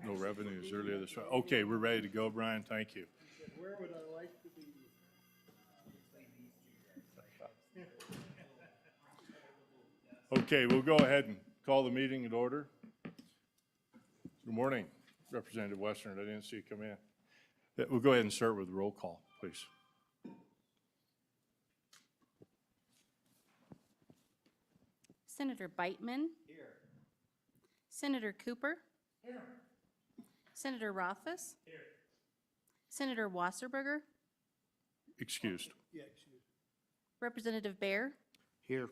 No revenues earlier this week. Okay, we're ready to go, Brian. Thank you. Where would I like to be? Okay, we'll go ahead and call the meeting in order. Good morning, Representative Western. I didn't see you come in. We'll go ahead and start with roll call, please. Senator Beitman. Here. Senator Cooper. Here. Senator Rothfuss. Here. Senator Wasserberger. Excused. Yeah, excuse me. Representative Baer. Here.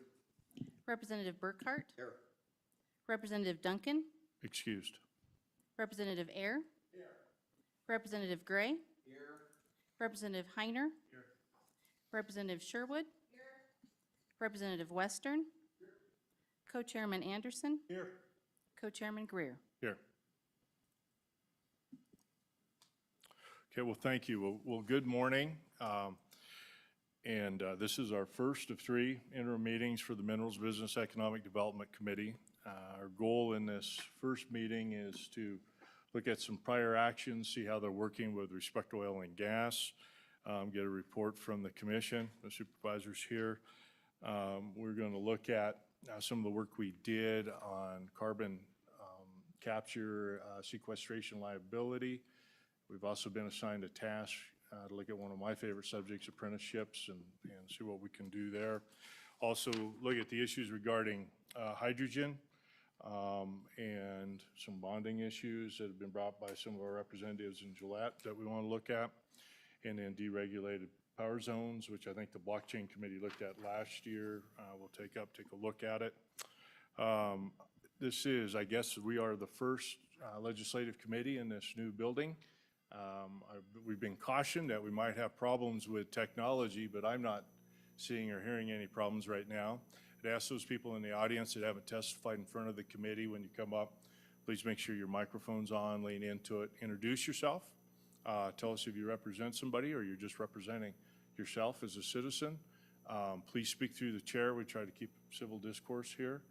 Representative Burkhart. Here. Representative Duncan. Excused. Representative Ayer. Here. Representative Gray. Here. Representative Heiner. Here. Representative Sherwood. Here. Representative Western. Here. Co-Chairman Anderson. Here. Co-Chairman Greer. Here. Okay, well, thank you. Well, good morning. This is our first of 3 interim meetings for the Minerals Business Economic Development Committee. Our goal in this first meeting is to look at some prior actions, see how they're working with respect to oil and gas, get a report from the commission, the supervisors here. We're going to look at some of the work we did on carbon capture, sequestration liability. We've also been assigned a task to look at one of my favorite subjects, apprenticeships, and see what we can do there. Also look at the issues regarding hydrogen and some bonding issues that have been brought by some of our representatives in Gillette that we want to look at. And then deregulated power zones, which I think the blockchain committee looked at last year. We'll take a look at it. This is, I guess, we are the first legislative committee in this new building. We've been cautioned that we might have problems with technology, but I'm not seeing or hearing any problems right now. I'd ask those people in the audience that haven't testified in front of the committee, when you come up, please make sure your microphone's on, lean into it, introduce yourself. Tell us if you represent somebody or you're just representing yourself as a citizen. Please speak through the chair. We try to keep civil discourse here.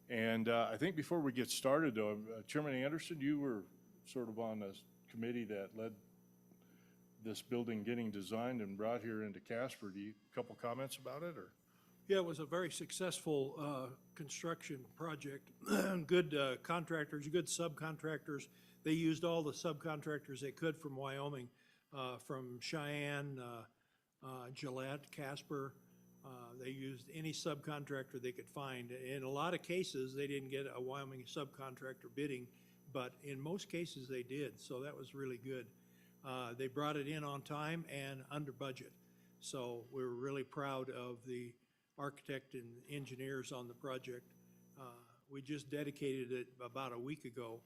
And I think before we get started, though, Chairman Anderson, you were sort of on a committee that led this building getting designed and brought here into Casper. Do you a couple comments about it, or? Yeah, it was a very successful construction project. Good contractors, good subcontractors. They used all the subcontractors they could from Wyoming, from Cheyenne, Gillette, Casper. They used any subcontractor they could find. In a lot of cases, they didn't get a Wyoming subcontractor bidding, but in most cases they did, so that was really good. They brought it in on time and under budget. So we were really proud of the architect and engineers on the project. We just dedicated it about a week ago,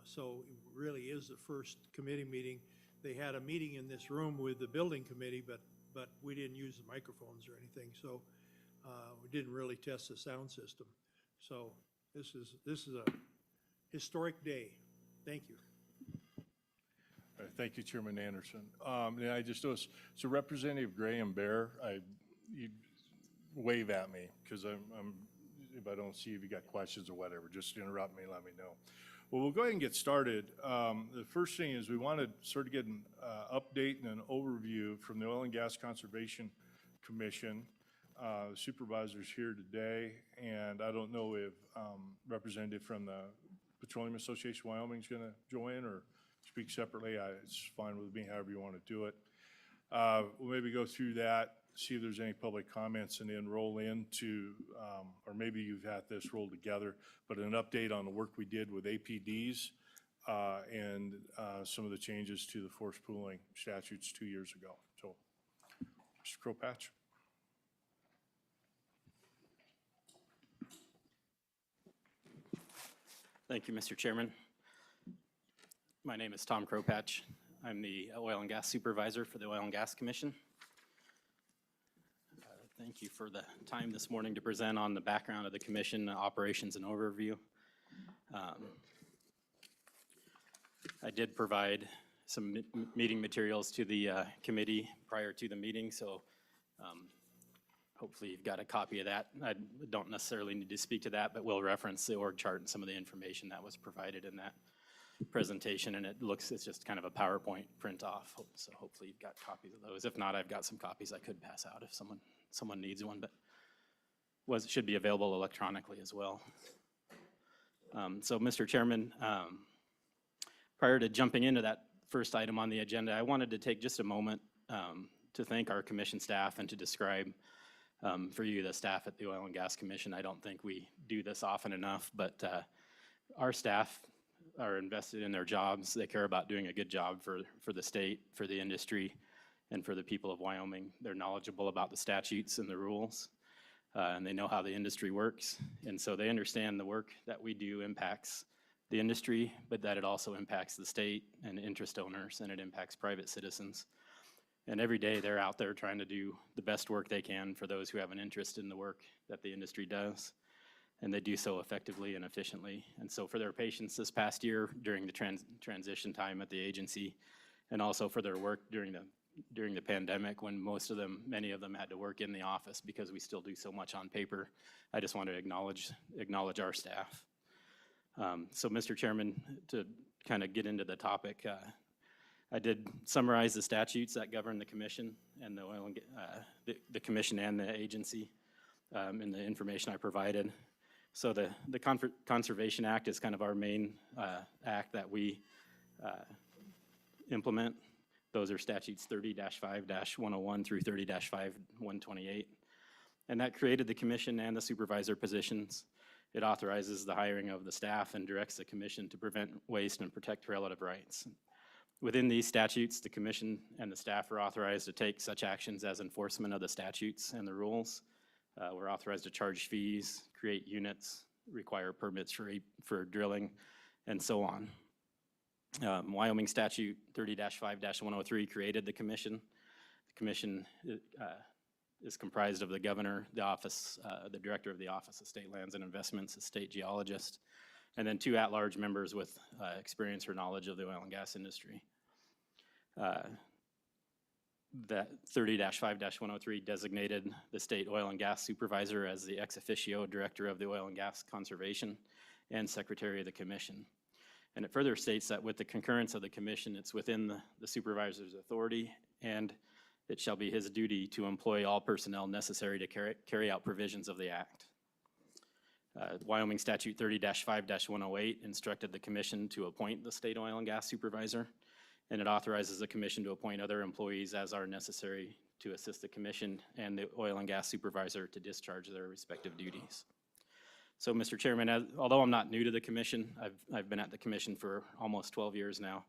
so it really is the first committee meeting. They had a meeting in this room with the building committee, but we didn't use the microphones or anything, so we didn't really test the sound system. So this is a historic day. Thank you. Thank you, Chairman Anderson. And I just noticed, so Representative Gray and Baer, you wave at me, because if I don't see if you got questions or whatever, just interrupt me and let me know. Well, we'll go ahead and get started. The first thing is we want to sort of get an update and an overview from the Oil and Gas Conservation Commission. The supervisor's here today, and I don't know if representative from the Petroleum Association of Wyoming is going to join or speak separately. It's fine with me, however you want to do it. We'll maybe go through that, see if there's any public comments, and then roll into, or maybe you've had this rolled together, but an update on the work we did with APDs and some of the changes to the force pooling statutes 2 years ago. So, Mr. Kropatch. Thank you, Mr. Chairman. My name is Tom Kropatch. I'm the Oil and Gas Supervisor for the Oil and Gas Commission. Thank you for the time this morning to present on the background of the Commission, operations and overview. I did provide some meeting materials to the committee prior to the meeting, so hopefully you've got a copy of that. I don't necessarily need to speak to that, but we'll reference the org chart and some of the information that was provided in that presentation, and it's just kind of a PowerPoint print off. So hopefully you've got copies of those. If not, I've got some copies I could pass out if someone needs one, but should be available electronically as well. So Mr. Chairman, prior to jumping into that first item on the agenda, I wanted to take just a moment to thank our commission staff and to describe for you, the staff at the Oil and Gas Commission. I don't think we do this often enough, but our staff are invested in their jobs. They care about doing a good job for the state, for the industry, and for the people of Wyoming. They're knowledgeable about the statutes and the rules, and they know how the industry works. And so they understand the work that we do impacts the industry, but that it also impacts the state and interest owners, and it impacts private citizens. And every day they're out there trying to do the best work they can for those who have an interest in the work that the industry does. And they do so effectively and efficiently. And so for their patience this past year during the transition time at the agency, and also for their work during the pandemic when many of them had to work in the office because we still do so much on paper, I just want to acknowledge our staff. So Mr. Chairman, to kind of get into the topic, I did summarize the statutes that govern the commission and the commission and the agency in the information I provided. So the Conservation Act is kind of our main act that we implement. Those are statutes 30-5-101 through 30-5-128. And that created the commission and the supervisor positions. It authorizes the hiring of the staff and directs the commission to prevent waste and protect relative rights. Within these statutes, the commission and the staff are authorized to take such actions as enforcement of the statutes and the rules. We're authorized to charge fees, create units, require permits for drilling, and so on. Wyoming Statute 30-5-103 created the commission. The commission is comprised of the governor, the director of the Office of State Lands and Investments, a state geologist, and then 2 at-large members with experience or knowledge of the oil and gas industry. That 30-5-103 designated the state oil and gas supervisor as the ex officio director of the oil and gas conservation and secretary of the commission. And it further states that with the concurrence of the commission, it's within the supervisor's authority, and it shall be his duty to employ all personnel necessary to carry out provisions of the act. Wyoming Statute 30-5-108 instructed the commission to appoint the state oil and gas supervisor, and it authorizes the commission to appoint other employees as are necessary to assist the commission and the oil and gas supervisor to discharge their respective duties. So, Mr. Chairman, although I'm not new to the commission, I've been at the commission for almost 12 years now.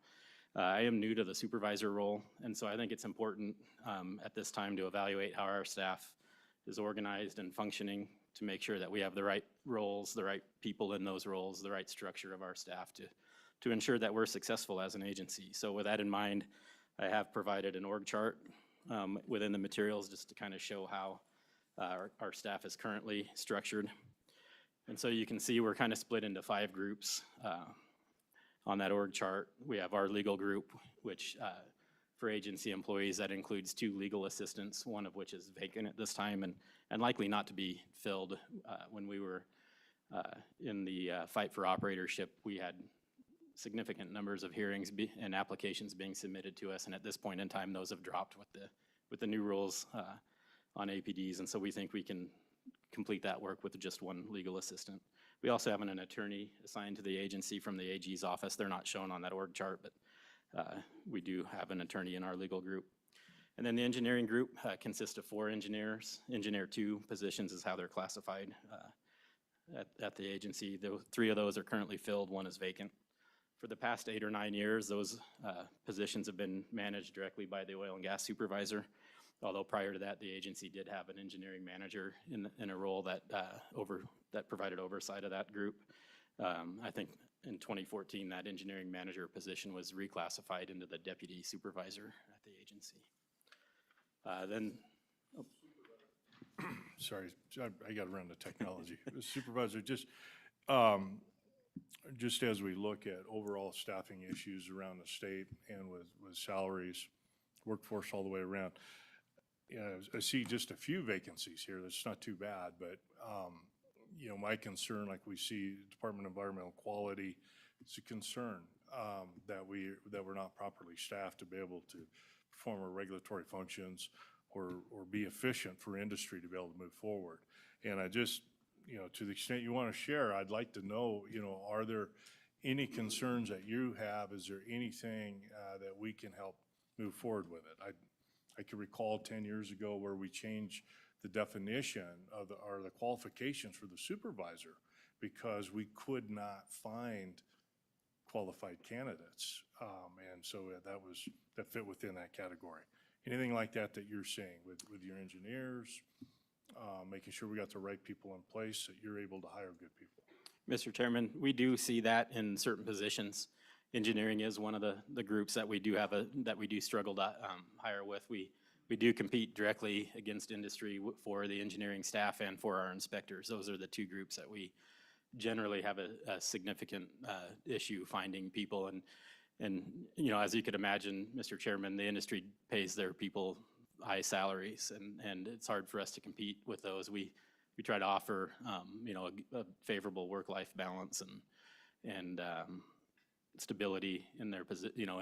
I am new to the supervisor role, and so I think it's important at this time to evaluate how our staff is organized and functioning to make sure that we have the right roles, the right people in those roles, the right structure of our staff to ensure that we're successful as an agency. So with that in mind, I have provided an org chart within the materials just to kind of show how our staff is currently structured. And so you can see we're kind of split into 5 groups on that org chart. We have our legal group, which for agency employees, that includes 2 legal assistants, one of which is vacant at this time and likely not to be filled. When we were in the fight for operatorship, we had significant numbers of hearings and applications being submitted to us, and at this point in time, those have dropped with the new rules on APDs, and so we think we can complete that work with just 1 legal assistant. We also have an attorney assigned to the agency from the AG's office. They're not shown on that org chart, but we do have an attorney in our legal group. And then the engineering group consists of 4 engineers. Engineer 2 positions is how they're classified at the agency. 3 of those are currently filled, 1 is vacant. For the past 8 or 9 years, those positions have been managed directly by the oil and gas supervisor, although prior to that, the agency did have an engineering manager in a role that provided oversight of that group. I think in 2014, that engineering manager position was reclassified into the deputy supervisor at the agency. Sorry, I got around to technology. Supervisor, just as we look at overall staffing issues around the state and with salaries, workforce all the way around, I see just a few vacancies here. That's not too bad, but, my concern, like we see Department of Environmental Quality, it's a concern, that we're not properly staffed to be able to perform our regulatory functions or be efficient for industry to be able to move forward. And I just, to the extent you want to share, I'd like to know, are there any concerns that you have? Is there anything that we can help move forward with it? I can recall 10 years ago where we changed the definition of the qualifications for the supervisor because we could not find qualified candidates. And so that fit within that category. Anything like that you're seeing with your engineers, making sure we got the right people in place, that you're able to hire good people? Mr. Chairman, we do see that in certain positions. Engineering is one of the groups that we do struggle to hire with. We do compete directly against industry for the engineering staff and for our inspectors. Those are the two groups that we generally have a significant issue finding people. And as you could imagine, Mr. Chairman, the industry pays their people high salaries, and it's hard for us to compete with those. We try to offer a favorable work-life balance and stability in their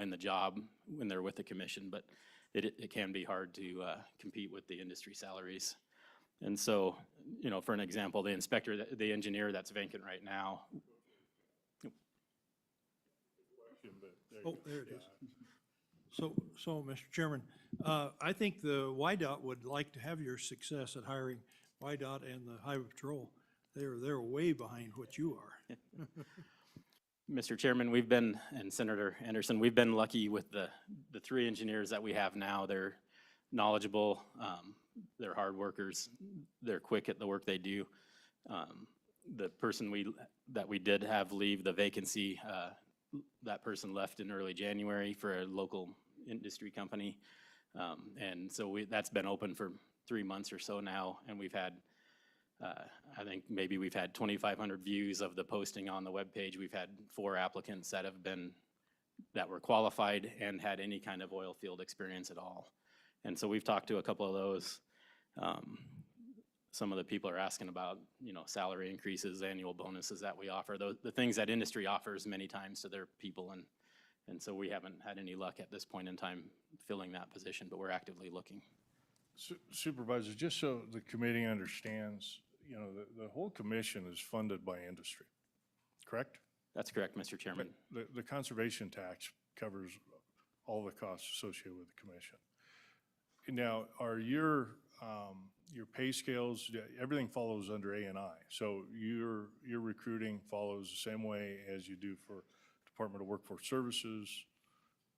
in the job when they're with the commission, but it can be hard to compete with the industry salaries. And so, for an example, the inspector, the engineer that's vacant right now. Oh, there it is. So, Mr. Chairman, I think the YDOT would like to have your success at hiring YDOT and the Highway Patrol. They're way behind what you are. Mr. Chairman, and Senator Anderson, we've been lucky with the three engineers that we have now. They're knowledgeable, they're hard workers, they're quick at the work they do. The person that we did have leave the vacancy, that person left in early January for a local industry company. And so that's been open for 3 months or so now, and we've had I think maybe we've had 2,500 views of the posting on the webpage. We've had 4 applicants that were qualified and had any kind of oil field experience at all. And so we've talked to a couple of those. Some of the people are asking about, salary increases, annual bonuses that we offer, the things that industry offers many times to their people. And so we haven't had any luck at this point in time filling that position, but we're actively looking. Supervisor, just so the committee understands, the whole commission is funded by industry, correct? That's correct, Mr. Chairman. The conservation tax covers all the costs associated with the commission. Now, are your pay scales, everything follows under A&I, so your recruiting follows the same way as you do for Department of Workforce Services,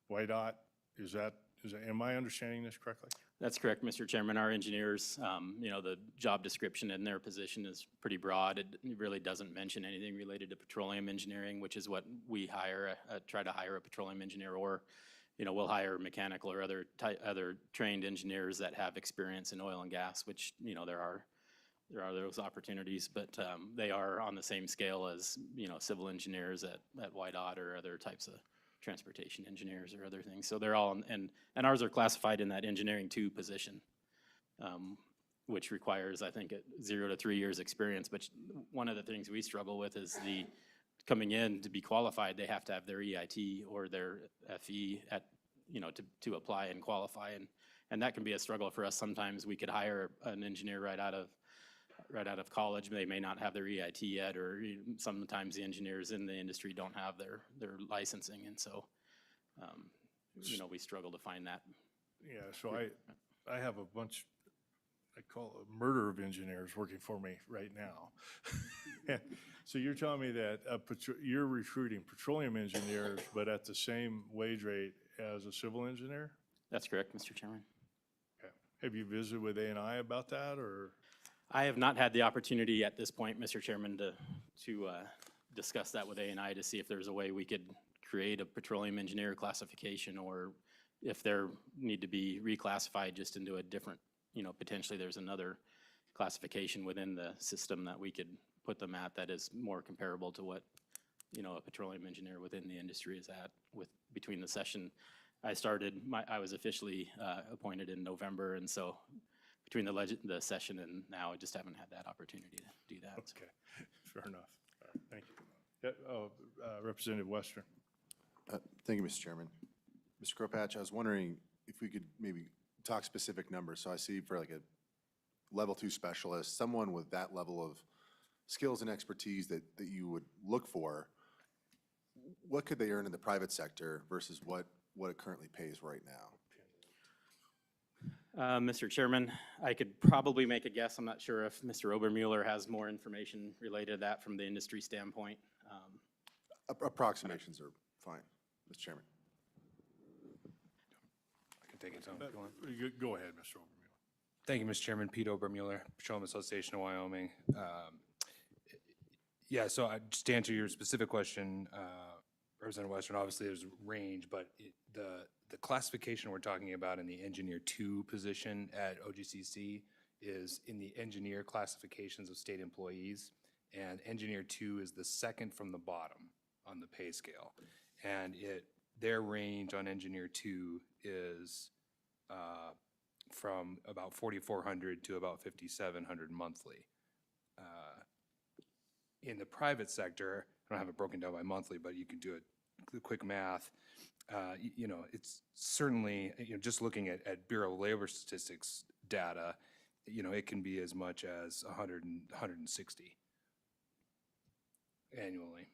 YDOT? Am I understanding this correctly? That's correct, Mr. Chairman. Our engineers, the job description in their position is pretty broad. It really doesn't mention anything related to petroleum engineering, which is what we try to hire a petroleum engineer, or, we'll hire mechanical or other trained engineers that have experience in oil and gas, which, there are those opportunities, but they are on the same scale as, civil engineers at YDOT or other types of transportation engineers or other things. So they're all, and ours are classified in that engineering 2 position, which requires, I think, 0 to 3 years experience. But one of the things we struggle with is coming in to be qualified, they have to have their EIT or their FE to apply and qualify. And that can be a struggle for us. Sometimes we could hire an engineer right out of college. They may not have their EIT yet, or sometimes the engineers in the industry don't have their licensing, and so we struggle to find that. Yeah, so I have a bunch, I call it a murder of engineers working for me right now. So you're telling me that you're recruiting petroleum engineers, but at the same wage rate as a civil engineer? That's correct, Mr. Chairman. Okay. Have you visited with A&I about that, or? I have not had the opportunity at this point, Mr. Chairman, to discuss that with A&I to see if there's a way we could create a petroleum engineer classification, or if they need to be reclassified just into a different, potentially there's another classification within the system that we could put them at that is more comparable to what, a petroleum engineer within the industry is at between the session. I was officially appointed in November, and so between the session and now, I just haven't had that opportunity to do that. So. Okay, fair enough. All right, thank you. Representative Western. Thank you, Mr. Chairman. Mr. Kropatch, I was wondering if we could maybe talk specific numbers. So I see for like a level 2 specialist, someone with that level of skills and expertise that you would look for, what could they earn in the private sector versus what it currently pays right now? Mr. Chairman, I could probably make a guess. I'm not sure if Mr. Obermueller has more information related to that from the industry standpoint. Approximations are fine, Mr. Chairman. I can take it, Tom, if you want. Go ahead, Mr. Obermueller. Thank you, Mr. Chairman. Pete Obermueller, Petroleum Association of Wyoming. Yeah, so just to answer your specific question, Representative Western, obviously there's a range, but the classification we're talking about in the Engineer 2 position at OGCC is in the engineer classifications of state employees, and Engineer 2 is the second from the bottom on the pay scale. And their range on Engineer 2 is from about $4,400 to about $5,700 monthly. In the private sector, I don't have it broken down by monthly, but you can do it, the quick math. You know, it's certainly, just looking at Bureau of Labor Statistics data, it can be as much as 160 annually.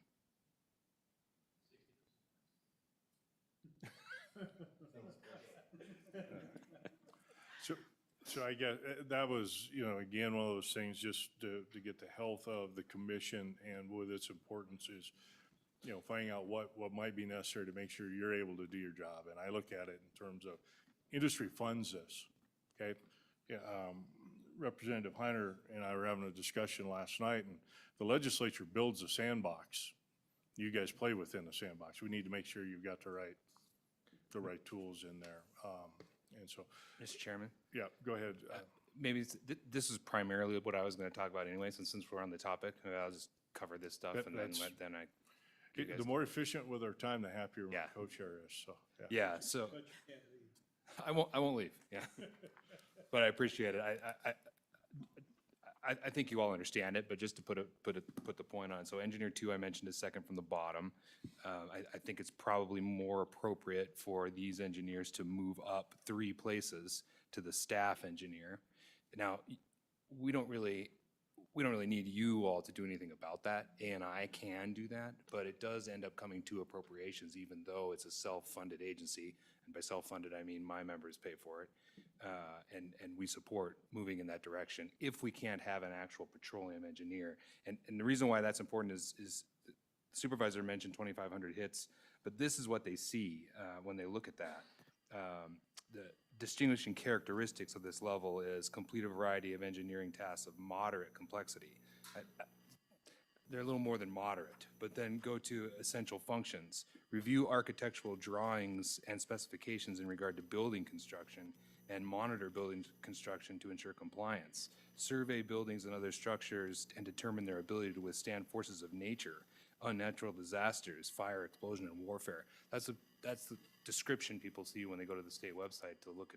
So I guess that was, again, one of those things just to get the health of the commission and with its importance is, finding out what might be necessary to make sure you're able to do your job. And I look at it in terms of industry funds this, okay? Yeah, Representative Heiner and I were having a discussion last night, and the legislature builds a sandbox. You guys play within the sandbox. We need to make sure you've got the right tools in there. And so, Mr. Chairman? yeah, go ahead. Maybe this is primarily what I was going to talk about anyway, since we're on the topic. I'll just cover this stuff and then I. The more efficient with our time, the happier my Yeah. co-chair is, so. Yeah, so I won't leave, yeah. But I appreciate it. I think you all understand it, but just to put the point on. So Engineer 2, I mentioned, is second from the bottom. I think it's probably more appropriate for these engineers to move up 3 places to the staff engineer. Now, we don't really need you all to do anything about that. A&I can do that, but it does end up coming to appropriations, even though it's a self-funded agency. And by self-funded, I mean my members pay for it. And we support moving in that direction if we can't have an actual petroleum engineer. And the reason why that's important is the supervisor mentioned 2,500 hits, but this is what they see when they look at that. The distinguishing characteristics of this level is complete a variety of engineering tasks of moderate complexity. They're a little more than moderate, but then go to essential functions. Review architectural drawings and specifications in regard to building construction and monitor building construction to ensure compliance. Survey buildings and other structures and determine their ability to withstand forces of nature, unnatural disasters, fire, explosion, and warfare. That's the description people see when they go to the state website to look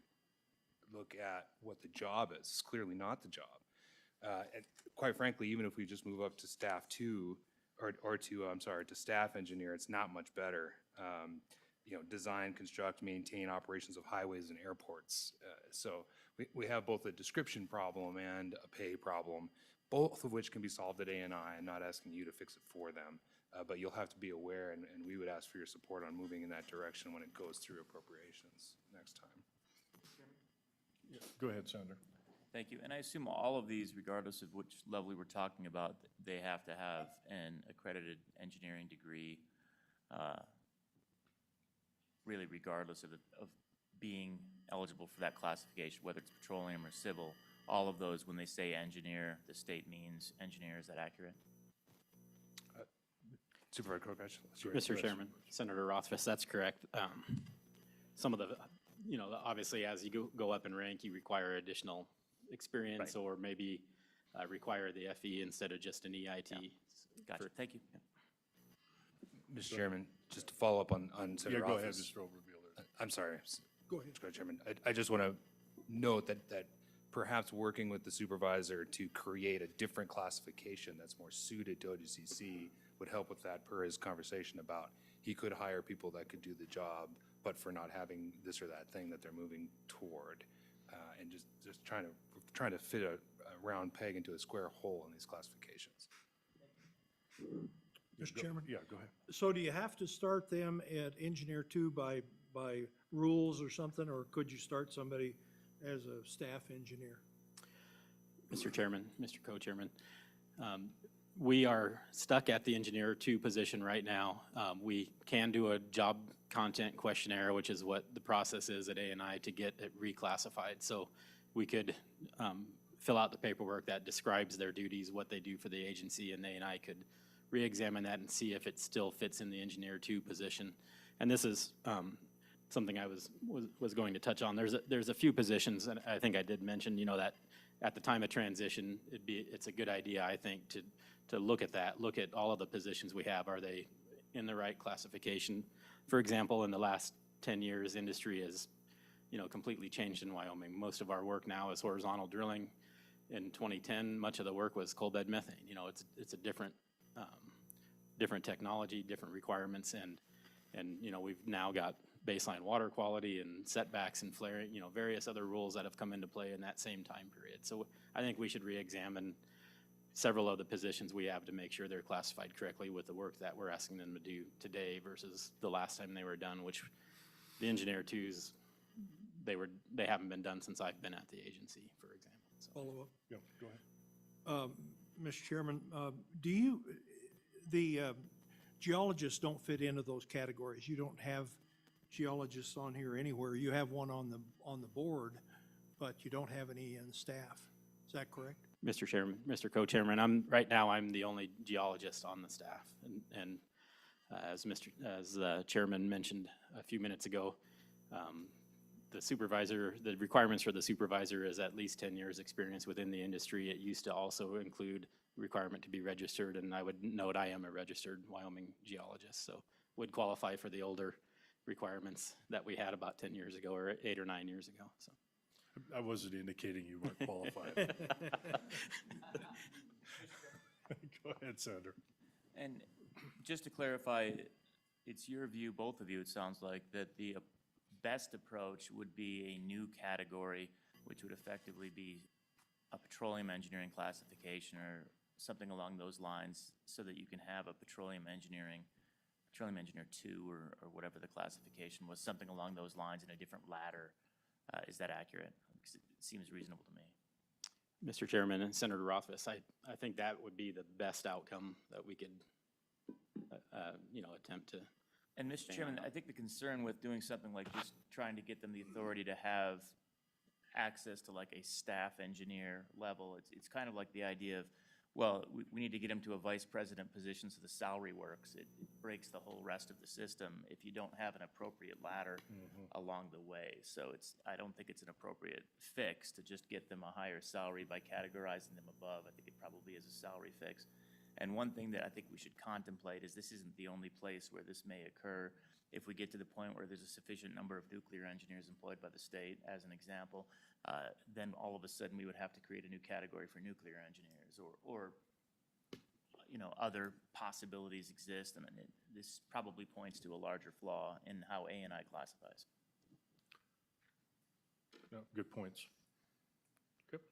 at what the job is. It's clearly not the job. And quite frankly, even if we just move up to staff 2, or to staff engineer, it's not much better. Design, construct, maintain operations of highways and airports. So we have both a description problem and a pay problem, both of which can be solved at A&I. I'm not asking you to fix it for them, but you'll have to be aware, and we would ask for your support on moving in that direction when it goes through appropriations next time. Yeah, go ahead, Senator. Thank you. And I assume all of these, regardless of which level we're talking about, they have to have an accredited engineering degree, really regardless of being eligible for that classification, whether it's petroleum or civil. All of those, when they say engineer, the state means engineer. Is that accurate? Supervisor Kropatch. Mr. Chairman, Senator Rothfuss, that's correct. Some of the, obviously as you go up in rank, you require additional experience, Right. or maybe require the FE instead of just an EIT. Yeah. Gotcha. Thank you. Mr. Chairman, just to follow up on Yeah, Senator go ahead, Rothfuss. Mr. Obermueller. I'm sorry, Go ahead. Mr. Chairman. I just want to note that perhaps working with the supervisor to create a different classification that's more suited to OGCC would help with that, per his conversation about he could hire people that could do the job, but for not having this or that thing that they're moving toward. And just trying to fit a round peg into a square hole in these classifications. Mr. Chairman? Yeah, go ahead. So do you have to start them at engineer two by rules or something, or could you start somebody as a staff engineer? Mr. Chairman, Mr. Co-Chairman, we are stuck at the engineer two position right now. We can do a job content questionnaire, which is what the process is at A&I to get it reclassified. So we could fill out the paperwork that describes their duties, what they do for the agency, and A&I could re-examine that and see if it still fits in the engineer two position. And this is something I was going to touch on. There's a few positions, and I think I did mention, you know, that at the time of transition, it's a good idea, I think, to look at that, look at all of the positions we have. Are they in the right classification? For example, in the last 10 years, industry has, you know, completely changed in Wyoming. Most of our work now is horizontal drilling. In 2010, much of the work was coal bed methane. You know, it's a different technology, different requirements, and you know, we've now got baseline water quality and setbacks and flaring, you know, various other rules that have come into play in that same time period. So I think we should re-examine several of the positions we have to make sure they're classified correctly with the work that we're asking them to do today versus the last time they were done, which the engineer twos, they haven't been done since I've been at the agency, for example. So. Follow up. Yeah, go ahead. Mr. Chairman, the geologists don't fit into those categories. You don't have geologists on here anywhere. You have one on the board, but you don't have any in staff. Is that correct? Mr. Chairman, Mr. Co-Chairman, right now I'm the only geologist on the staff, and as the chairman mentioned a few minutes ago, the requirements for the supervisor is at least 10 years experience within the industry. It used to also include requirement to be registered, and I would note I am a registered Wyoming geologist, so would qualify for the older requirements that we had about 10 years ago or 8 or 9 years ago. So. I wasn't indicating you weren't qualified. Go ahead, Senator. And just to clarify, it's your view, both of you, it sounds like, that the best approach would be a new category, which would effectively be a petroleum engineering classification or something along those lines, so that you can have a petroleum engineer 2 or whatever the classification was, something along those lines in a different ladder. Is that accurate? Because it seems reasonable to me. Mr. Chairman and Senator Rothfuss, I think that would be the best outcome that we could, you know, attempt to. And Mr. Chairman, I think the concern with doing something like this, trying to get them the authority to have access to like a staff engineer level, it's kind of like the idea of, well, we need to get him to a vice president position so the salary works. It breaks the whole rest of the system if you don't have an appropriate ladder along the way. So I don't think it's an appropriate fix to just get them a higher salary by categorizing them above. I think it probably is a salary fix. And one thing that I think we should contemplate is this isn't the only place where this may occur. If we get to the point where there's a sufficient number of nuclear engineers employed by the state, as an example, then all of a sudden we would have to create a new category for nuclear engineers, or you know, other possibilities exist, and this probably points to a larger flaw in how A&I classifies. No, good points. Okay.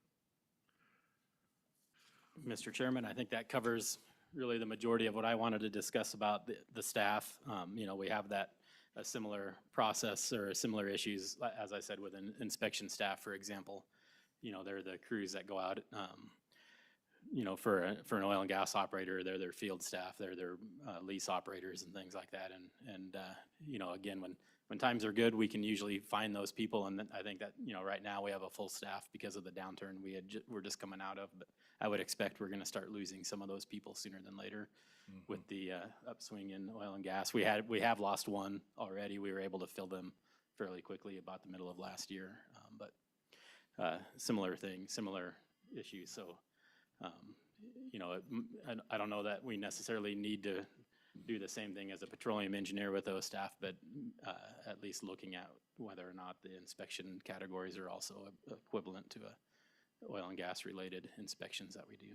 Mr. Chairman, I think that covers really the majority of what I wanted to discuss about the staff. You know, we have a similar process or similar issues, as I said, with inspection staff, for example. You know, they're the crews that go out, you know, for an oil and gas operator, they're their field staff, they're their lease operators and things like that. And you know, again, when times are good, we can usually find those people. And I think that, you know, right now we have a full staff because of the downturn we're just coming out of. But I would expect we're going to start losing some of those people sooner than later with the upswing in oil and gas. We have lost one already. We were able to fill them fairly quickly about the middle of last year. But similar thing, similar issues. So, you know, I don't know that we necessarily need to do the same thing as a petroleum engineer with those staff, but at least least looking at whether or not the inspection categories are also equivalent to oil and gas related inspections that we do.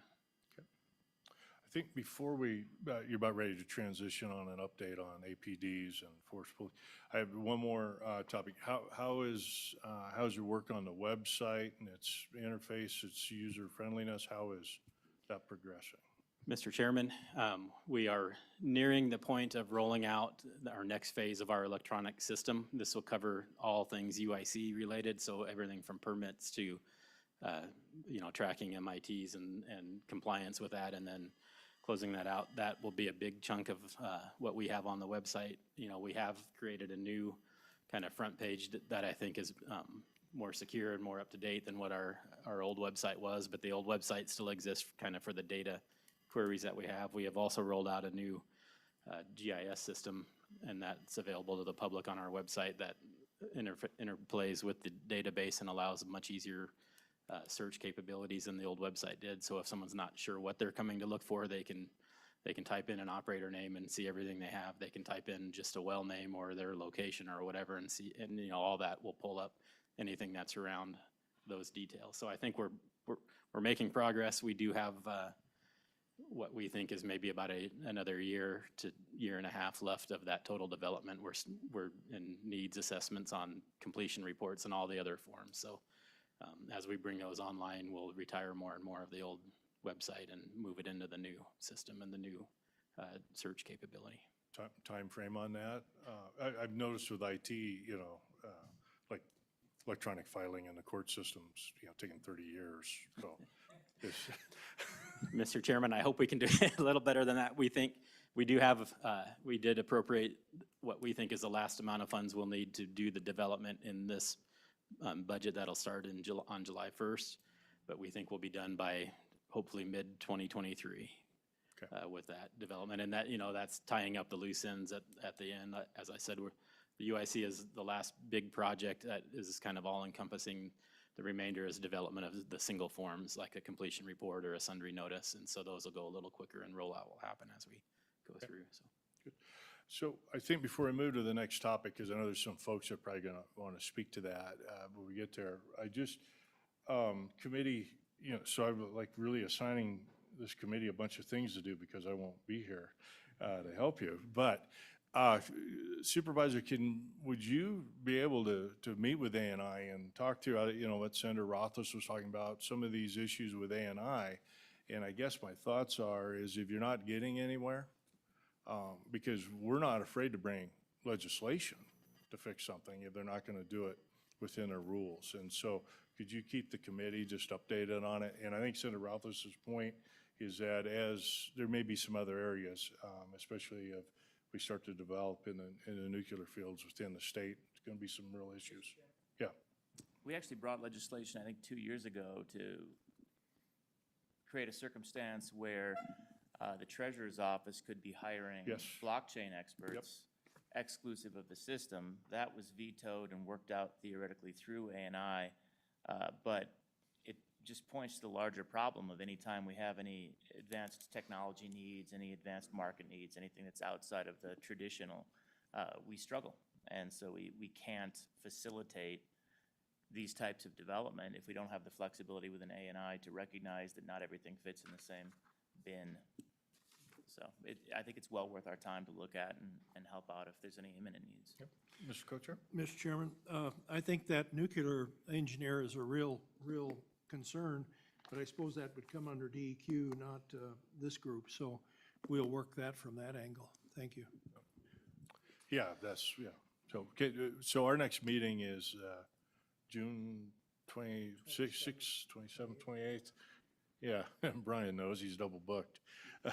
I think before you're about ready to transition on an update on APDs and force police, I have one more topic. How's your work on the website and its interface, its user friendliness? How is that progressing? Mr. Chairman, we are nearing the point of rolling out our next phase of our electronic system. This will cover all things UIC related, so everything from permits to, tracking MITs and compliance with that, and then closing that out. That will be a big chunk of what we have on the website. We have created a new kind of front page that I think is more secure and more up to date than what our old website was, but the old website still exists kind of for the data queries that we have. We have also rolled out a new GIS system, and that's available to the public on our website that interplays with the database and allows much easier search capabilities than the old website did. So if someone's not sure what they're coming to look for, they can type in an operator name and see everything they have. They can type in just a well name or their location or whatever and see, and all that will pull up anything that's around those details. So I think we're making progress. We do have what we think is maybe about another year to year and a half left of that total development. We're in needs assessments on completion reports and all the other forms. So as we bring those online, we'll retire more and more of the old website and move it into the new system and the new search capability. Time frame on that? I've noticed with IT, like electronic filing in the court systems, taking 30 years. So, Mr. Chairman, I hope we can do a little better than that. We think we do have, we did appropriate what we think is the last amount of funds we'll need to do the development in this budget that'll start on July 1st, but we think we'll be done by hopefully mid-2023 with that development. And that, that's tying up the loose ends at the end. As I said, the UIC is the last big project that is kind of all-encompassing. The remainder is development of the single forms, like a completion report or a sundry notice, and so those will go a little quicker and rollout will happen as we go through. So. Good. So I think before we move to the next topic, because I know there's some folks that are probably going to want to speak to that when we get there, I just, committee, so I'm like really assigning this committee a bunch of things to do because I won't be here to help you. But Supervisor, would you be able to meet with A&I and talk through, what Senator Rothfuss was talking about, some of these issues with A&I? And I guess my thoughts is if you're not getting anywhere, because we're not afraid to bring legislation to fix something if they're not going to do it within their rules. And so could you keep the committee just updated on it? And I think Senator Rothfuss's point is that as there may be some other areas, especially if we start to develop in the nuclear fields within the state, it's going to be some real issues. Yeah. We actually brought legislation, I think, 2 years ago to create a circumstance where the treasurer's office could be hiring Yes. blockchain experts exclusive of the system. That was vetoed and worked out theoretically through A&I, but it just points to the larger problem of any time we have any advanced technology needs, any advanced market needs, anything that's outside of the traditional, we struggle. And so we can't facilitate these types of development if we don't have the flexibility within A&I to recognize that not everything fits in the same bin. So I think it's well worth our time to look at and help out if there's any imminent needs. Yep. Mr. Co-Chair? Mr. Chairman, I think that nuclear engineer is a real concern, but I suppose that would come under DEQ, not this group. So we'll work that from that angle. Thank you. Yeah, So, okay, so our next meeting is June 26th, 27th, 28th. Yeah, Brian knows, he's double booked. Do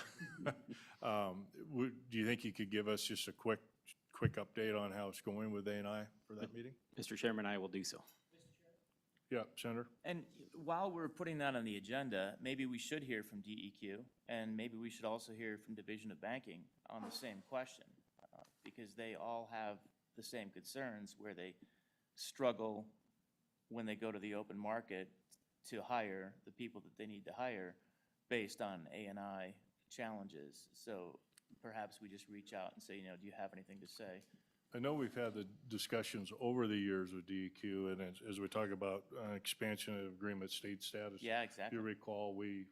you think you could give us just a quick update on how it's going with A&I for that meeting? Mr. Chairman, I will do so. Yeah, Senator? And while we're putting that on the agenda, maybe we should hear from DEQ, and maybe we should also hear from Division of Banking on the same question, because they all have the same concerns where they struggle when they go to the open market to hire the people that they need to hire based on A&I challenges. So perhaps we just reach out and say, do you have anything to say? I know we've had the discussions over the years with DEQ, and as we talk about expansion of agreement state status. Yeah, If exactly. you recall, we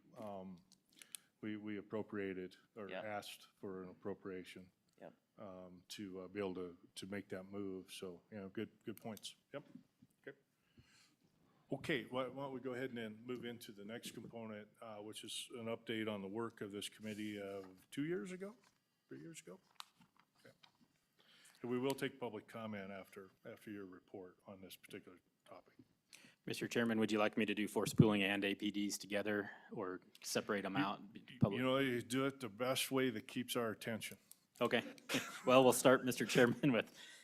appropriated or Yep. asked for an appropriation Yep. to be able to make that move. So, good points. Yep. Okay. Okay, why don't we go ahead and then move into the next component, which is an update on the work of this committee of 2 years ago, 3 years ago? Okay. And we will take public comment after your report on this particular topic. Mr. Chairman, would you like me to do force pooling and APDs together or separate them out? You do it the best way that keeps our attention. Okay, well, we'll start, Mr. Chairman,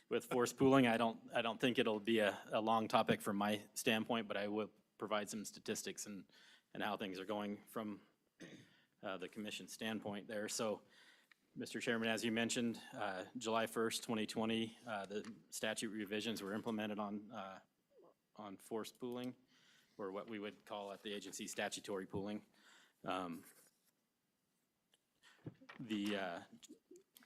with force pooling. I don't think it'll be a long topic from my standpoint, but I will provide some statistics and how things are going from the commission standpoint there. So, Mr. Chairman, as you mentioned, July 1st, 2020, the statute revisions were implemented on forced pooling, or what we would call at the agency statutory pooling. The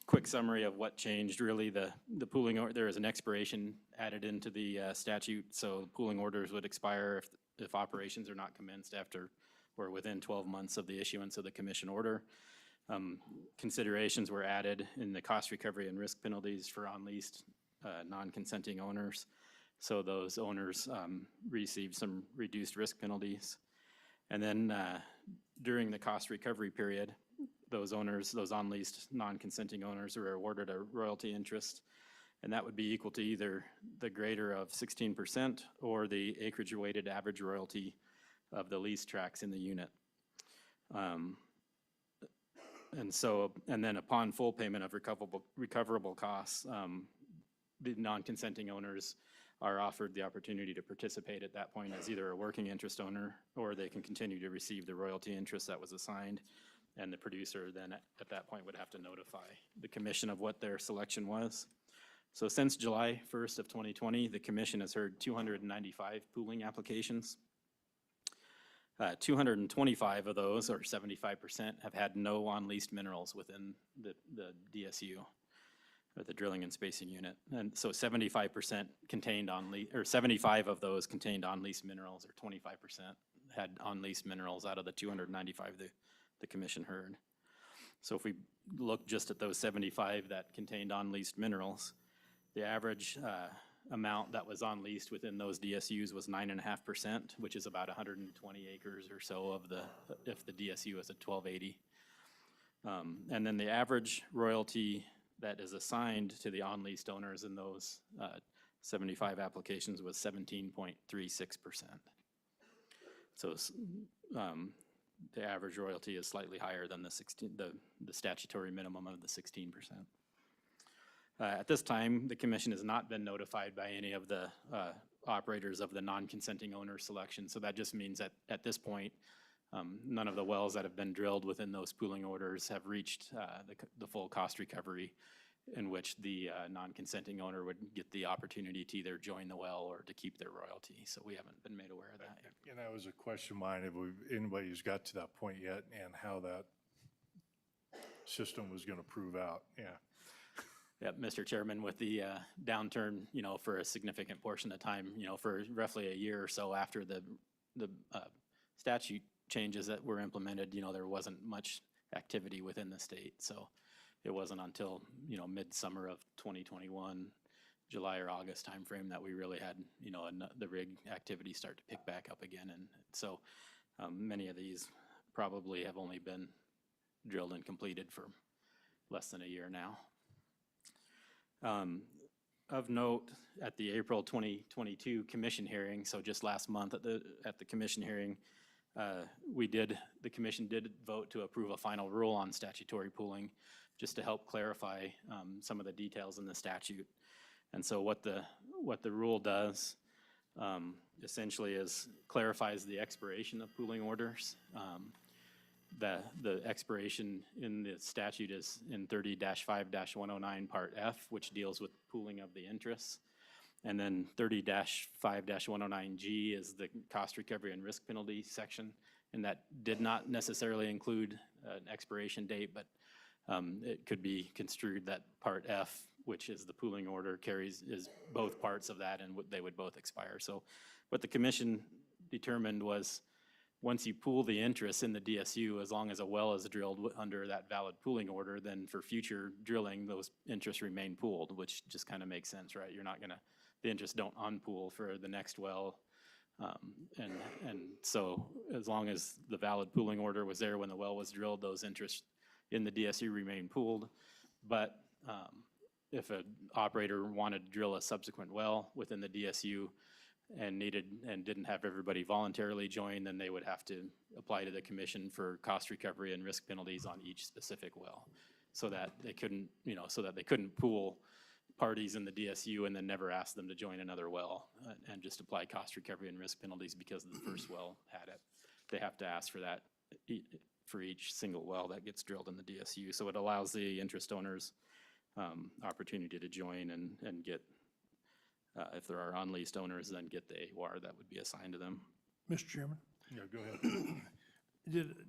quick summary of what changed, really, the pooling, there is an expiration added into the statute, so pooling orders would expire if operations are not commenced after or within 12 months of the issuance of the commission order. Considerations were added in the cost recovery and risk penalties for unleased non-consenting owners. So those owners received some reduced risk penalties. And then during the cost recovery period, those unleased non-consenting owners were awarded a royalty interest, and that would be equal to either the greater of 16% or the acreage-weighted average royalty of the lease tracts in the unit. And then upon full payment of recoverable costs, the non-consenting owners are offered the opportunity to participate at that point as either a working interest owner, or they can continue to receive the royalty interest that was assigned. And the producer then at that point would have to notify the commission of what their selection was. So since July 1st of 2020, the commission has heard 295 pooling applications. 225 of those, or 75%, have had no on-leased minerals within the DSU, or the drilling and spacing unit. And so 75% contained or 75 of those contained on-leased minerals, or 25% had on-leased minerals out of the 295 the commission heard. So if we look just at those 75 that contained on-leased minerals, the average amount that was on-leased within those DSUs was 9.5%, which is about 120 acres or so if the DSU is at 1280. And then the average royalty that is assigned to the on-leased owners in those 75 applications was 17.36%. So the average royalty is slightly higher than the statutory minimum of the 16%. At this time, the commission has not been notified by any of the operators of the non-consenting owner selection. So that just means that at this point, none of the wells that have been drilled within those pooling orders have reached the full cost recovery, in which the non-consenting owner would get the opportunity to either join the well or to keep their royalty. So we haven't been made aware of that yet. And that was a question of mine, if anybody's got to that point yet, and how that system was going to prove out, yeah. Yeah, Mr. Chairman, with the downturn, for a significant portion of time, for roughly a year or so after the statute changes that were implemented, there wasn't much activity within the state. So it wasn't until, midsummer of 2021, July or August timeframe, that we really had, the rig activity start to pick back up again. And so many of these probably have only been drilled and completed for less than a year now. Of note, at the April 2022 commission hearing, so just last month at the commission hearing, the commission did vote to approve a final rule on statutory pooling, just to help clarify some of the details in the statute. And so what the rule does essentially is clarifies the expiration of pooling orders. The expiration in the statute is in 30-5-109 Part F, which deals with pooling of the interests. And then 30-5-109G is the cost recovery and risk penalty section. And that did not necessarily include an expiration date, but it could be construed that Part F which is the pooling order, is both parts of that, and they would both expire. So what the commission determined was, once you pool the interest in the DSU, as long as a well is drilled under that valid pooling order, then for future drilling, those interests remain pooled, which just kind of makes sense, right? You're not gonna, the interests don't unpool for the next well. And so as long as the valid pooling order was there when the well was drilled, those interests in the DSU remain pooled. But if an operator wanted to drill a subsequent well within the DSU and didn't have everybody voluntarily join, then they would have to apply to the commission for cost recovery and risk penalties on each specific well, so that they couldn't, so that they couldn't pool parties in the DSU and then never ask them to join another well and just apply cost recovery and risk penalties because the first well had it. They have to ask for that for each single well that gets drilled in the DSU. So it allows the interest owners opportunity to join and get, if there are unleased owners, then get the AOR that would be assigned to them. Mr. Chairman, Yeah, go ahead.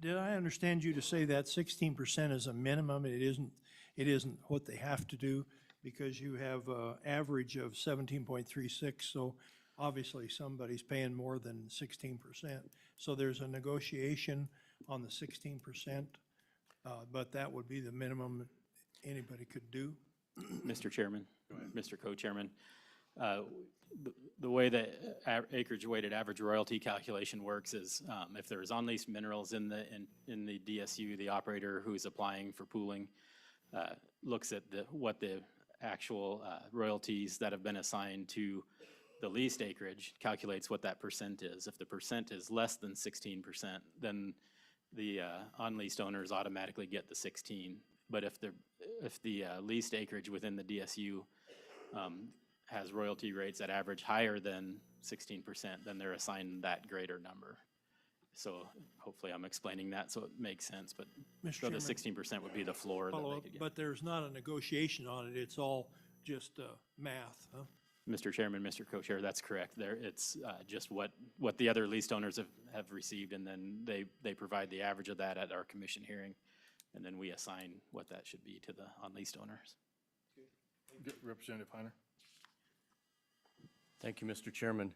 did I understand you to say that 16% is a minimum? It isn't what they have to do, because you have an average of 17.36, so obviously somebody's paying more than 16%. So there's a negotiation on the 16%, but that would be the minimum anybody could do. Mr. Chairman, Mr. Co-Chairman, the way that acreage weighted average royalty calculation works is if there's unleased minerals in the DSU, the operator who's applying for pooling looks at what the actual royalties that have been assigned to the leased acreage, calculates what that percent is. If the percent is less than 16%, then the unleased owners automatically get the 16. But if the leased acreage within the DSU has royalty rates that average higher than 16%, then they're assigned that greater number. So hopefully I'm explaining that so it makes sense, but Mr. so the Chairman, 16% would be the floor that follow they up, could get. but there's not a negotiation on it, it's all just math, huh? Mr. Chairman, Mr. Co-Chair, that's correct. It's just what the other leased owners have received, and then they provide the average of that at our commission hearing, and then we assign what that should be to the unleased owners. Good. Representative Heiner. Thank you, Mr. Chairman.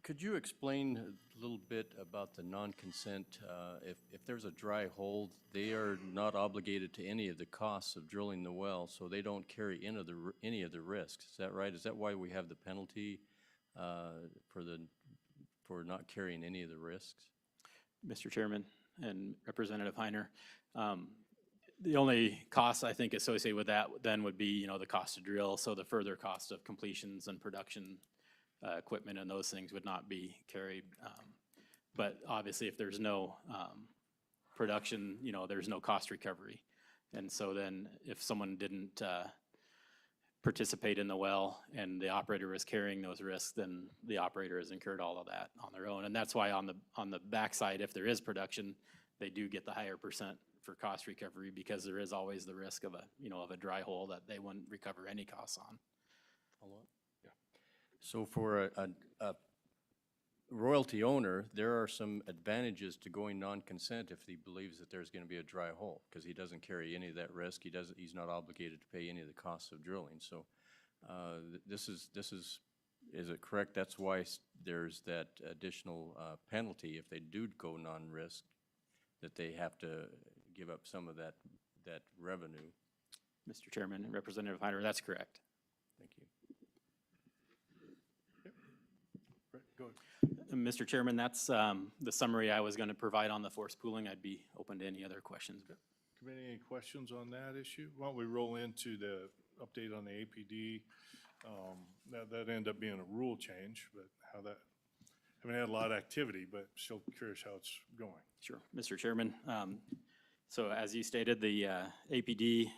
Could you explain a little bit about the non-consent? If there's a dry hole, they are not obligated to any of the costs of drilling the well, so they don't carry any of the risks. Is that right? Is that why we have the penalty for not carrying any of the risks? Mr. Chairman and Representative Heiner, the only costs I think associated with that then would be, the cost to drill. So the further cost of completions and production equipment and those things would not be carried. But obviously if there's no production, there's no cost recovery. And so then if someone didn't participate in the well and the operator is carrying those risks, then the operator has incurred all of that on their own. And that's why on the backside, if there is production, they do get the higher percent for cost recovery, because there is always the risk of a dry hole that they wouldn't recover any costs on. So for a royalty owner, there are some advantages to going non-consent if he believes that there's going to be a dry hole, because he doesn't carry any of that risk. He's not obligated to pay any of the costs of drilling. So this is it correct? That's why there's that additional penalty if they do go non-risk, that they have to give up some of that revenue. Mr. Chairman and Representative Heiner, that's correct. Thank you. Go ahead. Mr. Chairman, that's the summary I was going to provide on the forced pooling. I'd be open to any other questions. Committee, any questions on that issue? Why don't we roll into the update on the APD? That ended up being a rule change, but how that, had a lot of activity, but still curious how it's going. Sure, Mr. Chairman. So as you stated, the APD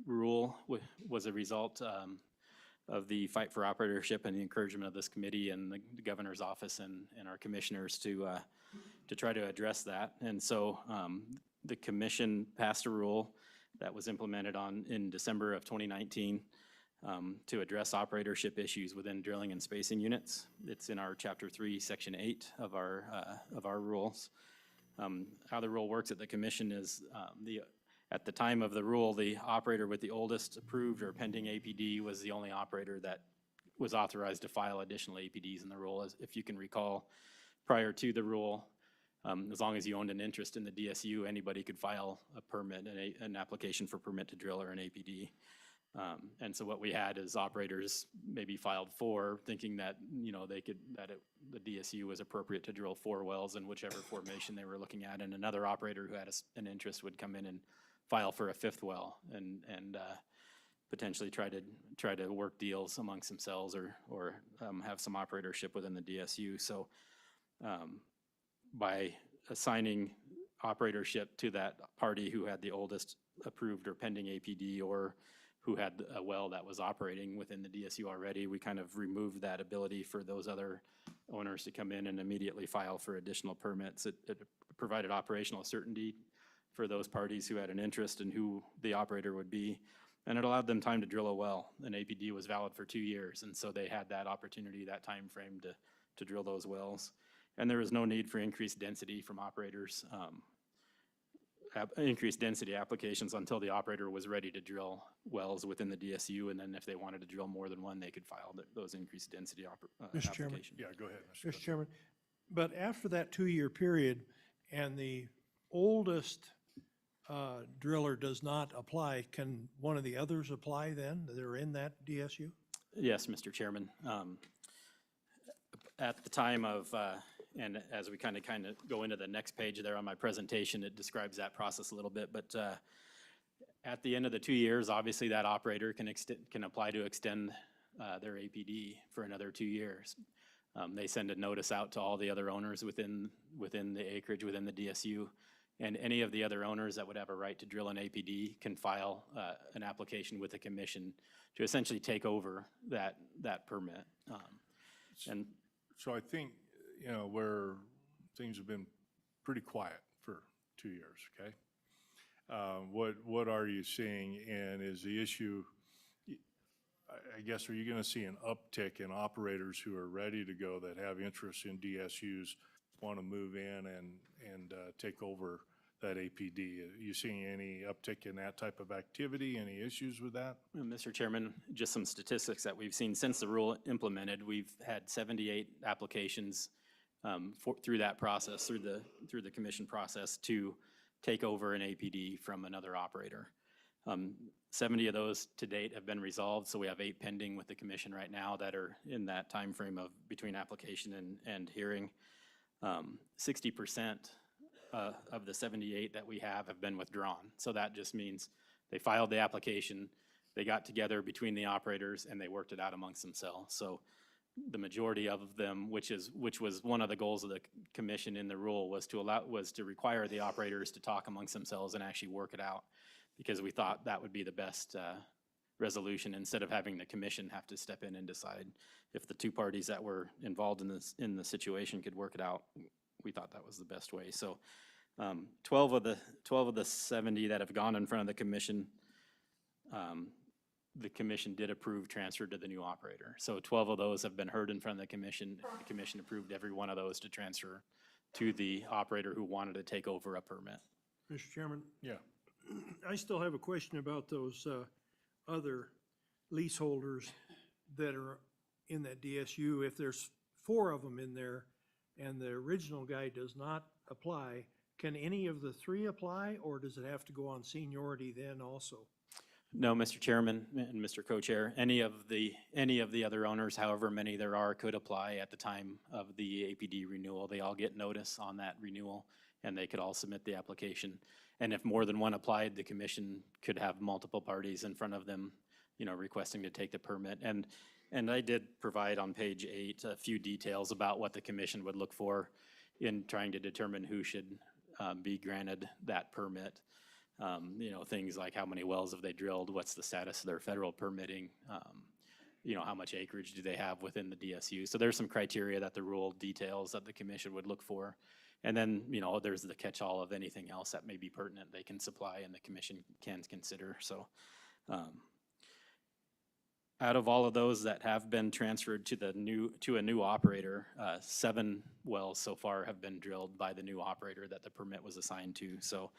rule was a result of the fight for operatorship and the encouragement of this committee and the governor's office and our commissioners to try to address that. And so the commission passed a rule that was implemented in December of 2019 to address operatorship issues within drilling and spacing units. It's in our Chapter 3, Section 8 of our rules. How the rule works at the commission is At the time of the rule, the operator with the oldest approved or pending APD was the only operator that was authorized to file additional APDs in the rule. As if you can recall, prior to the rule, as long as you owned an interest in the DSU, anybody could file a permit, an application for permit to drill or an APD. And so what we had is operators maybe filed 4, thinking that, the DSU was appropriate to drill 4 wells in whichever formation they were looking at, and another operator who had an interest would come in and file for a 5th well and potentially try to work deals amongst themselves or have some operatorship within the DSU. So by assigning operatorship to that party who had the oldest approved or pending APD, or who had a well that was operating within the DSU already, we kind of removed that ability for those other owners to come in and immediately file for additional permits. It provided operational certainty for those parties who had an interest in who the operator would be, and it allowed them time to drill a well. An APD was valid for 2 years, and so they had that opportunity, that time frame to drill those wells. And there was no need for increased density from operators, increased density applications until the operator was ready to drill wells within the DSU, and then if they wanted to drill more than one, they could file those increased density Mr. Chairman. applications. Yeah, go ahead, Mr. Mr. Chairman, but after that 2-year period and the oldest driller does not apply, can one of the others apply then? They're in that DSU? Yes, Mr. Chairman. At the time of, and as we kind of go into the next page there on my presentation, it describes that process a little bit. But at the end of the 2 years, obviously that operator can apply to extend their APD for another 2 years. They send a notice out to all the other owners within the acreage, within the DSU, and any of the other owners that would have a right to drill an APD can file an application with the commission to essentially take over that permit. And So I think, where things have been pretty quiet for 2 years, okay? What are you seeing, and is the issue, I guess, are you gonna see an uptick in operators who are ready to go, that have interest in DSUs, wanna move in and take over that APD? Are you seeing any uptick in that type of activity? Any issues with that? Mr. Chairman, just some statistics that we've seen since the rule implemented. We've had 78 applications through that process, through the commission process, to take over an APD from another operator. 70 of those to date have been resolved, so we have 8 pending with the commission right now that are in that time frame of between application and hearing. 60% of the 78 that we have been withdrawn. So that just means they filed the application, they got together between the operators, and they worked it out amongst themselves. So the majority of them, which was one of the goals of the commission in the rule, was to require the operators to talk amongst themselves and actually work it out, because we thought that would be the best resolution, instead of having the commission have to step in and decide. If the 2 parties that were involved in the situation could work it out, we thought that was the best way. So 12 of the 70 that have gone in front of the commission did approve transfer to the new operator. So 12 of those have been heard in front of the commission. The commission approved every one of those to transfer to the operator who wanted to take over a permit. Mr. Chairman, Yeah. I still have a question about those other leaseholders that are in that DSU. If there's 4 of them in there and the original guy does not apply, can any of the 3 apply, or does it have to go on seniority then also? No, Mr. Chairman and Mr. Co-Chair, any of the other owners, however many there are, could apply at the time of the APD renewal. They all get notice on that renewal, and they could all submit the application. And if more than one applied, the commission could have multiple parties in front of them, requesting to take the permit. And I did provide on page 8 a few details about what the commission would look for in trying to determine who should be granted that permit. Things like how many wells have they drilled, what's the status of their federal permitting, how much acreage do they have within the DSU. So there's some criteria that the rule details that the commission would look for. And then, there's the catch-all of anything else that may be pertinent they can supply and the commission can consider. So out of all of those that have been transferred to a new operator, 7 wells so far have been drilled by the new operator that the permit was assigned to. So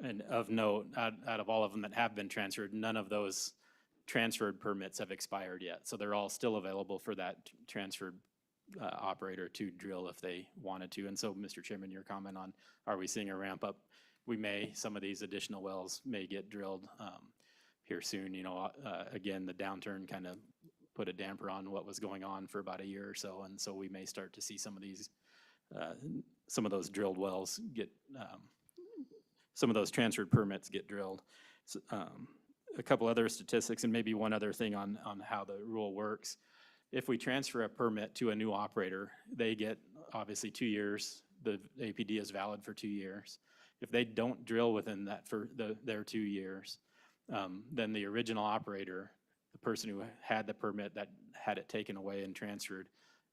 And of note, out of all of them that have been transferred, none of those transferred permits have expired yet. So they're all still available for that transferred operator to drill if they wanted to. And so, Mr. Chairman, your comment on, are we seeing a ramp up? We may, some of these additional wells may get drilled here soon. You know, again, the downturn kind of put a damper on what was going on for about a year or so. And so we may start to see some of these, some of those drilled wells get, some of those transferred permits get drilled. So, a couple other statistics and maybe one other thing on how the rule works. If we transfer a permit to a new operator, they get obviously 2 years. The APD is valid for 2 years. If they don't drill within that for their 2 years, then the original operator, the person who had the permit that had it taken away and transferred,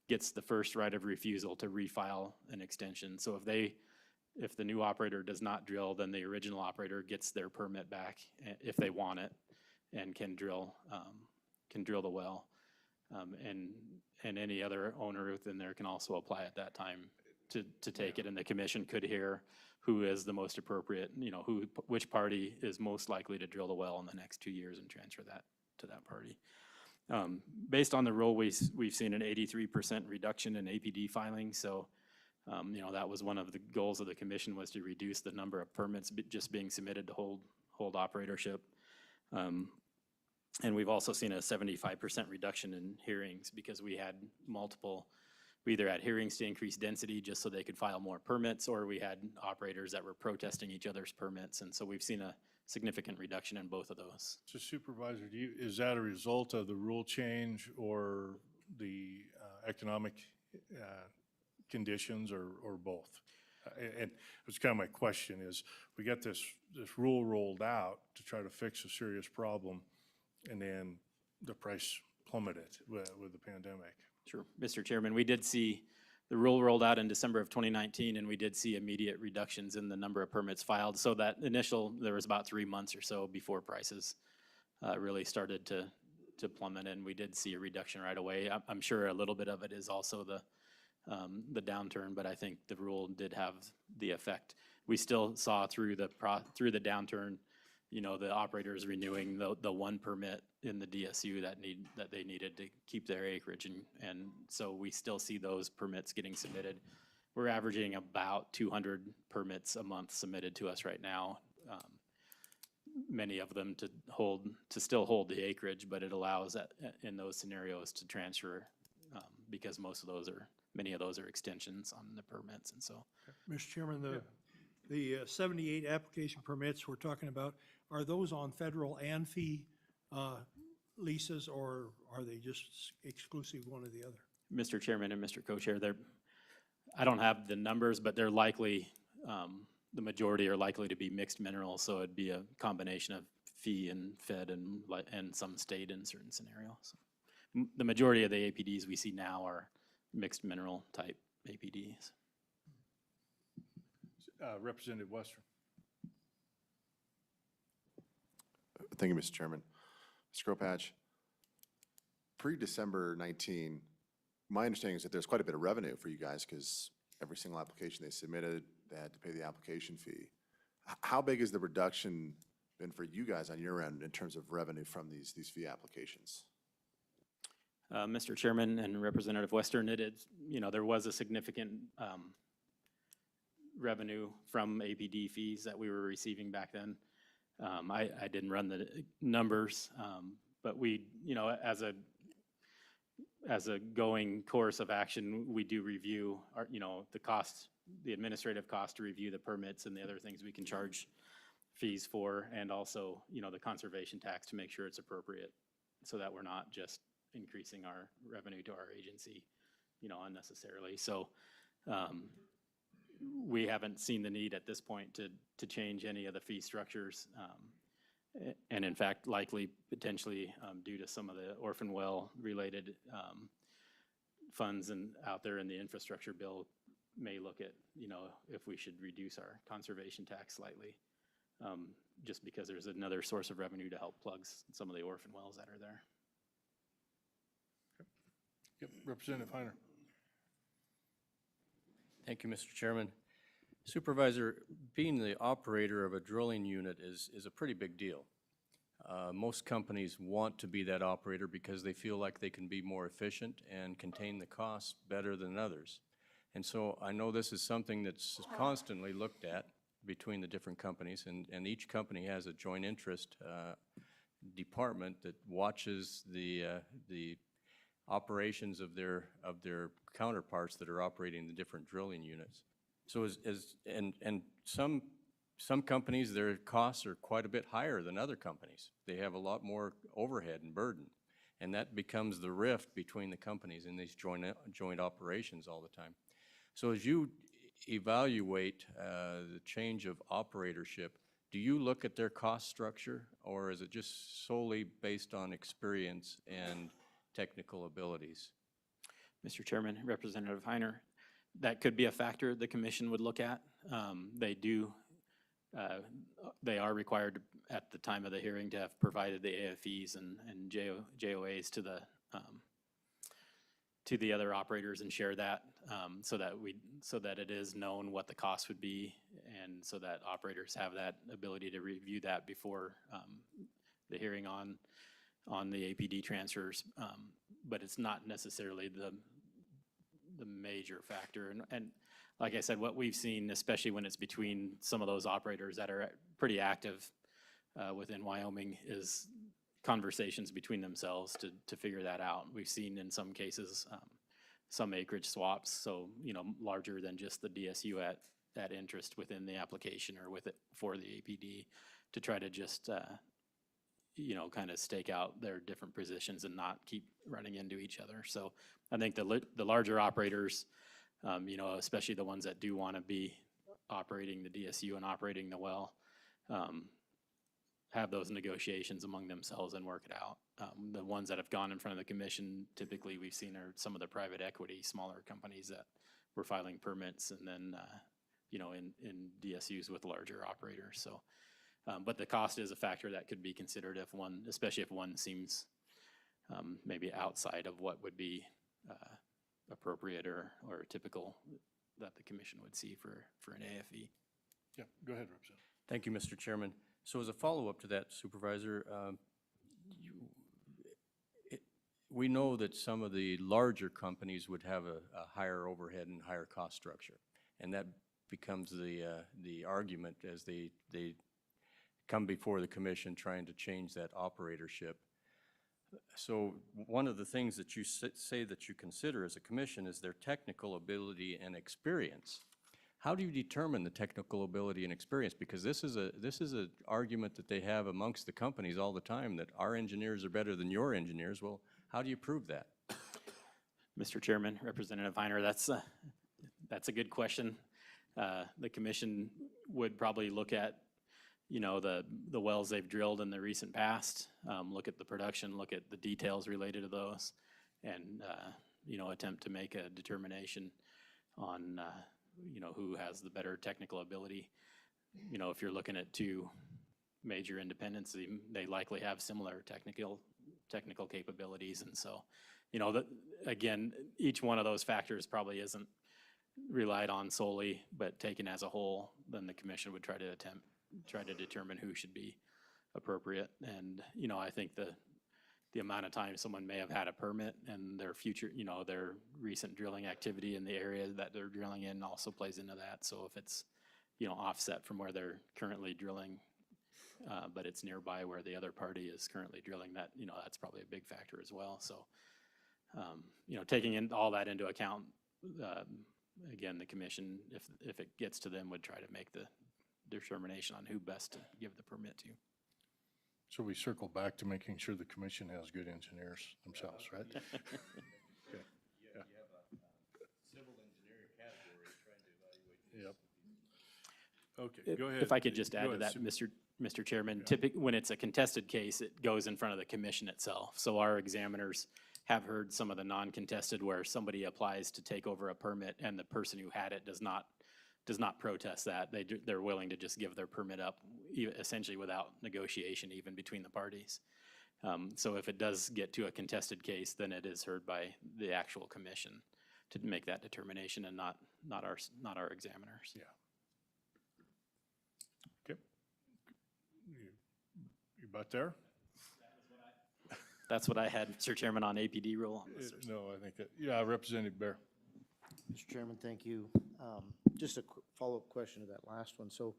gets the first right of refusal to refile an extension. So if the new operator does not drill, then the original operator gets their permit back if they want it and can drill the well. And any other owner within there can also apply at that time to take it, and the commission could hear who is the most appropriate, you know, which party is most likely to drill the well in the next 2 years and transfer that to that party. Based on the rule, we've seen an 83% reduction in APD filings. So, you know, that was one of the goals of the commission, was to reduce the number of permits just being submitted to hold operatorship. And we've also seen a 75% reduction in hearings because we had multiple, we either had hearings to increase density just so they could file more permits, or we had operators that were protesting each other's permits. And so we've seen a significant reduction in both of those. So Supervisor, is that a result of the rule change or the economic conditions, or both? And it's kind of my question is, we got this rule rolled out to try to fix a serious problem, and then the price plummeted with the pandemic. Sure. Mr. Chairman, we did see the rule rolled out in December of 2019, and we did see immediate reductions in the number of permits filed. So that there was about 3 months or so before prices really started to plummet, and we did see a reduction right away. I'm sure a little bit of it is also the downturn, but I think the rule did have the effect. We still saw through the downturn, you know, the operators renewing the one permit in the DSU that they needed to keep their acreage, and so we still see those permits getting submitted. We're averaging about 200 permits a month submitted to us right now. Many of them to still hold the acreage, but it allows in those scenarios to transfer because many of those are extensions on the permits, and so. Mr. Chairman, the 78 application permits we're talking about, are those on federal and fee leases, or are they just exclusive one or the other? Mr. Chairman and Mr. Co-Chair, I don't have the numbers, but they're likely, the majority are likely to be mixed minerals, so it'd be a combination of fee and fed and some state in certain scenarios. The majority of the APDs we see now are mixed mineral type APDs. Representative Western. Thank you, Mr. Chairman. Mr. Kropatch, pre-December 19, my understanding is that there's quite a bit of revenue for you guys because every single application they submitted, they had to pay the application fee. How big has the reduction been for you guys on your end in terms of revenue from these fee applications? Mr. Chairman and Representative Western, there was a significant revenue from APD fees that we were receiving back then. I didn't run the numbers, but we, as a going course of action, we do review the administrative cost to review the permits and the other things we can charge fees for, and also, the conservation tax to make sure it's appropriate so that we're not just increasing our revenue to our agency, unnecessarily. So we haven't seen the need at this point to change any of the fee structures. And in fact, likely potentially due to some of the orphan well related funds out there in the infrastructure bill may look at, if we should reduce our conservation tax slightly, just because there's another source of revenue to help plug some of the orphan wells that are there. Yep, Representative Heiner. Thank you, Mr. Chairman. Supervisor, being the operator of a drilling unit is a pretty big deal. Most companies want to be that operator because they feel like they can be more efficient and contain the costs better than others. And so I know this is something that's constantly looked at between the different companies, and each company has a joint interest department that watches the operations of their counterparts that are operating the different drilling units. So some companies, their costs are quite a bit higher than other companies. They have a lot more overhead and burden, and that becomes the rift between the companies in these joint operations all the time. So as you evaluate the change of operatorship, do you look at their cost structure, or is it just solely based on experience and technical abilities? Mr. Chairman, Representative Heiner, that could be a factor the commission would look at. They are required at the time of the hearing to have provided the AFEs and JOAs to the other operators and share that so that it is known what the cost would be, and so that operators have that ability to review that before the hearing on the APD transfers. But it's not necessarily the major factor. And like I said, what we've seen, especially when it's between some of those operators that are pretty active within Wyoming, is conversations between themselves to figure that out. We've seen in some cases some acreage swaps, so larger than just the DSU at interest within the application or with it for the APD, to try to just kind of stake out their different positions and not keep running into each other. So I think the larger operators, especially the ones that do want to be operating the DSU and operating the well, have those negotiations among themselves and work it out. The ones that have gone in front of the commission, typically we've seen are some of the private equity, smaller companies that were filing permits and then, in DSUs with larger operators. So, but the cost is a factor that could be considered especially if one seems maybe outside of what would be appropriate or typical that the commission would see for an AFE. Yeah, go ahead, Representative. Thank you, Mr. Chairman. So as a follow-up to that, Supervisor, we know that some of the larger companies would have a higher overhead and higher cost structure, and that becomes the argument as they come before the commission trying to change that operatorship. So one of the things that you say that you consider as a commission is their technical ability and experience. How do you determine the technical ability and experience? Because this is an argument that they have amongst the companies all the time, that our engineers are better than your engineers. Well, how do you prove that? Mr. Chairman, Representative Heiner, that's a good question. The commission would probably look at the wells they've drilled in the recent past, look at the production, look at the details related to those, and attempt to make a determination on who has the better technical ability. If you're looking at two major independents, they likely have similar technical capabilities, and so again, each one of those factors probably isn't relied on solely, but taken as a whole, then the commission would try to determine who should be appropriate. And I think the amount of time someone may have had a permit and their future, their recent drilling activity in the area that they're drilling in also plays into that. So if it's offset from where they're currently drilling, but it's nearby where the other party is currently drilling, that that's probably a big factor as well. So taking all that into account, again, the commission, if it gets to them, would try to make the determination on who best to give the permit to. So we circle back to making sure the commission has good engineers themselves, right? Okay. Yeah. You have a civil engineering category trying to evaluate. Yep. Okay, go ahead. If I could just add Go to that, ahead. Mr. Chairman, typically when it's a contested case, it goes in front of the commission itself. So our examiners have heard some of the non-contested where somebody applies to take over a permit and the person who had it does not protest that. They're willing to just give their permit up, essentially without negotiation even between the parties. So if it does get to a contested case, then it is heard by the actual commission to make that determination, and not our examiners. Yeah. butt there? That's what I had, Mr. Chairman, on APD rule. No, I think, yeah, Representative Bear. Mr. Chairman, thank you. Just a follow-up question to that last one. So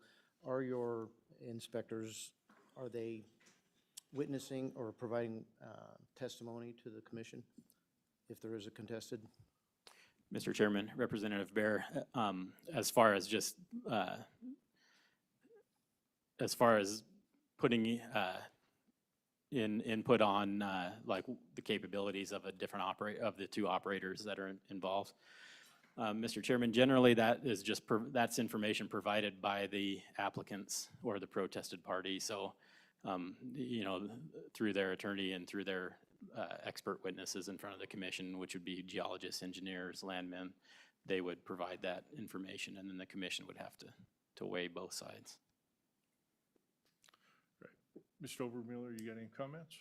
are your inspectors, are they witnessing or providing testimony to the commission if there is a contested? Mr. Chairman, Representative Bear, as far as just, as far as putting input on like the capabilities of a different of the two operators that are involved. Mr. Chairman, generally that is just, that's information provided by the applicants or the protested party. So, you know, through their attorney and through their expert witnesses in front of the commission, which would be geologists, engineers, landmen, they would provide that information, and then the commission would have to weigh both sides. Right. Mr. Obermuller, you got any comments?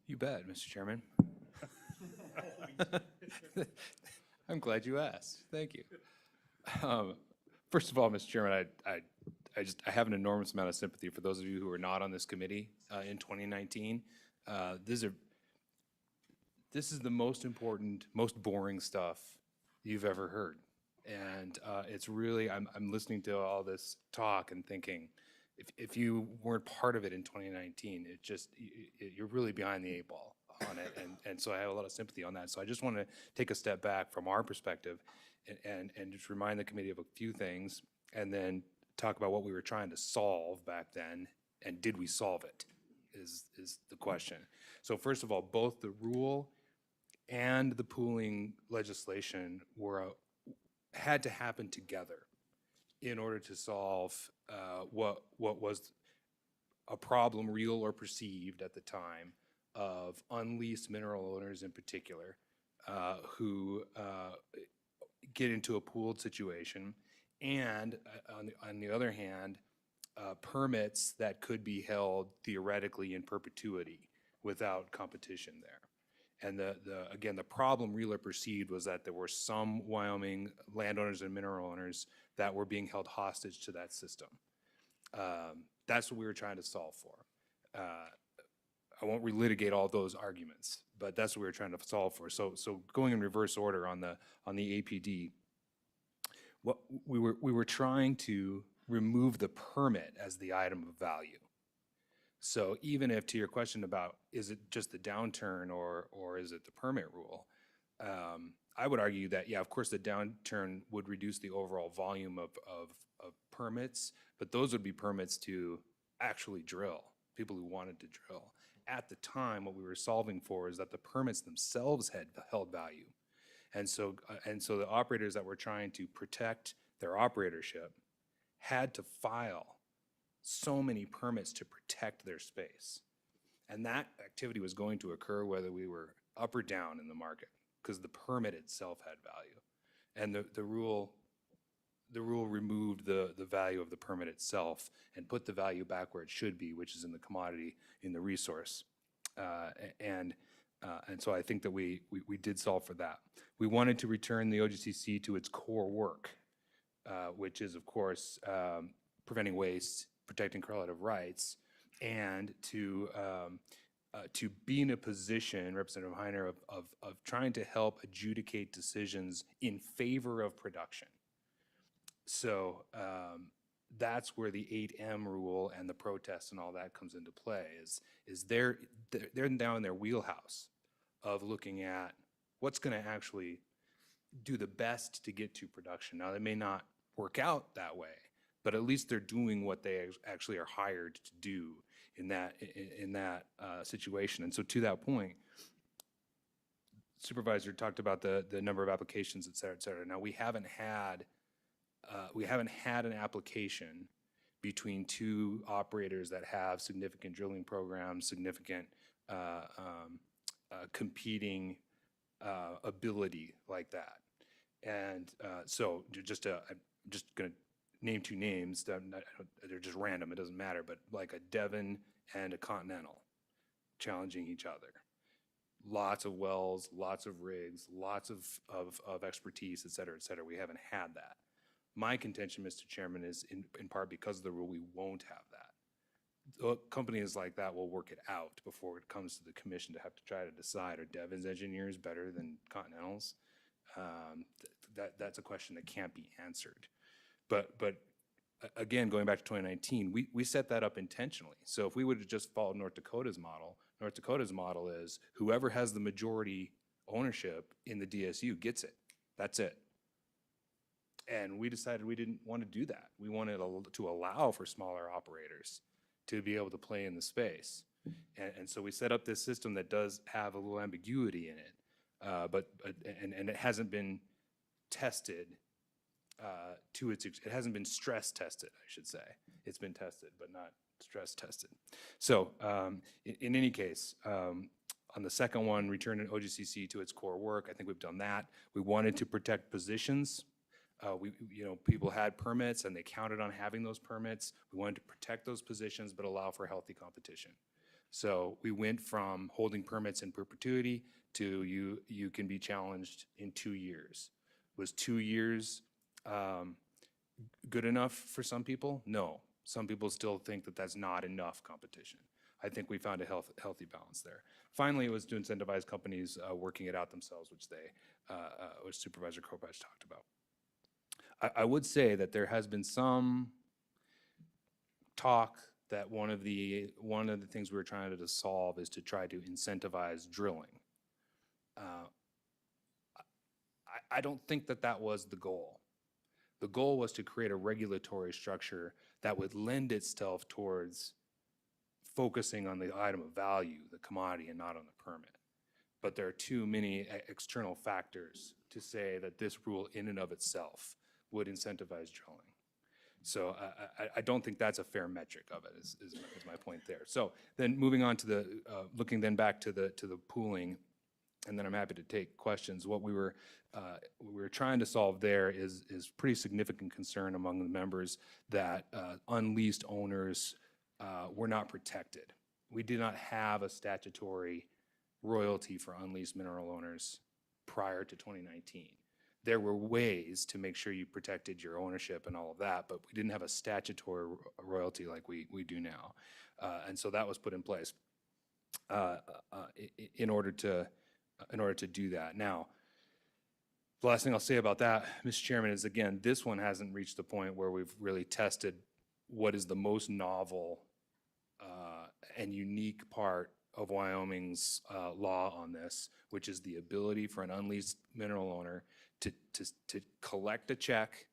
You bet, Mr. Chairman. I'm glad you asked. Thank you. First of all, Mr. Chairman, I have an enormous amount of sympathy for those of you who are not on this committee in 2019. This is the most important, most boring stuff you've ever heard. And it's really, I'm listening to all this talk and thinking, if you weren't part of it in 2019, it just, you're really behind the 8 ball on it. And so I have a lot of sympathy on that. So I just want to take a step back from our perspective and just remind the committee of a few things, and then talk about what we were trying to solve back then, and did we solve it, is the question. So first of all, both the rule and the pooling legislation had to happen together in order to solve what was a problem, real or perceived at the time, of unleased mineral owners in particular, who get into a pooled situation, and on the other hand, permits that could be held theoretically in perpetuity without competition there. And again, the problem, real or perceived, was that there were some Wyoming landowners and mineral owners that were being held hostage to that system. That's what we were trying to solve for. I won't relitigate all those arguments, but that's what we were trying to solve for. So going in reverse order on the APD, what we were trying to remove the permit as the item of value. So even if, to your question about is it just the downturn or is it the permit rule, I would argue that, yeah, of course the downturn would reduce the overall volume of permits, but those would be permits to actually drill, people who wanted to drill. At the time, what we were solving for is that the permits themselves had held value. And so the operators that were trying to protect their operatorship had to file so many permits to protect their space. And that activity was going to occur whether we were up or down in the market, because the permit itself had value. And the rule removed the value of the permit itself and put the value back where it should be, which is in the commodity, in the resource. And so I think that we did solve for that. We wanted to return the OGCC to its core work, which is, of course, preventing waste, protecting correlative rights, and to be in a position, Representative Heiner, of trying to help adjudicate decisions in favor of production. So that's where the 8M rule and the protests and all that comes into play, is they're now in their wheelhouse of looking at what's going to actually do the best to get to production. Now, they may not work out that way, but at least they're doing what they actually are hired to do in that situation. And so to that point, Supervisor talked about the number of applications, et cetera, et cetera. Now, we haven't had an application between two operators that have significant drilling programs, significant competing ability like that. And so I'm just going to name two names. They're just random, it doesn't matter, but like a Devon and a Continental challenging each other. Lots of wells, lots of rigs, lots of expertise, et cetera, et cetera. We haven't had that. My contention, Mr. Chairman, is in part because of the rule, we won't have that. companies like that will work it out before it comes to the commission to have to try to decide, are Devon's engineers better than Continental's? That's a question that can't be answered. But again, going back to 2019, we set that up intentionally. So if we would have just followed North Dakota's model is whoever has the majority ownership in the DSU gets it. That's it. And we decided we didn't want to do that. We wanted to allow for smaller operators to be able to play in the space. And so we set up this system that does have a little ambiguity in it, and it hasn't been tested it hasn't been stress tested, I should say. It's been tested, but not stress tested. So in any case, on the second one, returning OGCC to its core work, I think we've done that. We wanted to protect positions. People had permits and they counted on having those permits. We wanted to protect those positions, but allow for healthy competition. So we went from holding permits in perpetuity to you can be challenged in 2 years. Was 2 years good enough for some people? No. Some people still think that that's not enough competition. I think we found a healthy balance there. Finally, it was to incentivize companies working it out themselves, which Supervisor Kropatch talked about. I would say that there has been some talk that one of the things we were trying to solve is to try to incentivize drilling. I don't think that was the goal. The goal was to create a regulatory structure that would lend itself towards focusing on the item of value, the commodity, and not on the permit. But there are too many external factors to say that this rule in and of itself would incentivize drilling. So I don't think that's a fair metric of it, is my point there. So then moving on to looking then back to the pooling, and then I'm happy to take questions. What we were trying to solve there is pretty significant concern among the members that unleased owners were not protected. We did not have a statutory royalty for unleased mineral owners prior to 2019. There were ways to make sure you protected your ownership and all of that, but we didn't have a statutory royalty like we do now. And so that was put in place in order to do that. Now, the last thing I'll say about that, Mr. Chairman, is again, this one hasn't reached the point where we've really tested what is the most novel and unique part of Wyoming's law on this, which is the ability for an unleased mineral owner to collect a check,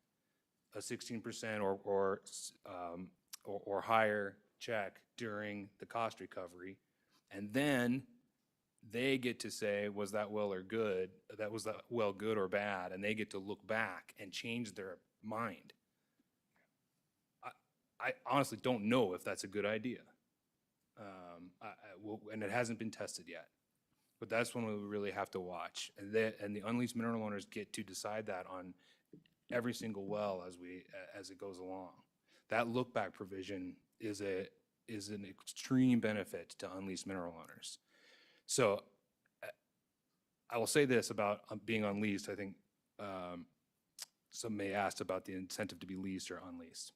a 16% or higher check during the cost recovery, and then they get to say, was that well or good? Was that well good or bad? And they get to look back and change their mind. I honestly don't know if that's a good idea. And it hasn't been tested yet. But that's when we really have to watch. And the unleased mineral owners get to decide that on every single well as it goes along. That look back provision is an extreme benefit to unleased mineral owners. So I will say this about being unleased. I think some may ask about the incentive to be leased or unleased.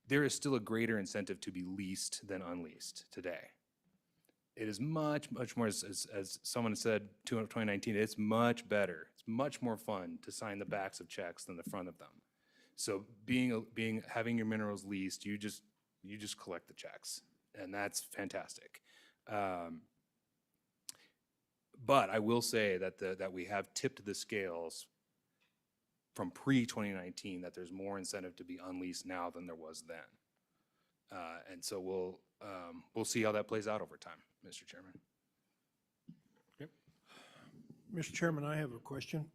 There is still a greater incentive to be leased than unleased today. It is much, much more, as someone said, 2019, it's much better. It's much more fun to sign the backs of checks than the front of them. So having your minerals leased, you just collect the checks, and that's fantastic. But I will say that we have tipped the scales from pre-2019, that there's more incentive to be unleased now than there was then. And so we'll see how that plays out over time, Mr. Chairman. Yep. Mr. Chairman, I have a question.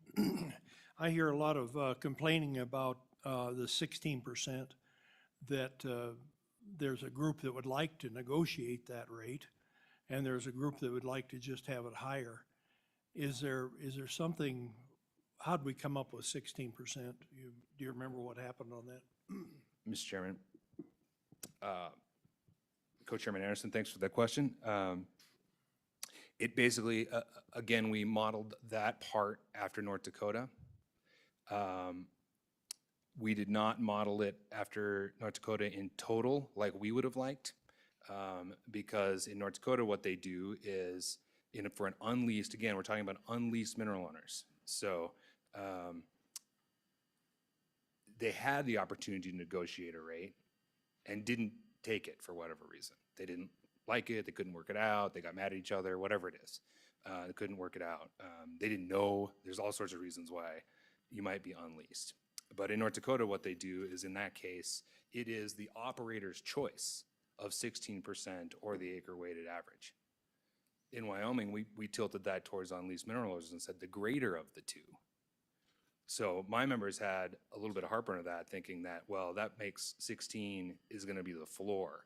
I hear a lot of complaining about the 16%, that there's a group that would like to negotiate that rate, and there's a group that would like to just have it higher. Is there something, how'd we come up with 16%? Do you remember what happened on that? Mr. Chairman, Co-Chairman Anderson, thanks for that question. It basically, again, we modeled that part after North Dakota. We did not model it after North Dakota in total like we would have liked. Because in North Dakota, what they do is, for an unleased, again, we're talking about unleased mineral owners. So they had the opportunity to negotiate a rate and didn't take it for whatever reason. They didn't like it, they couldn't work it out, they got mad at each other, whatever it is. They couldn't work it out. They didn't know, there's all sorts of reasons why you might be unleased. But in North Dakota, what they do is, in that case, it is the operator's choice of 16% or the acre weighted average. In Wyoming, we tilted that towards unleased mineral owners and said the greater of the two. So my members had a little bit of heartburn of that, thinking that, well, that makes 16 is going to be the floor.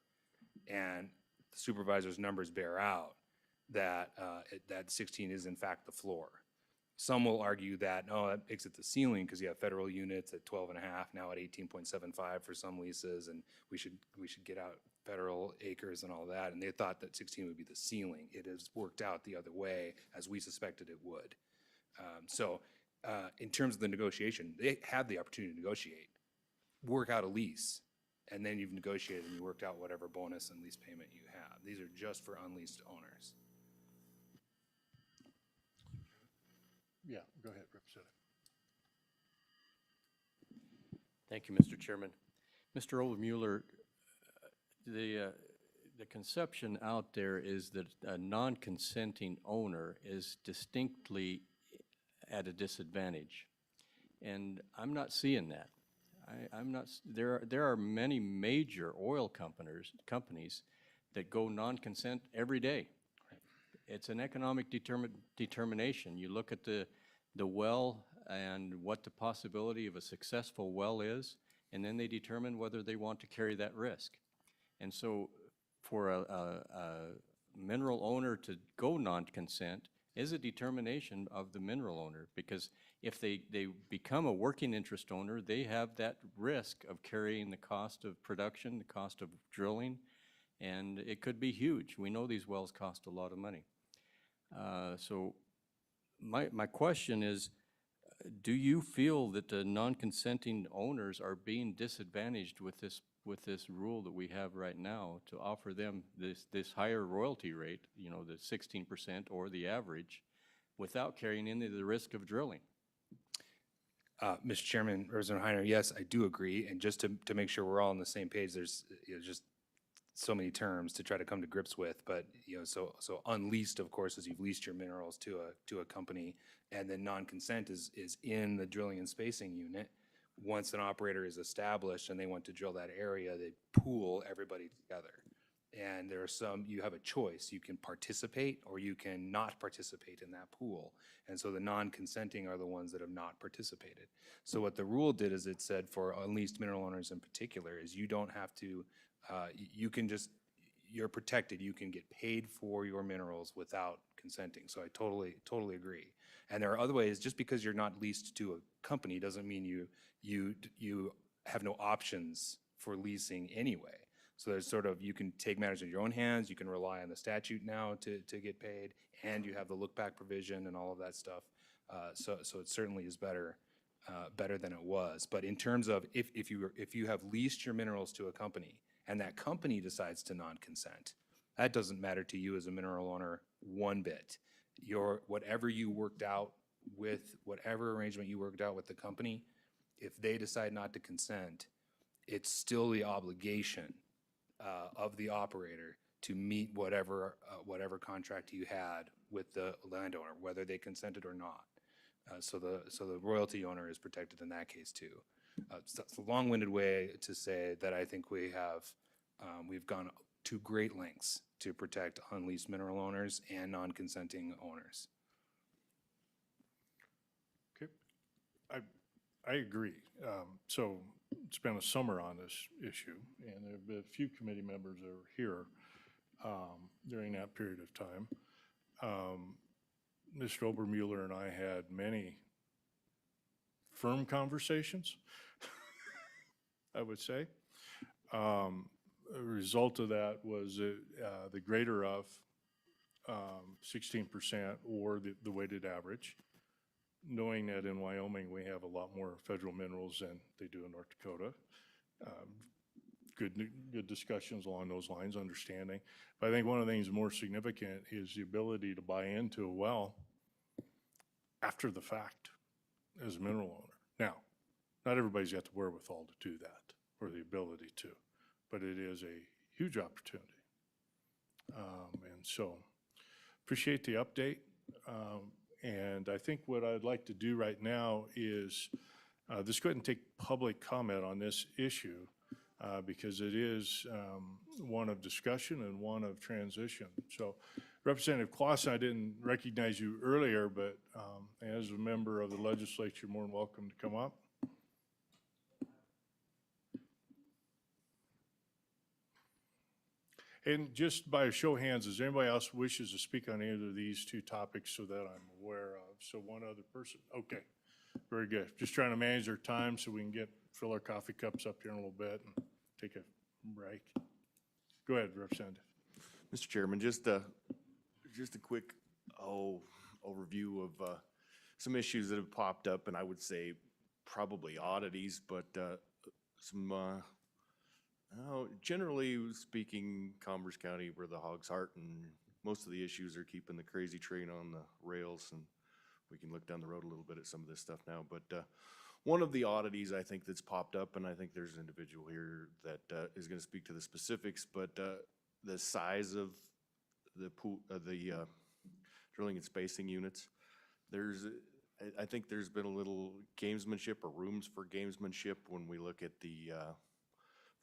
And the supervisor's numbers bear out that that 16 is in fact the floor. Some will argue that, no, that makes it the ceiling because you have federal units at 12.5, now at 18.75 for some leases, and we should get out federal acres and all that. And they thought that 16 would be the ceiling. It has worked out the other way, as we suspected it would. In terms of the negotiation, they had the opportunity to negotiate, work out a lease, and then you've negotiated and you worked out whatever bonus and lease payment you have. These are just for unleased owners. Yeah, go ahead, Representative. Thank you, Mr. Chairman. Mr. Obermueller, the conception out there is that a non-consenting owner is distinctly at a disadvantage, and I'm not seeing that. I'm not. There are many major oil companies that go non-consent every day. It's an economic determination. You look at the well and what the possibility of a successful well is, and then they determine whether they want to carry that risk. And so for a mineral owner to go non-consent is a determination of the mineral owner, because if they become a working interest owner, they have that risk of carrying the cost of production, the cost of drilling, and it could be huge. We know these wells cost a lot of money. So my question is, do you feel that the non-consenting owners are being disadvantaged with this rule that we have right now to offer them this higher royalty rate, you know, the 16% or the average, without carrying any of the risk of drilling? Mr. Chairman, Representative Heiner, yes, I do agree. And just to make sure we're all on the same page, there's just so many terms to try to come to grips with. But so unleased, of course, is you've leased your minerals to a company, and then non-consent is in the drilling and spacing unit. Once an operator is established and they want to drill that area, they pool everybody together. And there are some, you have a choice. You can participate or you can not participate in that pool. And so the non-consenting are the ones that have not participated. So what the rule did is it said for unleased mineral owners in particular is you don't have to, you can just, you're protected. You can get paid for your minerals without consenting. So I totally agree. And there are other ways. Just because you're not leased to a company doesn't mean you have no options for leasing anyway. So there's sort of, you can take matters in your own hands, you can rely on the statute now to get paid, and you have the look-back provision and all of that stuff. So it certainly is better than it was. But in terms of if you have leased your minerals to a company and that company decides to non-consent, that doesn't matter to you as a mineral owner one bit. Whatever you worked out with, whatever arrangement you worked out with the company, if they decide not to consent, it's still the obligation of the operator to meet whatever contract you had with the landowner, whether they consented or not. So the royalty owner is protected in that case too. So it's a long-winded way to say that I think we've gone to great lengths to protect unleased mineral owners and non-consenting owners. Okay, I agree. So spent a summer on this issue, and there have been a few committee members that were here during that period of time. Mr. Obermueller and I had many firm conversations, I would say. A result of that was the greater of 16% or the weighted average, knowing that in Wyoming we have a lot more federal minerals than they do in North Dakota. good discussions along those lines, understanding. But I think one of the things more significant is the ability to buy into a well after the fact as a mineral owner. Now, not everybody's got the wherewithal to do that or the ability to, but it is a huge opportunity. And so appreciate the update. And I think what I'd like to do right now is just go ahead and take public comment on this issue because it is one of discussion and one of transition. So Representative Clausen, I didn't recognize you earlier, but as a member of the legislature, more than welcome to come up. And just by a show of hands, does anybody else wishes to speak on either of these two topics so that I'm aware of? So one other person, okay, very good. Just trying to manage our time so we can fill our coffee cups up here in a little bit and take a break. Go ahead, Representative. Mr. Chairman, just a quick overview of some issues that have popped up, and I would say probably oddities, but some generally speaking, Commerce County, we're the hog's heart, and most of the issues are keeping the crazy train on the rails, and we can look down the road a little bit at some of this stuff now. But one of the oddities I think that's popped up, and I think there's an individual here that is going to speak to the specifics, but the size of the pool, the drilling and spacing units. I think there's been a little gamesmanship or rooms for gamesmanship when we look at the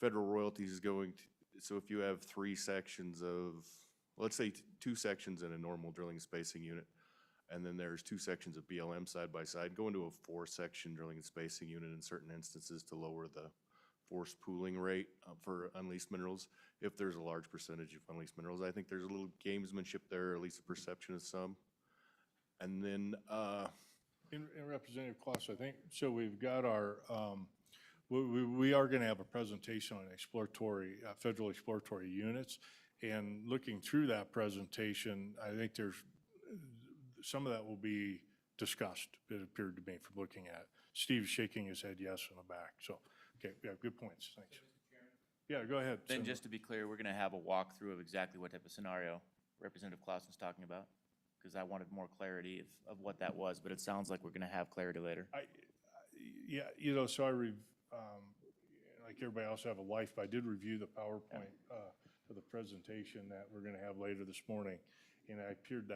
federal royalties going to, so if you have 3 sections of, let's say 2 sections in a normal drilling and spacing unit, and then there's 2 sections of BLM side by side, go into a 4-section drilling and spacing unit in certain instances to lower the forced pooling rate for unleased minerals. If there's a large percentage of unleased minerals, I think there's a little gamesmanship there, or at least a perception of some. And then, In Representative Claus, I think, so we've got our, we are going to have a presentation on exploratory, federal exploratory units. And looking through that presentation, I think there's, some of that will be discussed, it appeared to me from looking at. Steve's shaking his head yes in the back. So, okay, yeah, good points, thanks. Yeah, go ahead. Then Senator. just to be clear, we're gonna have a walkthrough of exactly what type of scenario Representative Clausen's talking about, because I wanted more clarity of what that was, but it sounds like we're gonna have clarity later. Yeah, so like everybody else, I have a life, but I did review the PowerPoint for the presentation that we're going to have later this morning, and it appeared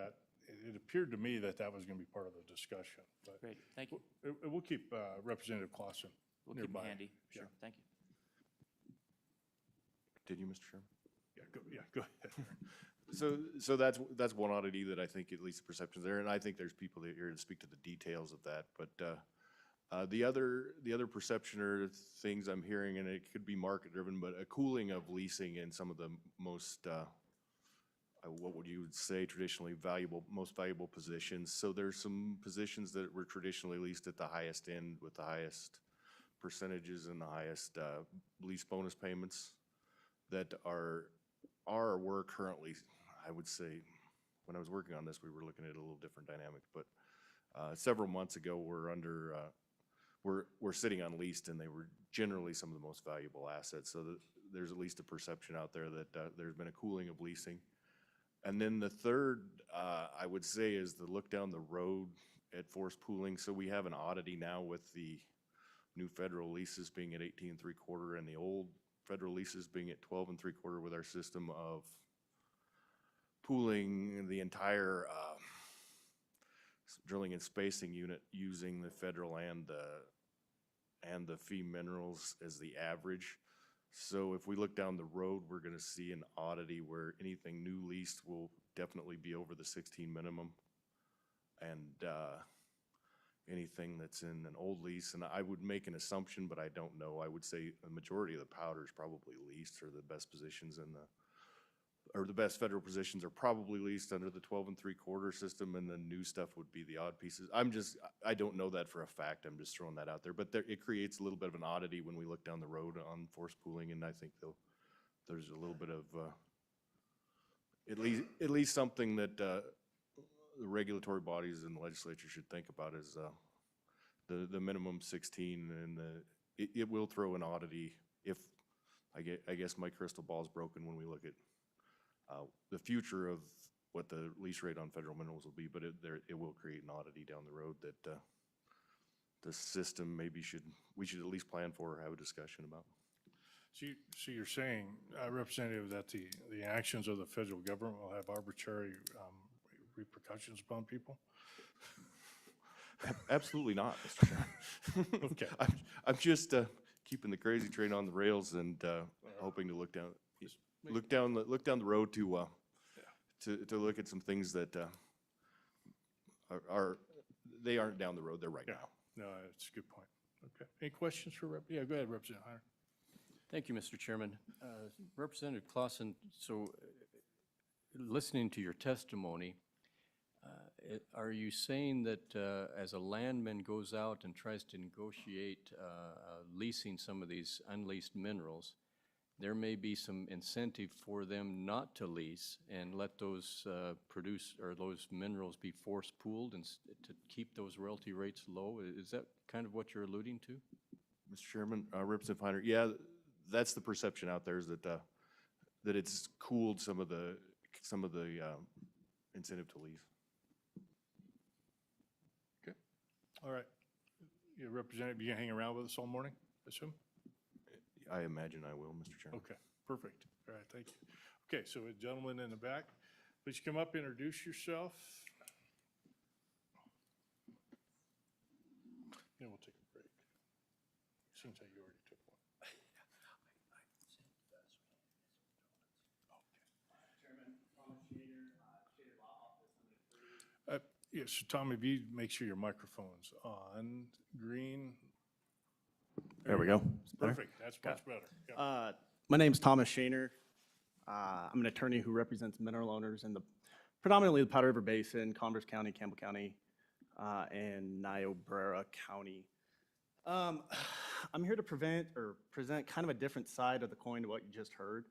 to me that was going to be part of the discussion. But Great, thank you. We'll keep Representative Clausen We'll keep nearby. it handy, Yeah. sure, thank you. continue, Mr. Chairman? Go ahead. So that's one oddity that I think at least the perception's there, and I think there's people that are here to speak to the details of that. But the other perception or things I'm hearing, and it could be market driven, but a cooling of leasing in some of the most what would you would say traditionally most valuable positions. So there's some positions that were traditionally leased at the highest end with the highest percentages and the highest lease bonus payments that were currently, I would say, when I was working on this, we were looking at a little different dynamic, but several months ago, we're sitting on leased, and they were generally some of the most valuable assets. So there's at least a perception out there that there's been a cooling of leasing. And then the third, I would say, is the look down the road at forced pooling. So we have an oddity now with the new federal leases being at 18 3/4 and the old federal leases being at 12 3/4 with our system of pooling the entire drilling and spacing unit using the federal and the fee minerals as the average. So if we look down the road, we're going to see an oddity where anything new leased will definitely be over the 16 minimum, and anything that's in an old lease, and I would make an assumption, but I don't know. I would say a majority of the powder is probably leased, or the best positions or the best federal positions are probably leased under the 12 3/4 system, and the new stuff would be the odd pieces. I don't know that for a fact. I'm just throwing that out there, but it creates a little bit of an oddity when we look down the road on forced pooling, and I think there's a little bit of at least something that the regulatory bodies and the legislature should think about is the minimum 16, and it will throw an oddity if I guess my crystal ball's broken when we look at the future of what the lease rate on federal minerals will be, but it will create an oddity down the road that the system maybe we should at least plan for or have a discussion about. So you're saying, Representative, that the actions of the federal government will have arbitrary repercussions upon people? Absolutely not, Mr. Chairman. Okay. I'm just keeping the crazy train on the rails and hoping to look down the road to look at some things that they aren't down the road, they're right Yeah, now. no, that's a good point. Okay. Any questions for yeah, go ahead, Representative Heiner. Thank you, Mr. Chairman. Representative Clausen, so listening to your testimony, are you saying that as a landman goes out and tries to negotiate leasing some of these unleased minerals, there may be some incentive for them not to lease and let those those minerals be force pooled and to keep those royalty rates low? Is that kind of what you're alluding to? Mr. Chairman, Representative Heiner, yeah, that's the perception out there is that that it's cooled some of the incentive to lease. Okay. All right. You Representative, you gonna hang around with us all morning, I assume? I imagine I will, Mr. Chairman. Okay, perfect. All right, thank you. Okay, so a gentleman in the back, please come up, introduce yourself. Then we'll take a break. Seems like you already took one. Yes, Tommy, if you make sure your microphone's on, green. There we go. Perfect, that's much better. Yeah. My name's Thomas Shaner. I'm an attorney who represents mineral owners in predominantly the Powder River Basin, Converse County, Campbell County, and Niobrara County. I'm here to present kind of a different side of the coin to what you just heard.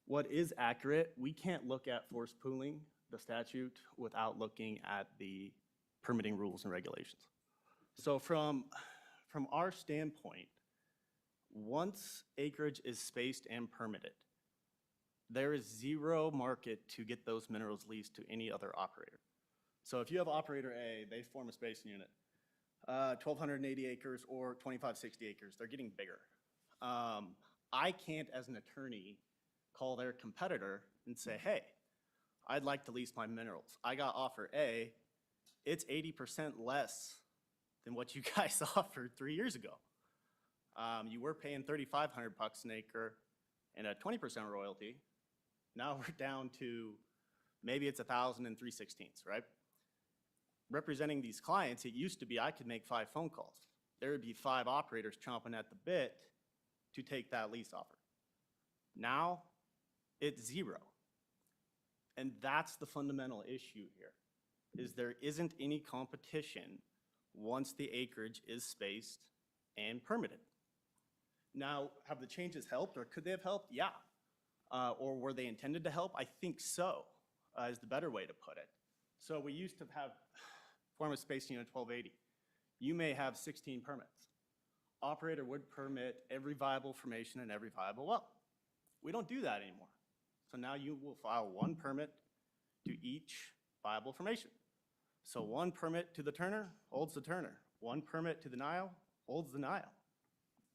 What is accurate, we can't look at force pooling, the statute, without looking at the permitting rules and regulations. So from our standpoint, once acreage is spaced and permitted, there is zero market to get those minerals leased to any other operator. So if you have operator A, they form a spacing unit, 1,280 acres or 2,560 acres, they're getting bigger. I can't, as an attorney, call their competitor and say, hey, I'd like to lease my minerals. I got offer A, it's 80% less than what you guys offered 3 years ago. You were paying $3,500 an acre and a 20% royalty. Now we're down to maybe it's 1,000 and 3/16, right? Representing these clients, it used to be I could make 5 phone calls. There would be 5 operators chomping at the bit to take that lease offer. Now it's 0. And that's the fundamental issue here, is there isn't any competition once the acreage is spaced and permitted. Now, have the changes helped, or could they have helped? Yeah. Or were they intended to help? I think so, is the better way to put it. So we used to have form a spacing unit 1280. You may have 16 permits. Operator would permit every viable formation and every viable well. We don't do that anymore. So now you will file 1 permit to each viable formation. So 1 permit to the Turner holds the Turner. 1 permit to the Nile holds the Nile.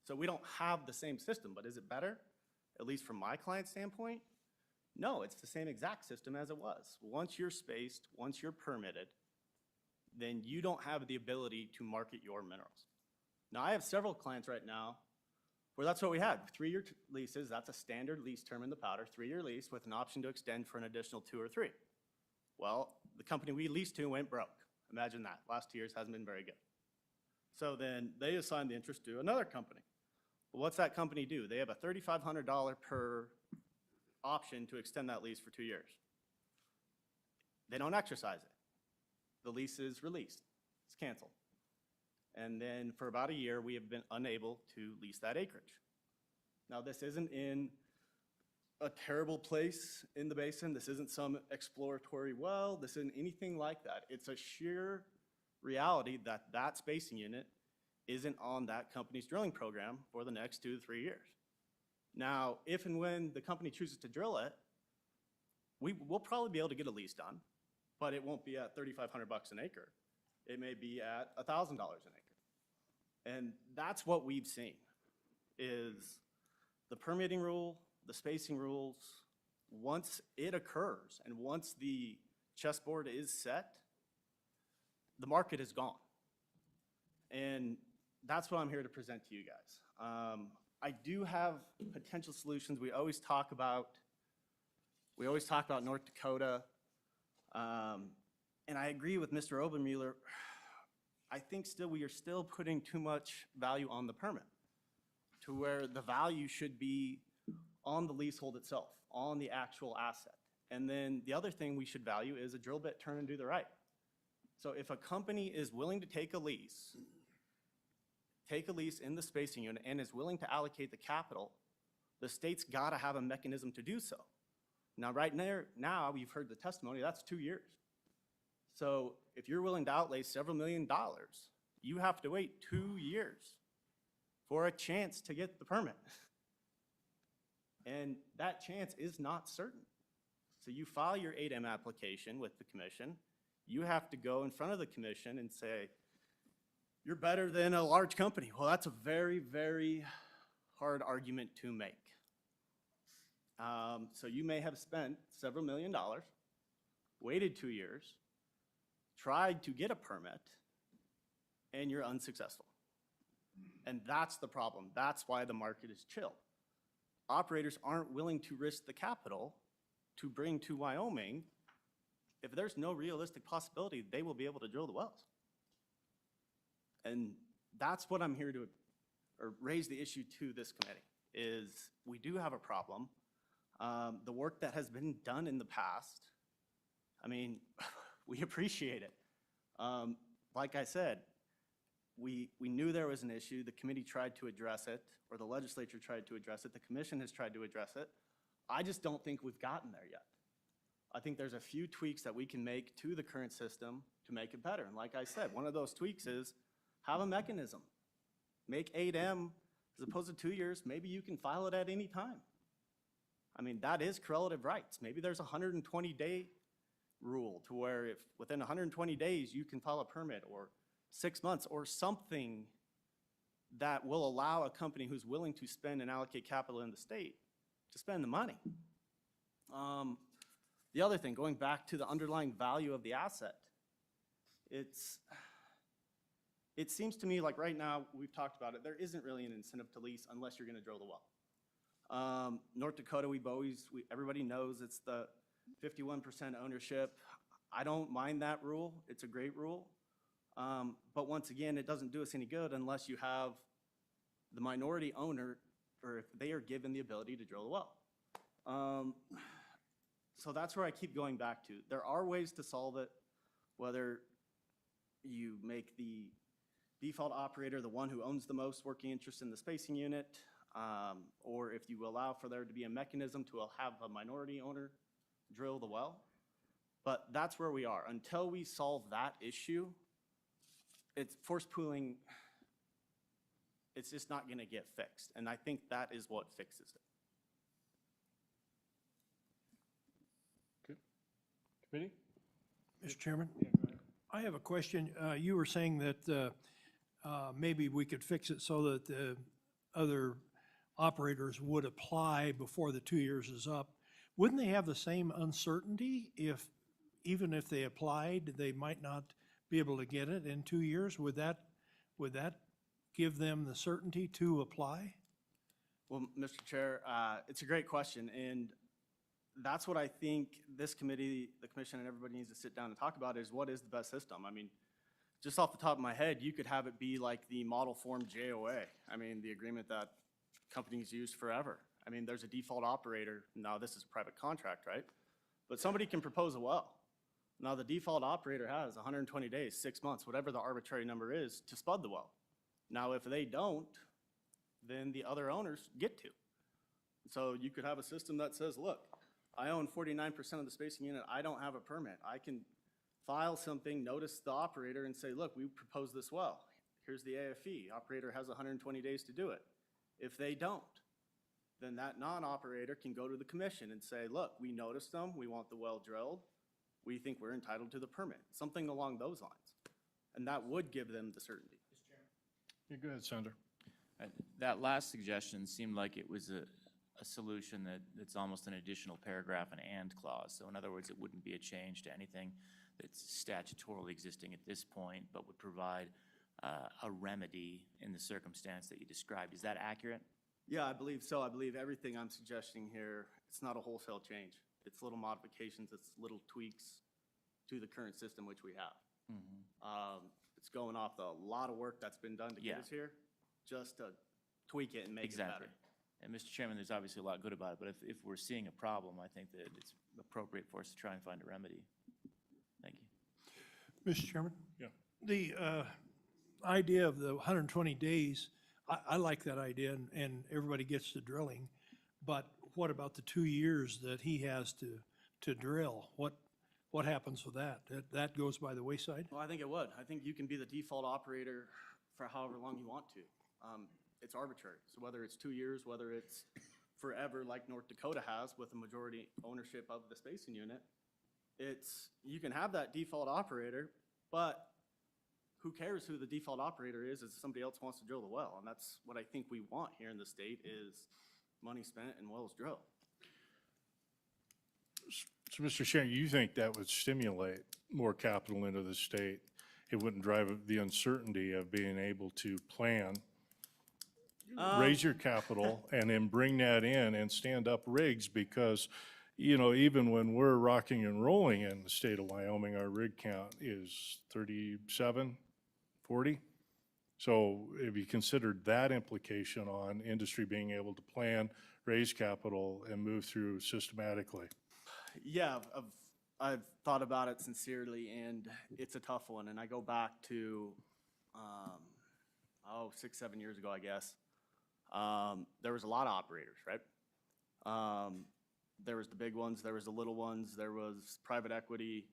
So we don't have the same system, but is it better? At least from my client's standpoint? No, it's the same exact system as it was. Once you're spaced, once you're permitted, then you don't have the ability to market your minerals. Now, I have several clients right now where that's what we had. 3-year leases, that's a standard lease term in the Powder, 3-year lease with an option to extend for an additional 2 or 3. Well, the company we leased to went broke. Imagine that. Last 2 years hasn't been very good. So then they assigned the interest to another company. Well, what's that company do? They have a $3,500 per option to extend that lease for 2 years. They don't exercise it. The lease is released. It's canceled. And then for about a year, we have been unable to lease that acreage. Now, this isn't in a terrible place in the basin. This isn't some exploratory well. This isn't anything like that. It's a sheer reality that that spacing unit isn't on that company's drilling program for the next 2 to 3 years. Now, if and when the company chooses to drill it, we'll probably be able to get a lease done, but it won't be at $3,500 an acre. It may be at $1,000 an acre. And that's what we've seen, is the permitting rule, the spacing rules, once it occurs and once the chessboard is set, the market is gone. And that's what I'm here to present to you guys. I do have potential solutions. We always talk about North Dakota. And I agree with Mr. Obermueller. I think we are still putting too much value on the permit, to where the value should be on the leasehold itself, on the actual asset. And then the other thing we should value is a drill bit, turn and do the right. So if a company is willing to take a lease in the spacing unit and is willing to allocate the capital, the state's gotta have a mechanism to do so. Now, now you've heard the testimony, that's 2 years. So if you're willing to outlay several $1 million, you have to wait 2 years for a chance to get the permit. And that chance is not certain. So you file your 8M application with the commission, you have to go in front of the commission and say, you're better than a large company. Well, that's a very, very hard argument to make. So you may have spent several $1 million, waited 2 years, tried to get a permit, and you're unsuccessful. And that's the problem. That's why the market is chill. Operators aren't willing to risk the capital to bring to Wyoming. If there's no realistic possibility, they will be able to drill the wells. And that's what I'm here to, or raise the issue to this committee, is we do have a problem. The work that has been done in the past, I mean, we appreciate it. Like I said, we knew there was an issue. The committee tried to address it, or the legislature tried to address it. The commission has tried to address it. I just don't think we've gotten there yet. I think there's a few tweaks that we can make to the current system to make it better. And like I said, one of those tweaks is have a mechanism. Make 8M, as opposed to 2 years, maybe you can file it at any time. I mean, that is correlative rights. Maybe there's a 120-day rule to where if within 120 days you can file a permit, or 6 months, or something that will allow a company who's willing to spend and allocate capital in the state to spend the money. The other thing, going back to the underlying value of the asset, it seems to me like right now, we've talked about it, there isn't really an incentive to lease unless you're gonna drill the well. North Dakota, everybody knows it's the 51% ownership. I don't mind that rule, it's a great rule. But once again, it doesn't do us any good unless you have the minority owner, or if they are given the ability to drill the well. So that's where I keep going back to. There are ways to solve it, whether you make the default operator the one who owns the most working interest in the spacing unit, or if you allow for there to be a mechanism to have a minority owner drill the well. But that's where we are. Until we solve that issue, it's forced pooling, it's just not gonna get fixed. And I think that is what fixes it. Committee? Mr. Chairman? I have a question. You were saying that maybe we could fix it so that the other operators would apply before the 2 years is up. Wouldn't they have the same uncertainty if, even if they applied, they might not be able to get it in 2 years? Would that give them the certainty to apply? Well, Mr. Chair, it's a great question, and that's what I think this committee, the commission, and everybody needs to sit down and talk about is what is the best system? I mean, just off the top of my head, you could have it be like the model form JOA. I mean, the agreement that companies use forever. I mean, there's a default operator. Now, this is a private contract, right? But somebody can propose a well. Now, the default operator has 120 days, 6 months, whatever the arbitrary number is, to spud the well. Now, if they don't, then the other owners get to. So you could have a system that says, look, I own 49% of the spacing unit, I don't have a permit. I can file something, notice the operator, and say, look, we proposed this well. here's the AFE. Operator has 120 days to do it. If they don't, then that non-operator can go to the commission and say, look, we noticed them, we want the well drilled, we think we're entitled to the permit, something along those lines. And that would give them the certainty. Yeah, go ahead, Senator. That last suggestion seemed like it was a solution that's almost an additional paragraph, an and clause. So in other words, it wouldn't be a change to anything that's statutorily existing at this point, but would provide a remedy in the circumstance that you described. Is that accurate? Yeah, I believe so. I believe everything I'm suggesting here, it's not a wholesale change. It's little modifications, it's little tweaks to the current system which we have. It's going off a lot of work that's been done to get Yeah. us here, just to tweak it and make it Exactly. better. And Mr. Chairman, there's obviously a lot good about it, but if we're seeing a problem, I think that it's appropriate for us to try and find a remedy. Thank you. Mr. Chairman? Yeah. The idea of the 120 days, I like that idea, and everybody gets to drilling. But what about the 2 years that he has to drill? What happens with that? That goes by the wayside? Well, I think it would. I think you can be the default operator for however long you want to. It's arbitrary. So whether it's 2 years, whether it's forever like North Dakota has with a majority ownership of the spacing unit, you can have that default operator, but who cares who the default operator is if somebody else wants to drill the well? And that's what I think we want here in the state is money spent and wells drilled. So, Mr. Shannon, you think that would stimulate more capital into the state? It wouldn't drive the uncertainty of being able to plan, raise your capital, and then bring that in and stand up rigs because, you know, even when we're rocking and rolling in the state of Wyoming, our rig count is 37, 40. So have you considered that implication on industry being able to plan, raise capital, and move through systematically? Yeah, I've thought about it sincerely, and it's a tough one. And I go back to, 6, 7 years ago, I guess. There was a lot of operators, right? There was the big ones, there was the little ones, there was private equity,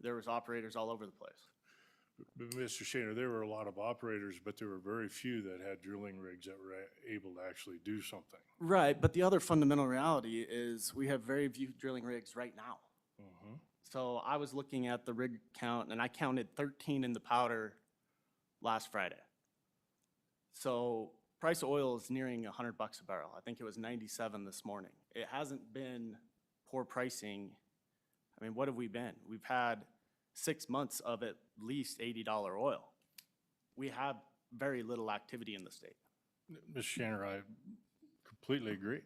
there was operators all over the place. But Mr. Shaner, there were a lot of operators, but there were very few that had drilling rigs that were able to actually do something. Right, but the other fundamental reality is we have very few drilling rigs right now. So I was looking at the rig count, and I counted 13 in the Powder last Friday. So price of oil is nearing $100 a barrel. I think it was 97 this morning. It hasn't been poor pricing. I mean, what have we been? We've had 6 months of at least $80 oil. We have very little activity in the state. Mr. Shaner, I completely agree.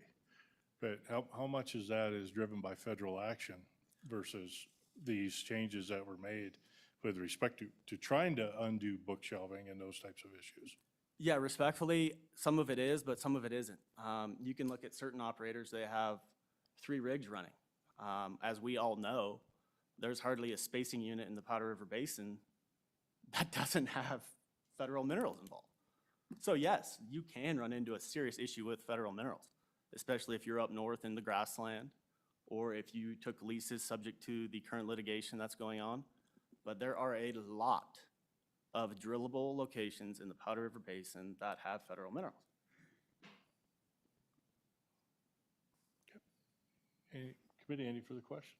But how much is that is driven by federal action versus these changes that were made with respect to trying to undo book shelving and those types of issues? Yeah, respectfully, some of it is, but some of it isn't. You can look at certain operators, they have 3 rigs running. As we all know, there's hardly a spacing unit in the Powder River Basin that doesn't have federal minerals involved. So yes, you can run into a serious issue with federal minerals, especially if you're up north in the grassland, or if you took leases subject to the current litigation that's going on. But there are a lot of drillable locations in the Powder River Basin that have federal minerals. Committee, any further questions?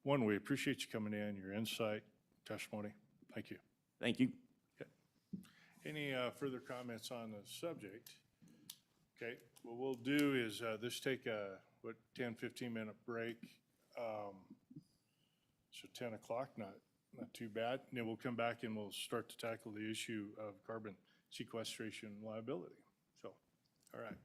One, we appreciate you coming in, your insight, testimony. Thank you. Thank you. Okay. Any further comments on the subject? Okay, what we'll do is this take a, 10, 15-minute break. So 10 o'clock, not too bad. And then we'll come back and we'll start to tackle the issue of carbon sequestration liability. So, all right.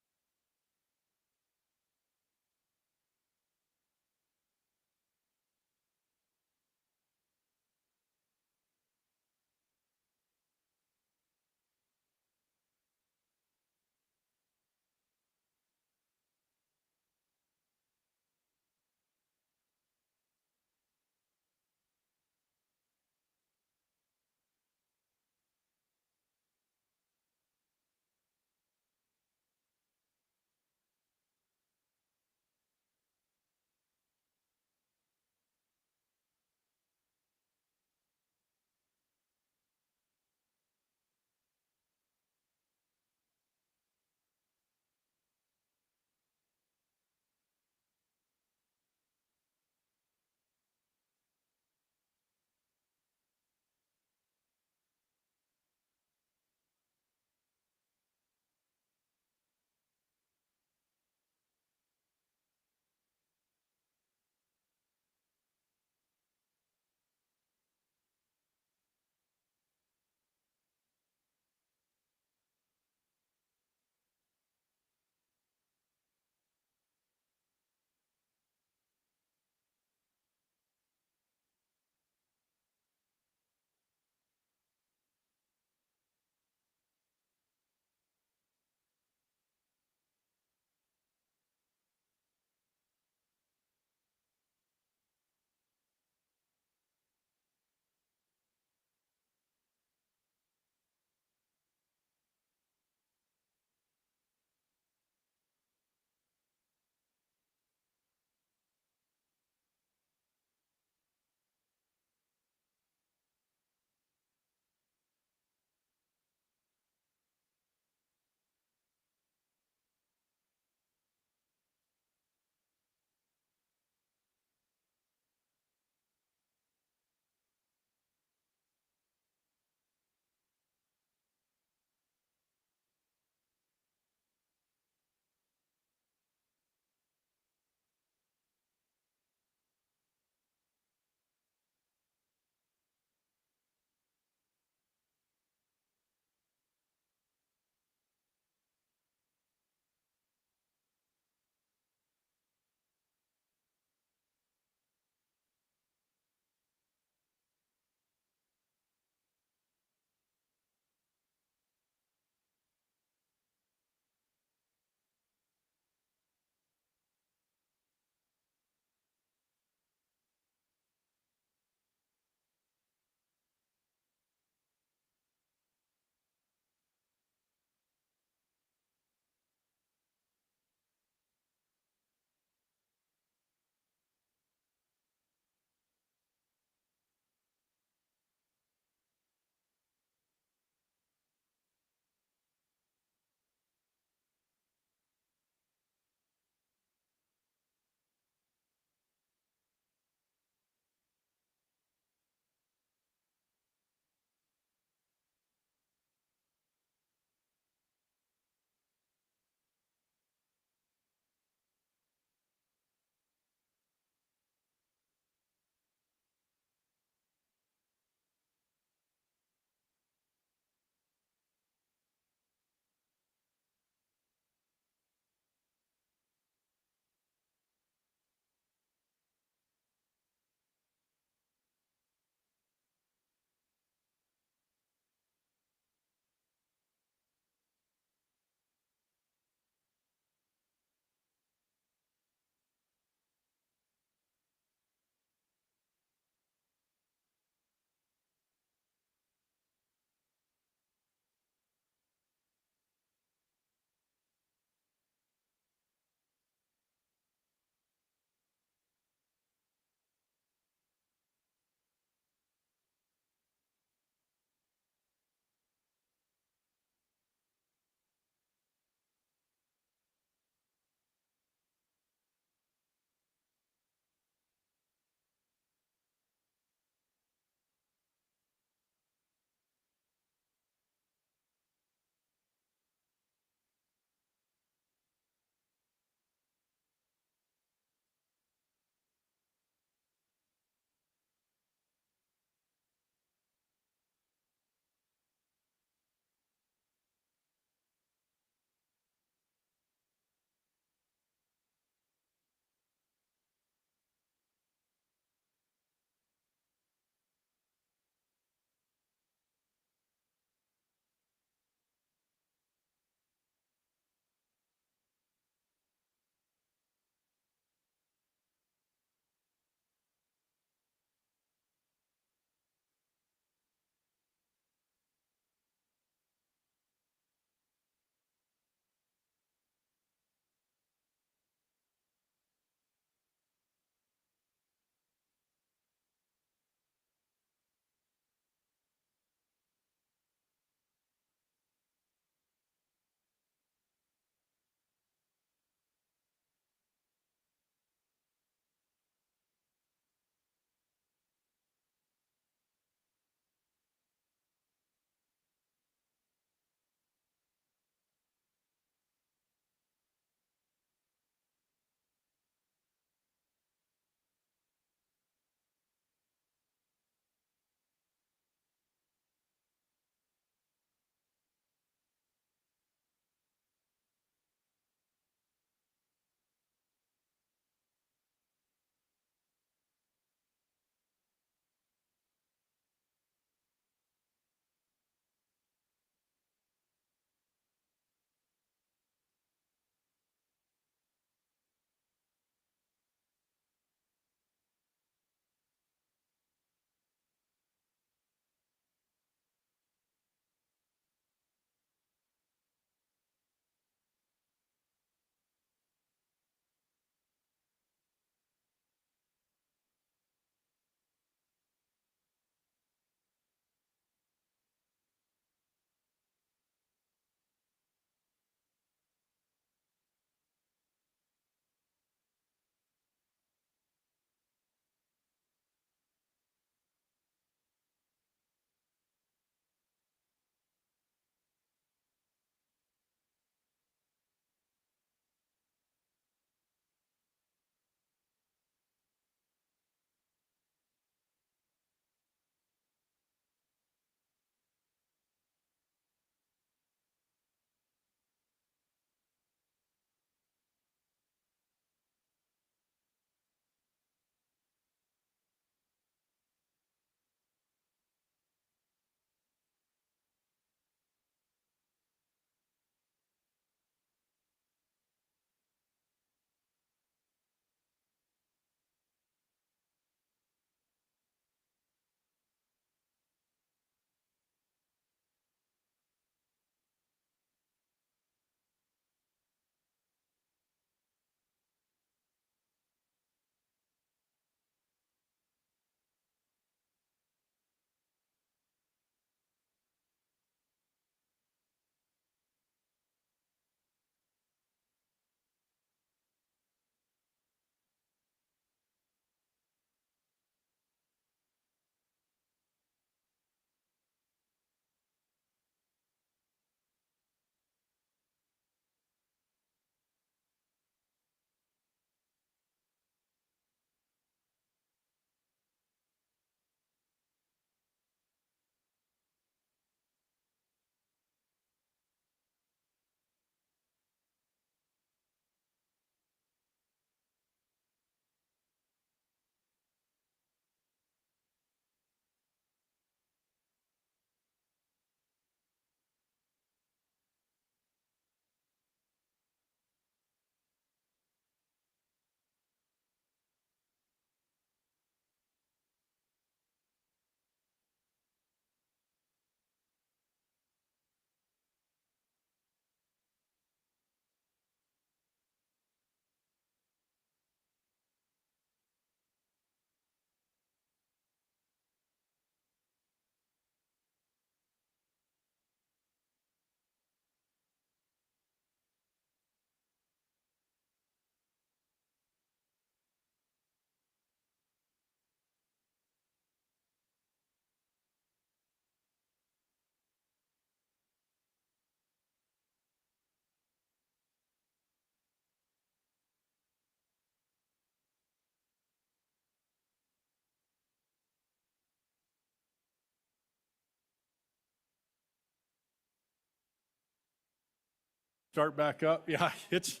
Start back up. Yeah, it's.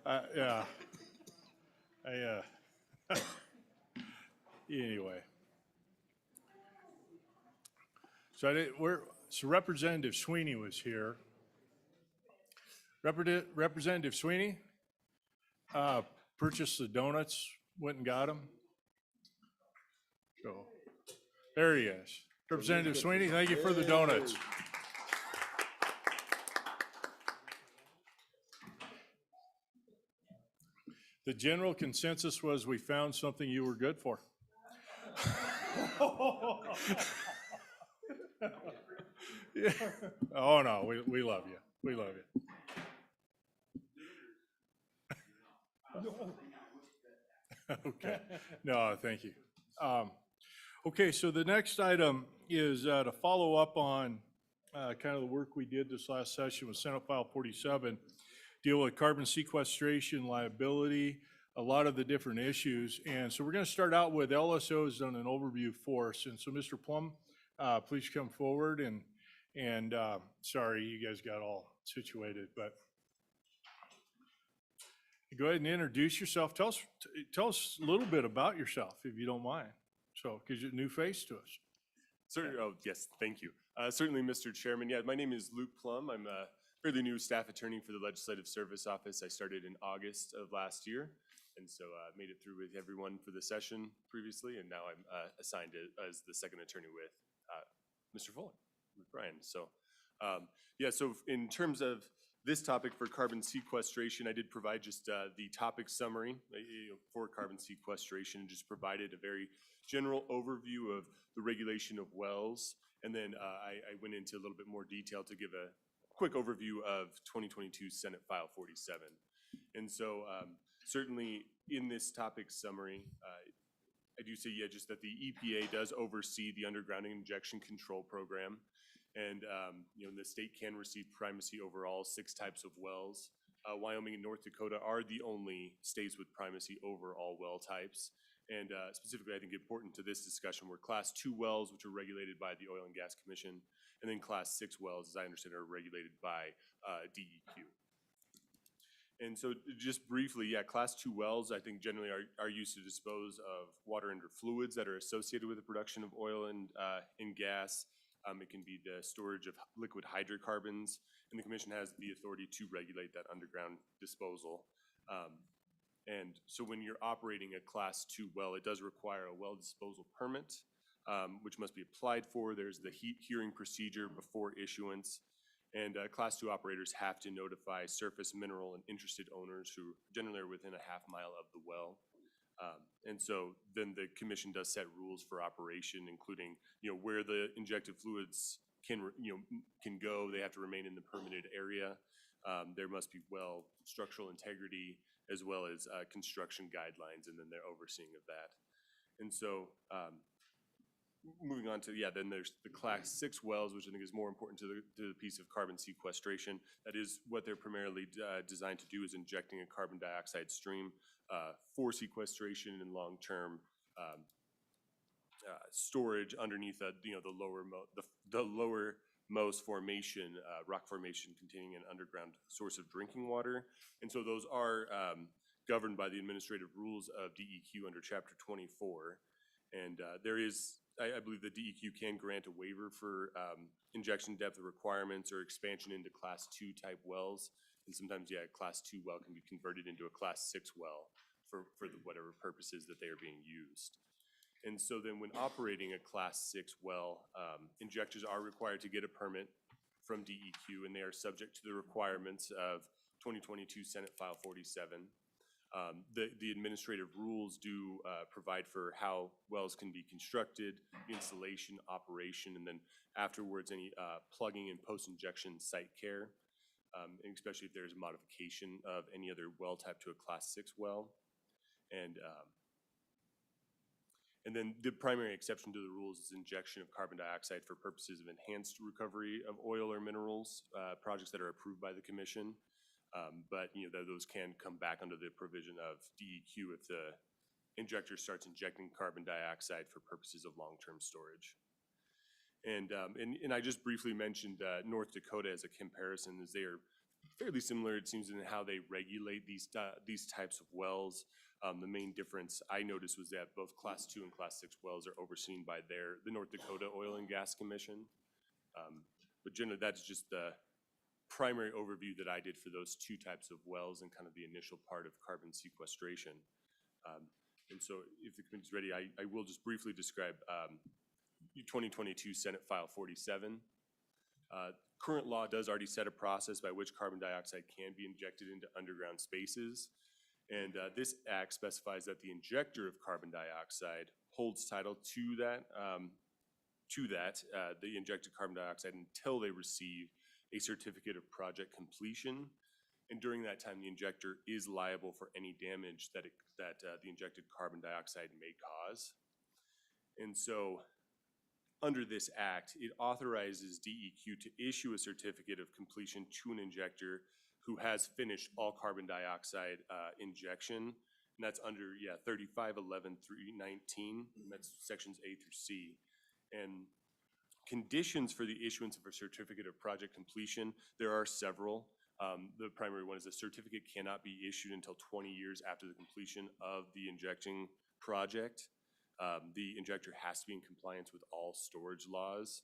Yeah. Anyway. So Representative Sweeney was here. Representative Sweeney, purchased the donuts, went and got them. So, there he is. Representative Sweeney, thank you for the donuts. The general consensus was we found something you were good for. Yeah. Oh, no, we love you. We love you. Okay. No, thank you. Okay, so the next item is to follow up on kind of the work we did this last session with Senate File 47, deal with carbon sequestration, liability, a lot of the different issues. And so we're going to start out with LSO's done an overview for us. And so Mr. Plum, please come forward and sorry, you guys got all situated, but go ahead and introduce yourself. Tell us a little bit about yourself, if you don't mind. So, because you're a new face to us. Certainly. Oh, yes, thank you. Certainly, Mr. Chairman. Yeah, my name is Luke Plum. I'm a fairly new staff attorney for the Legislative Service Office. I started in August of last year, and so I made it through with everyone for the session previously, and now I'm assigned as the second attorney with Mr. Fuller, with Brian. So, yeah, so in terms of this topic for carbon sequestration, I did provide just the topic summary for carbon sequestration, and just provided a very general overview of the regulation of wells. And then I went into a little bit more detail to give a quick overview of 2022 Senate File 47. And so certainly in this topic summary, I do say, yeah, just that the EPA does oversee the underground injection control program. And you know, the state can receive primacy over all 6 types of wells. Wyoming and North Dakota are the only states with primacy over all well types. And specifically, I think important to this discussion were Class 2 wells, which are regulated by the Oil and Gas Commission, and then Class 6 wells, as I understand, are regulated by DEQ. And so just briefly, yeah, Class 2 wells, I think generally are used to dispose of water and fluids that are associated with the production of oil and gas. It can be the storage of liquid hydrocarbons, and the commission has the authority to regulate that underground disposal. And so when you're operating a Class 2 well, it does require a well disposal permit, which must be applied for. There's the hearing procedure before issuance. And Class 2 operators have to notify surface mineral and interested owners who generally are within a half mile of the well. And so then the commission does set rules for operation, including, you know, where the injected fluids can go. They have to remain in the permitted area. There must be well structural integrity, as well as construction guidelines, and then their overseeing of that. And so moving on to, yeah, then there's the Class 6 wells, which I think is more important to the piece of carbon sequestration. That is what they're primarily designed to do, is injecting a carbon dioxide stream for sequestration and long-term storage underneath the lowermost formation, rock formation containing an underground source of drinking water. And so those are governed by the administrative rules of DEQ under Chapter 24. And there is, I believe the DEQ can grant a waiver for injection depth requirements or expansion into Class 2 type wells. And sometimes, yeah, a Class 2 well can be converted into a Class 6 well for whatever purposes that they are being used. And so then when operating a Class 6 well, injectors are required to get a permit from DEQ, and they are subject to the requirements of 2022 Senate File 47. The administrative rules do provide for how wells can be constructed, installation, operation, and then afterwards any plugging and post-injection site care, and especially if there's modification of any other well type to a Class 6 well. And then the primary exception to the rules is injection of carbon dioxide for purposes of enhanced recovery of oil or minerals, projects that are approved by the commission. But you know, those can come back under the provision of DEQ if the injector starts injecting carbon dioxide for purposes of long-term storage. And I just briefly mentioned North Dakota as a comparison, as they are fairly similar, it seems, in how they regulate these types of wells. The main difference I noticed was that both Class 2 and Class 6 wells are overseen by the North Dakota Oil and Gas Commission. But generally, that's just the primary overview that I did for those two types of wells and kind of the initial part of carbon sequestration. And so if the committee's ready, I will just briefly describe 2022 Senate File 47. Current law does already set a process by which carbon dioxide can be injected into underground spaces. And this act specifies that the injector of carbon dioxide holds title to the injected carbon dioxide until they receive a certificate of project completion. And during that time, the injector is liable for any damage that the injected carbon dioxide may cause. And so under this act, it authorizes DEQ to issue a certificate of completion to an injector who has finished all carbon dioxide injection. And that's under, 3511-319, that's sections A through C. And conditions for the issuance of a certificate of project completion, there are several. The primary one is the certificate cannot be issued until 20 years after the completion of the injecting project. The injector has to be in compliance with all storage laws.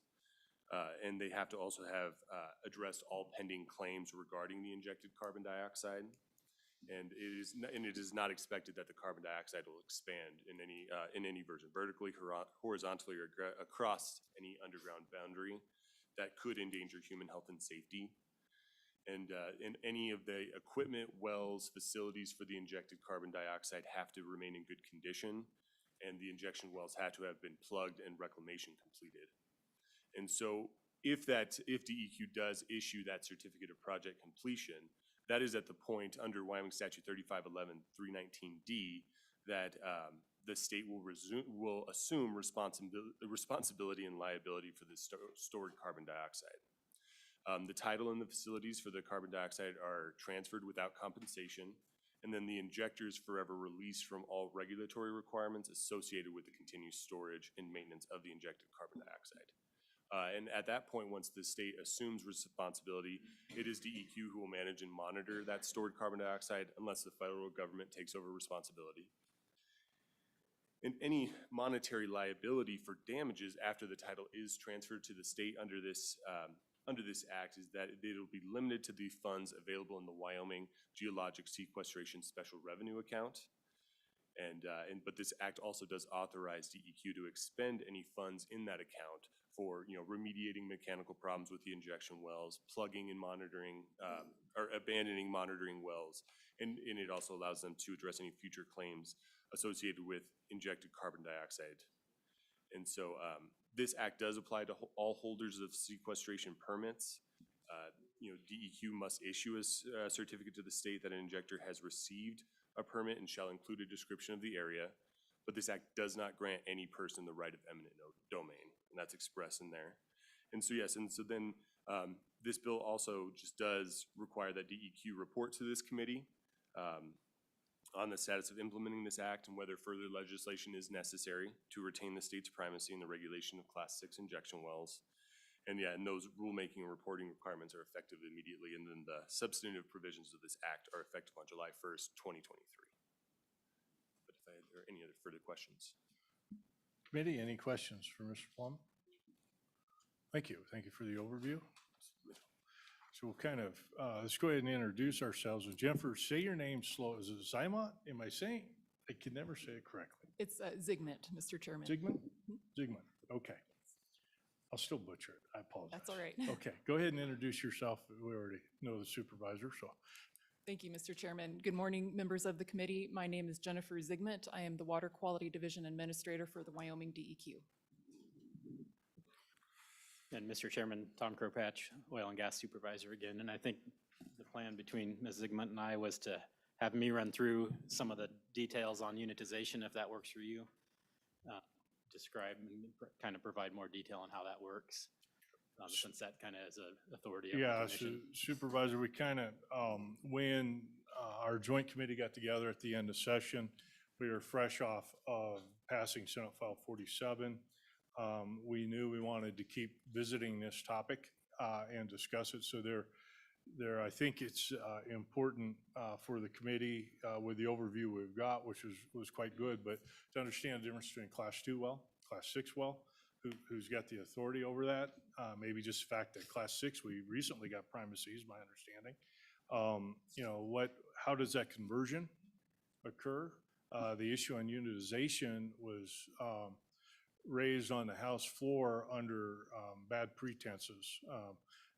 And they have to also have addressed all pending claims regarding the injected carbon dioxide. And it is not expected that the carbon dioxide will expand in any version, vertically, horizontally, or across any underground boundary that could endanger human health and safety. And any of the equipment, wells, facilities for the injected carbon dioxide have to remain in good condition, and the injection wells have to have been plugged and reclamation completed. And so if DEQ does issue that certificate of project completion, that is at the point under Wyoming Statute 3511-319D that the state will assume responsibility and liability for the stored carbon dioxide. The title and the facilities for the carbon dioxide are transferred without compensation, and then the injector is forever released from all regulatory requirements associated with the continued storage and maintenance of the injected carbon dioxide. And at that point, once the state assumes responsibility, it is DEQ who will manage and monitor that stored carbon dioxide unless the federal government takes over responsibility. And any monetary liability for damages after the title is transferred to the state under this act is that it will be limited to the funds available in the Wyoming Geologic Sequestration Special Revenue Account. But this act also does authorize DEQ to expend any funds in that account for remediating mechanical problems with the injection wells, plugging and monitoring, or abandoning monitoring wells, and it also allows them to address any future claims associated with injected carbon dioxide. And so this act does apply to all holders of sequestration permits. DEQ must issue a certificate to the state that an injector has received a permit and shall include a description of the area, but this act does not grant any person the right of eminent domain, and that's expressed in there. And so then this bill also just does require that DEQ report to this committee on the status of implementing this act and whether further legislation is necessary to retain the state's primacy in the regulation of Class 6 injection wells. And those rulemaking and reporting requirements are effective immediately, and then the substantive provisions of this act are effective on July 1st, 2023. But if there are any other further questions. Committee, any questions for Mr. Plum? Thank you. Thank you for the overview. So we'll kind of, let's go ahead and introduce ourselves. And Jennifer, say your name slow. Is it Zymont? Am I saying? I can never say it correctly. It's Zygmunt, Mr. Chairman. Zygmunt? Zygmunt, okay. I'll still butcher it. I apologize. That's all right. Okay, go ahead and introduce yourself. We already know the supervisor, so. Thank you, Mr. Chairman. Good morning, members of the committee. My name is Jennifer Zygmunt. I am the Water Quality Division Administrator for the Wyoming DEQ. And Mr. Chairman, Tom Kropatch, Oil and Gas Supervisor again. And I think the plan between Ms. Zygmunt and I was to have me run through some of the details on unitization, if that works for you. Describe and kind of provide more detail on how that works, since that kind of is an authority of the commission. Supervisor, we kind of, when our joint committee got together at the end of session, we were fresh off of passing Senate File 47. We knew we wanted to keep visiting this topic and discuss it. So I think it's important for the committee with the overview we've got, which was quite good, but to understand the difference between Class 2 well, Class 6 well, who's got the authority over that. Maybe just the fact that Class 6, we recently got primacy is my understanding. You know, how does that conversion occur? The issue on unitization was raised on the House floor under bad pretenses.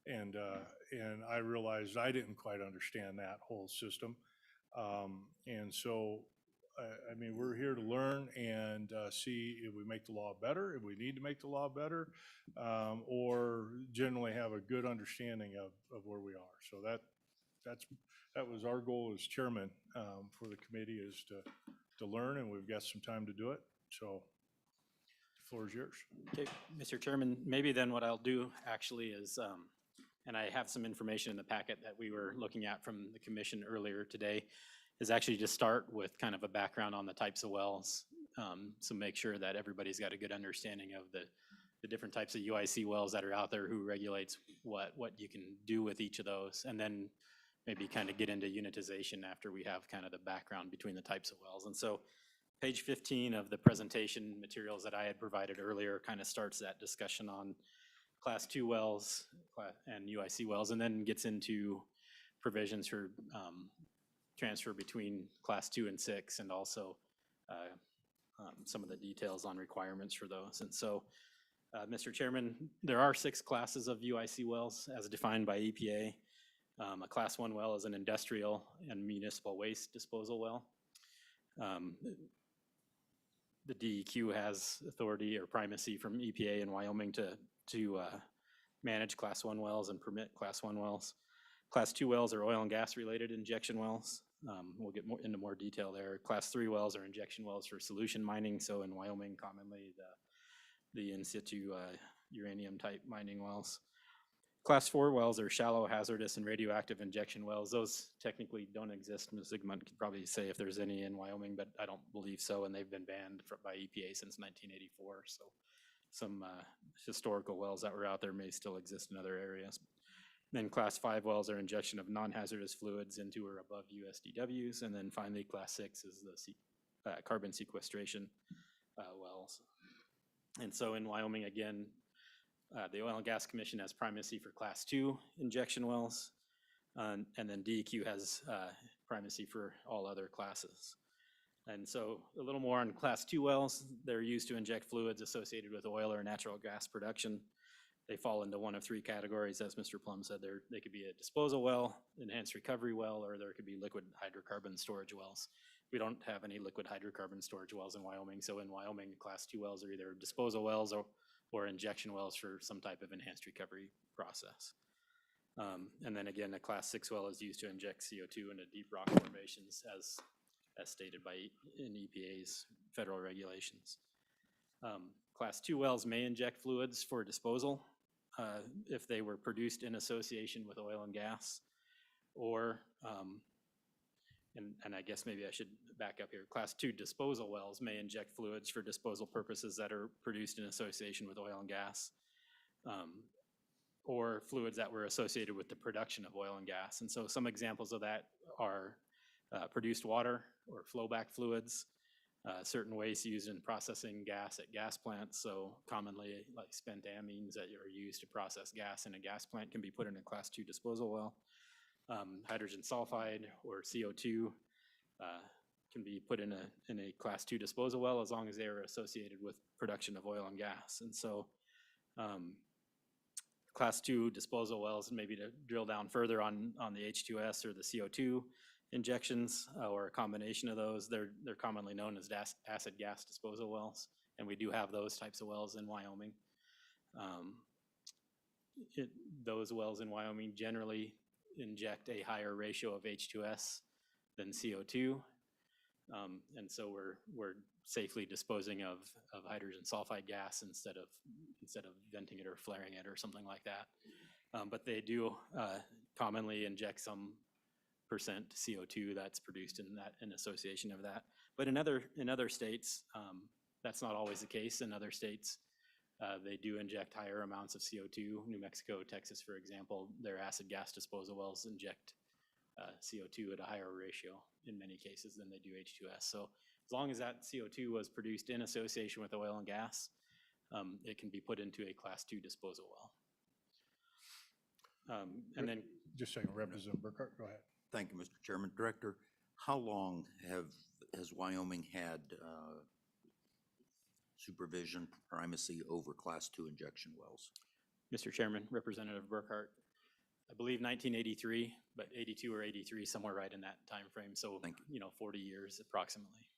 And I realized I didn't quite understand that whole system. And so, I mean, we're here to learn and see if we make the law better, if we need to make the law better, or generally have a good understanding of where we are. So that was our goal as chairman for the committee, is to learn, and we've got some time to do it. So the floor is yours. Okay, Mr. Chairman, maybe then what I'll do actually is, and I have some information in the packet that we were looking at from the commission earlier today, is actually just start with kind of a background on the types of wells. So make sure that everybody's got a good understanding of the different types of UIC wells that are out there, who regulates what you can do with each of those, and then maybe kind of get into unitization after we have kind of the background between the types of wells. And so page 15 of the presentation materials that I had provided earlier kind of starts that discussion on Class 2 wells and UIC wells, and then gets into provisions for transfer between Class 2 and 6, and also some of the details on requirements for those. And so, Mr. Chairman, there are 6 classes of UIC wells as defined by EPA. A Class 1 well is an industrial and municipal waste disposal well. The DEQ has authority or primacy from EPA in Wyoming to manage Class 1 wells and permit Class 1 wells. Class 2 wells are oil and gas related injection wells. We'll get into more detail there. Class 3 wells are injection wells for solution mining. So in Wyoming, commonly the in situ uranium type mining wells. Class 4 wells are shallow, hazardous, and radioactive injection wells. Those technically don't exist. Ms. Zygmunt could probably say if there's any in Wyoming, but I don't believe so, and they've been banned by EPA since 1984. So some historical wells that were out there may still exist in other areas. Then Class 5 wells are injection of non-hazardous fluids into or above USDWs. And then finally, Class 6 is the carbon sequestration wells. And so in Wyoming, again, the Oil and Gas Commission has primacy for Class 2 injection wells, and then DEQ has primacy for all other classes. And so a little more on Class 2 wells. They're used to inject fluids associated with oil or natural gas production. They fall into one of 3 categories, as Mr. Plum said. They could be a disposal well, enhanced recovery well, or there could be liquid hydrocarbon storage wells. We don't have any liquid hydrocarbon storage wells in Wyoming, so in Wyoming, Class 2 wells are either disposal wells or injection wells for some type of enhanced recovery process. And then again, a Class 6 well is used to inject CO2 into deep rock formations as stated in EPA's federal regulations. Class 2 wells may inject fluids for disposal if they were produced in association with oil and gas, or, and I guess maybe I should back up here, Class 2 disposal wells may inject fluids for disposal purposes that are produced in association with oil and gas, or fluids that were associated with the production of oil and gas. And so some examples of that are produced water or flowback fluids, certain wastes used in processing gas at gas plants. So commonly, like spent amines that are used to process gas in a gas plant can be put in a Class 2 disposal well. Hydrogen sulfide or CO2 can be put in a Class 2 disposal well as long as they are associated with production of oil and gas. And so Class 2 disposal wells, maybe to drill down further on the H2S or the CO2 injections or a combination of those, they're commonly known as acid gas disposal wells, and we do have those types of wells in Wyoming. Those wells in Wyoming generally inject a higher ratio of H2S than CO2, and so we're safely disposing of hydrogen sulfide gas instead of venting it or flaring it or something like that. But they do commonly inject some percent CO2 that's produced in association of that. But in other states, that's not always the case. In other states, They do inject higher amounts of CO2. New Mexico, Texas, for example, their acid gas disposal wells inject CO2 at a higher ratio in many cases than they do H2S. So as long as that CO2 was produced in association with oil and gas, it can be put into a Class 2 disposal well. And then Just a second, Representative Burkhart, go ahead. Thank you, Mr. Chairman. Director, how long has Wyoming had supervision primacy over Class 2 injection wells? Mr. Chairman, Representative Burkhart, I believe 1983, but 82 or 83, somewhere right in that time frame. So, 40 years approximately.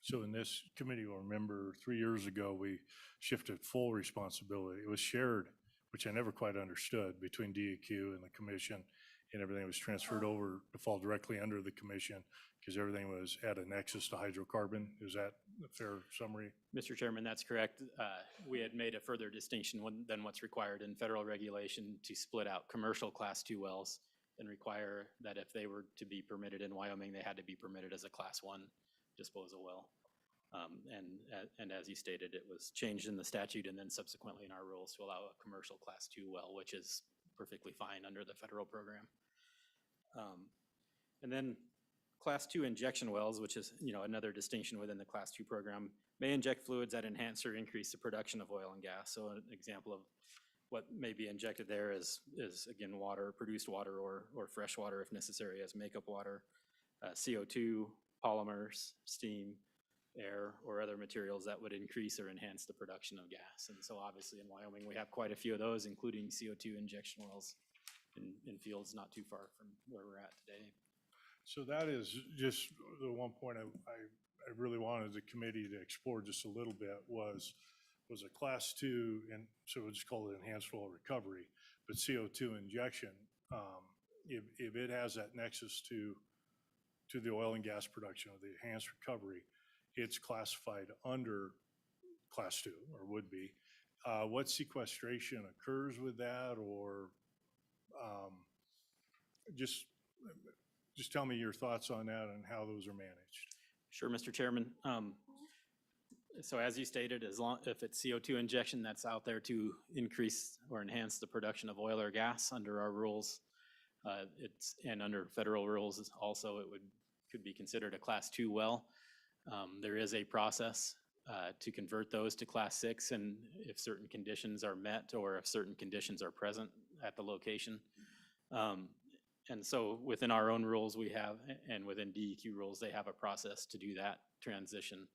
So in this committee, you'll remember 3 years ago, we shifted full responsibility. It was shared, which I never quite understood, between DEQ and the commission, and everything was transferred over to fall directly under the commission because everything was at a nexus to hydrocarbon. Is that a fair summary? Mr. Chairman, that's correct. We had made a further distinction than what's required in federal regulation to split out commercial Class 2 wells and require that if they were to be permitted in Wyoming, they had to be permitted as a Class 1 disposal well. And as you stated, it was changed in the statute and then subsequently in our rules to allow a commercial Class 2 well, which is perfectly fine under the federal program. And then Class 2 injection wells, which is another distinction within the Class 2 program, may inject fluids that enhance or increase the production of oil and gas. So an example of what may be injected there is again water, produced water or fresh water if necessary as makeup water, CO2, polymers, steam, air, or other materials that would increase or enhance the production of gas. And so obviously in Wyoming, we have quite a few of those, including CO2 injection wells in fields not too far from where we're at today. So that is just the one point I really wanted the committee to explore just a little bit was a Class 2, and so we'll just call it enhanced oil recovery, but CO2 injection, if it has that nexus to the oil and gas production of the enhanced recovery, it's classified under Class 2, or would be. What sequestration occurs with that, or just tell me your thoughts on that and how those are managed. Sure, Mr. Chairman. So as you stated, if it's CO2 injection that's out there to increase or enhance the production of oil or gas under our rules, and under federal rules also, it could be considered a Class 2 well. There is a process to convert those to Class 6, and if certain conditions are met or if certain conditions are present at the location. And so within our own rules we have, and within DEQ rules, they have a process to do that transition.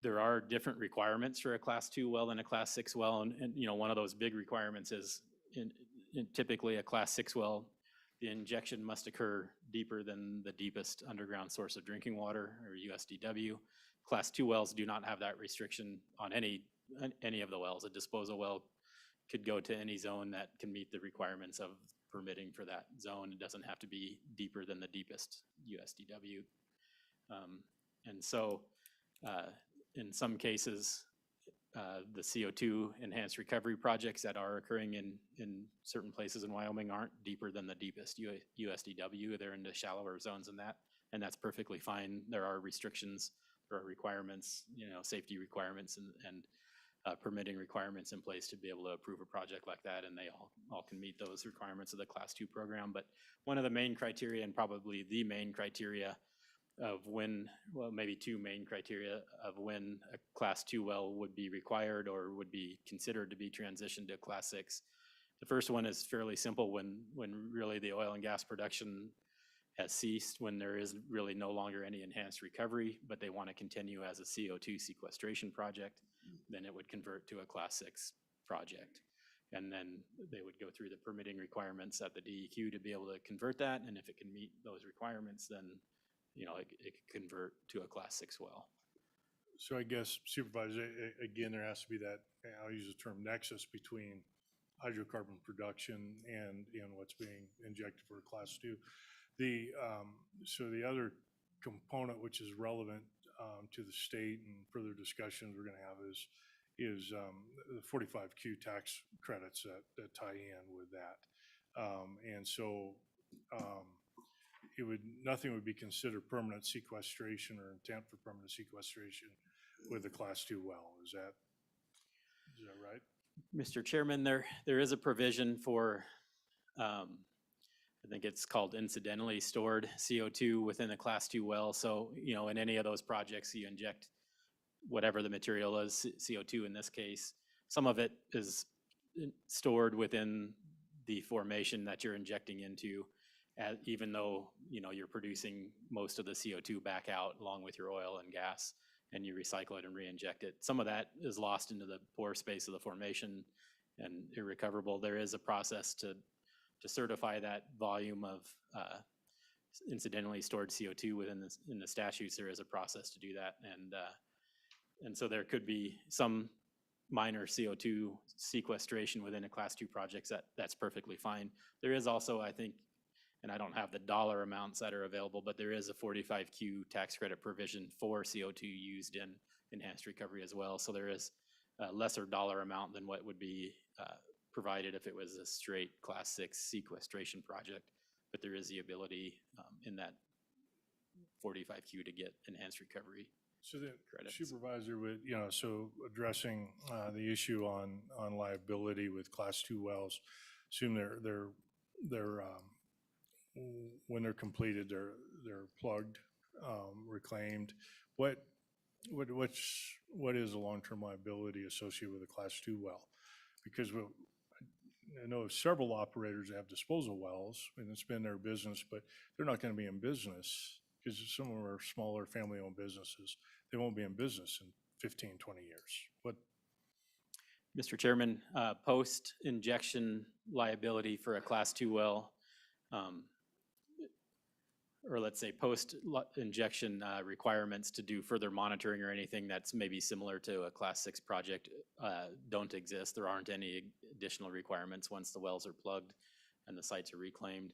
There are different requirements for a Class 2 well and a Class 6 well, and one of those big requirements is in typically a Class 6 well, the injection must occur deeper than the deepest underground source of drinking water, or USDW. Class 2 wells do not have that restriction on any of the wells. A disposal well could go to any zone that can meet the requirements of permitting for that zone. It doesn't have to be deeper than the deepest USDW. And so in some cases, the CO2 enhanced recovery projects that are occurring in certain places in Wyoming aren't deeper than the deepest USDW. They're into shallower zones than that, and that's perfectly fine. There are restrictions, there are requirements, safety requirements and permitting requirements in place to be able to approve a project like that, and they all can meet those requirements of the Class 2 program. But one of the main criteria, and probably the main criteria of when, well, maybe two main criteria of when a Class 2 well would be required or would be considered to be transitioned to Class 6. The first one is fairly simple, when really the oil and gas production has ceased, when there is really no longer any enhanced recovery, but they want to continue as a CO2 sequestration project, then it would convert to a Class 6 project. And then they would go through the permitting requirements at the DEQ to be able to convert that, and if it can meet those requirements, then it could convert to a Class 6 well. So I guess, Supervisor, again, there has to be that, I'll use the term nexus between hydrocarbon production and what's being injected for a Class 2. So the other component which is relevant to the state and further discussions we're going to have is the 45Q tax credits that tie in with that. And so nothing would be considered permanent sequestration or intent for permanent sequestration with a Class 2 well. Is that right? Mr. Chairman, there is a provision for, I think it's called incidentally stored CO2 within a Class 2 well. So, you know, in any of those projects, you inject whatever the material is, CO2 in this case. Some of it is stored within the formation that you're injecting into, even though, you know, you're producing most of the CO2 back out along with your oil and gas, and you recycle it and re-inject it. Some of that is lost into the pore space of the formation and irrecoverable. There is a process to certify that volume of incidentally stored CO2 in the statutes. There is a process to do that, and so there could be some minor CO2 sequestration within a Class 2 project. That's perfectly fine. There is also, I think, and I don't have the dollar amounts that are available, but there is a 45Q tax credit provision for CO2 used in enhanced recovery as well. So there is a lesser dollar amount than what would be provided if it was a straight Class 6 sequestration project. But there is the ability in that 45Q to get enhanced recovery. So the credits. supervisor would, you know, so addressing the issue on liability with Class 2 wells, assume they're when they're completed, they're plugged, reclaimed. What is a long-term liability associated with a Class 2 well? Because I know of several operators that have disposal wells, and it's been their business, but they're not going to be in business because some of them are smaller family-owned businesses. They won't be in business in 15, 20 years. Mr. Chairman, post-injection liability for a Class 2 well, or let's say post-injection requirements to do further monitoring or anything that's maybe similar to a Class 6 project don't exist. There aren't any additional requirements once the wells are plugged and the sites are reclaimed.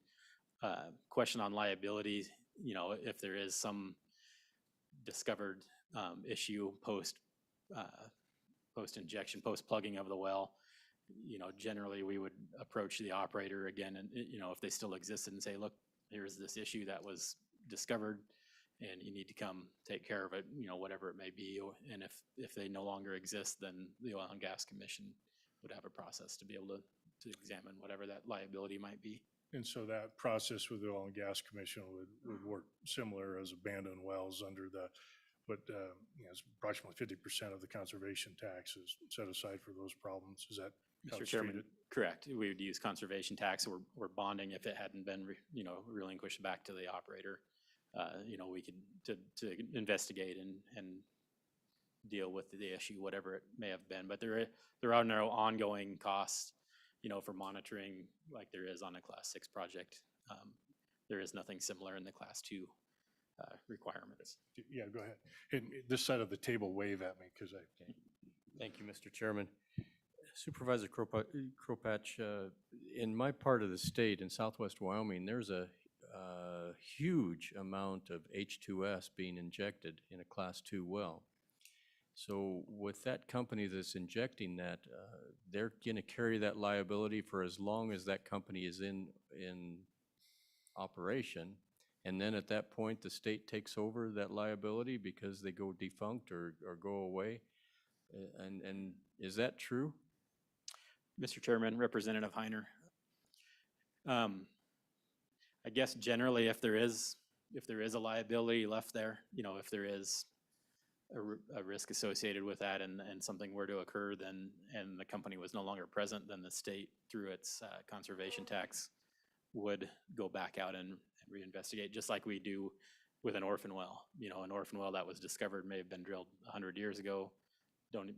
Question on liability, you know, if there is some discovered issue post-injection, post-plugging of the well, you know, generally we would approach the operator again and, you know, if they still existed and say, look, here's this issue that was discovered and you need to come take care of it, you know, whatever it may be. And if they no longer exist, then the Oil and Gas Commission would have a process to be able to examine whatever that liability might be. And so that process with the Oil and Gas Commission would work similar as abandoned wells under what you know, is approximately 50% of the conservation tax is set aside for those problems. Is that how Mr. it's Chairman, treated? correct. We would use conservation tax or bonding if it hadn't been, you know, relinquished back to the operator. You know, we could to investigate and deal with the issue, whatever it may have been. But there are no ongoing costs, you know, for monitoring like there is on a Class 6 project. There is nothing similar in the Class 2 requirements. Yeah, go ahead. And this side of the table wave at me because I can't. Thank you, Mr. Chairman. Supervisor Kropatch, in my part of the state, in southwest Wyoming, there's a huge amount of H2S being injected in a Class 2 well. So with that company that's injecting that, they're going to carry that liability for as long as that company is in operation. And then at that point, the state takes over that liability because they go defunct or go away. And is that true? Mr. Chairman, Representative Heiner. I guess generally if there is a liability left there, you know, if there is a risk associated with that and something were to occur, then, and the company was no longer present, then the state through its conservation tax would go back out and reinvestigate, just like we do with an orphan well. You know, an orphan well that was discovered may have been drilled 100 years ago,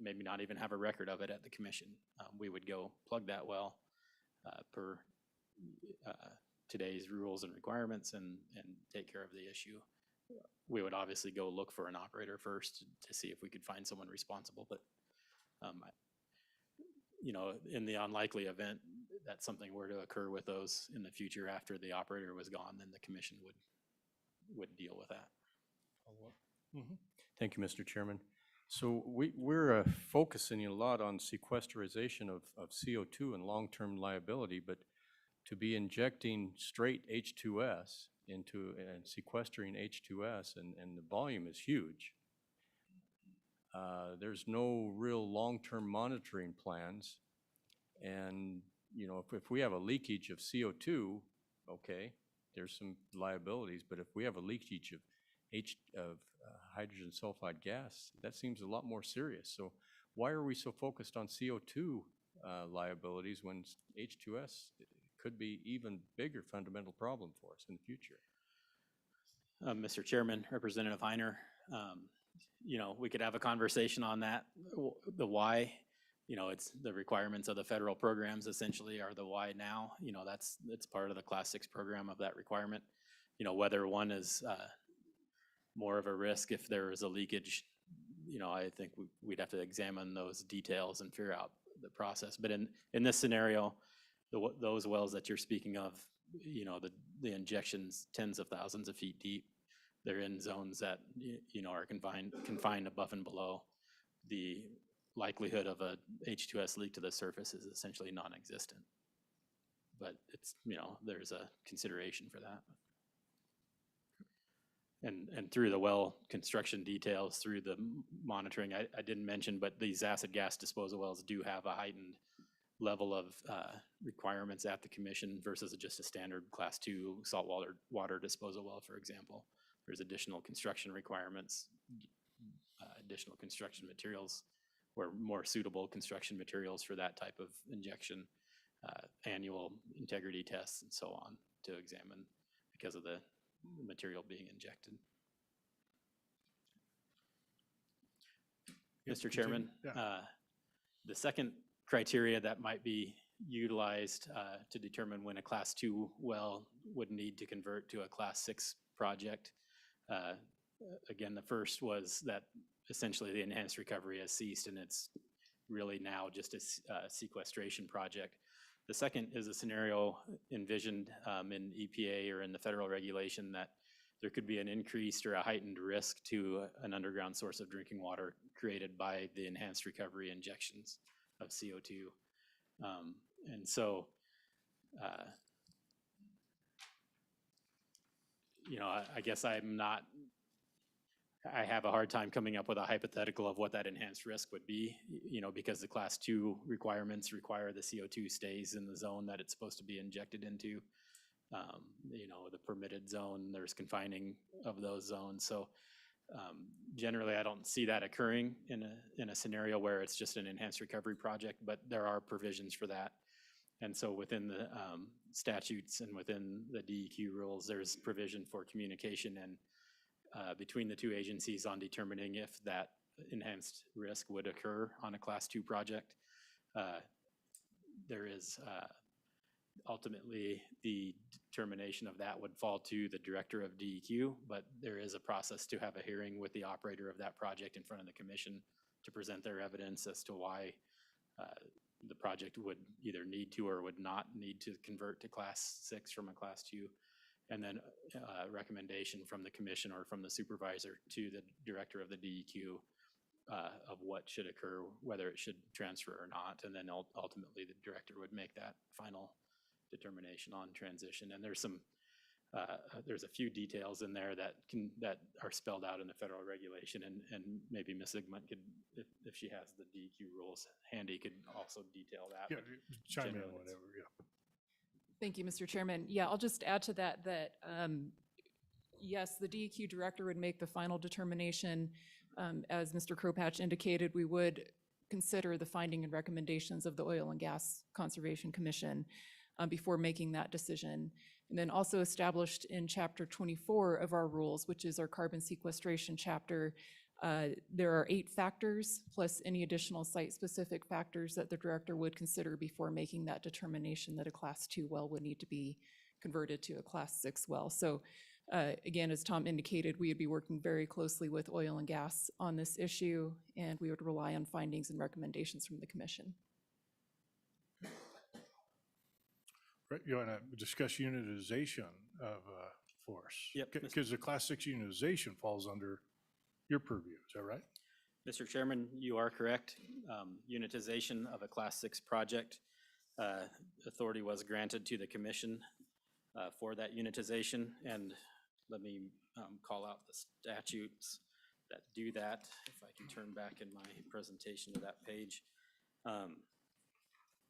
maybe not even have a record of it at the commission. We would go plug that well per today's rules and requirements and take care of the issue. We would obviously go look for an operator first to see if we could find someone responsible, but you know, in the unlikely event that something were to occur with those in the future after the operator was gone, then the commission would deal with that. Thank you, Mr. Chairman. So we're focusing a lot on sequesterization of CO2 and long-term liability, but to be injecting straight H2S into and sequestering H2S and the volume is huge. There's no real long-term monitoring plans. And, you know, if we have a leakage of CO2, okay, there's some liabilities, but if we have a leakage of hydrogen sulfide gas, that seems a lot more serious. So why are we so focused on CO2 liabilities when H2S could be even bigger fundamental problem for us in the future? Mr. Chairman, Representative Heiner, you know, we could have a conversation on that, the why. You know, it's the requirements of the federal programs essentially are the why now. You know, that's part of the Class 6 program of that requirement. You know, whether one is more of a risk if there is a leakage, you know, I think we'd have to examine those details and figure out the process. But in this scenario, those wells that you're speaking of, you know, the injections tens of thousands of feet deep, they're in zones that, you know, are confined above and below. The likelihood of a H2S leak to the surface is essentially non-existent. But it's, you know, there's a consideration for that. And through the well construction details, through the monitoring, I didn't mention, but these acid gas disposal wells do have a heightened level of requirements at the commission versus just a standard Class 2 saltwater water disposal well, for example. There's additional construction requirements, additional construction materials, or more suitable construction materials for that type of injection, annual integrity tests and so on to examine because of the material being injected. Mr. Chairman, the second criteria that might be utilized to determine when a Class 2 well would need to convert to a Class 6 project. Again, the first was that essentially the enhanced recovery has ceased and it's really now just a sequestration project. The second is a scenario envisioned in EPA or in the federal regulation that there could be an increased or a heightened risk to an underground source of drinking water created by the enhanced recovery injections of CO2. And so, you know, I guess I have a hard time coming up with a hypothetical of what that enhanced risk would be, you know, because the Class 2 requirements require the CO2 stays in the zone that it's supposed to be injected into. You know, the permitted zone, there's confining of those zones. So generally, I don't see that occurring in a scenario where it's just an enhanced recovery project, but there are provisions for that. And so within the statutes and within the DEQ rules, there's provision for communication and between the two agencies on determining if that enhanced risk would occur on a Class 2 project. There is ultimately the determination of that would fall to the director of DEQ, but there is a process to have a hearing with the operator of that project in front of the commission to present their evidence as to why the project would either need to or would not need to convert to Class 6 from a Class 2. And then recommendation from the commission or from the supervisor to the director of the DEQ of what should occur, whether it should transfer or not. And then ultimately the director would make that final determination on transition. And there's some, there's a few details in there that are spelled out in the federal regulation, and maybe Ms. Zygmunt could, if she has the DEQ rules handy, could also detail that. Yeah, chime in, whatever, yeah. Thank you, Mr. Chairman. Yeah, I'll just add to that yes, the DEQ director would make the final determination. As Mr. Kropatch indicated, we would consider the finding and recommendations of the Oil and Gas Conservation Commission before making that decision. And then also established in Chapter 24 of our rules, which is our carbon sequestration chapter, there are 8 factors plus any additional site-specific factors that the director would consider before making that determination that a Class 2 well would need to be converted to a Class 6 well. So again, as Tom indicated, we would be working very closely with oil and gas on this issue, and we would rely on findings and recommendations from the commission. Right, you want to discuss unitization of force? Yep. Because the Class 6 unitization falls under your purview, is that right? Mr. Chairman, you are correct. Unitization of a Class 6 project, authority was granted to the commission for that unitization. And let me call out the statutes. that do that. If I can turn back in my presentation to that page.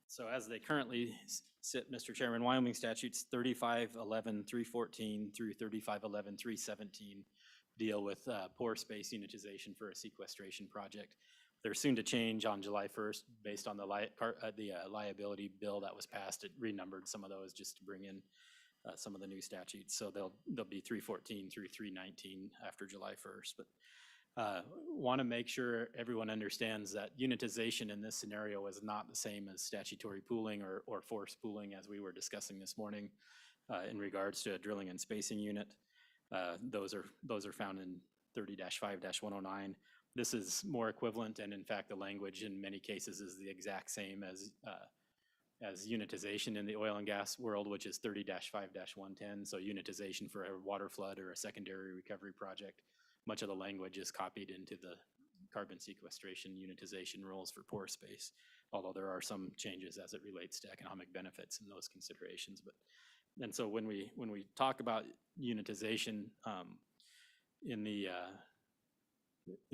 So as they currently sit, Mr. Chairman, Wyoming statutes 3511-314 through 3511-317 deal with pore space unitization for a sequestration project. They're soon to change on July 1st based on the liability bill that was passed. It renumbered some of those just to bring in some of the new statutes. So they'll be 314 through 319 after July 1st. But want to make sure everyone understands that unitization in this scenario is not the same as statutory pooling or forced pooling as we were discussing this morning in regards to a drilling and spacing unit. Those are found in 30-5-109. This is more equivalent, and in fact, the language in many cases is the exact same as unitization in the oil and gas world, which is 30-5-110. So unitization for a water flood or a secondary recovery project. Much of the language is copied into the carbon sequestration unitization rules for pore space, although there are some changes as it relates to economic benefits and those considerations. And so when we talk about unitization in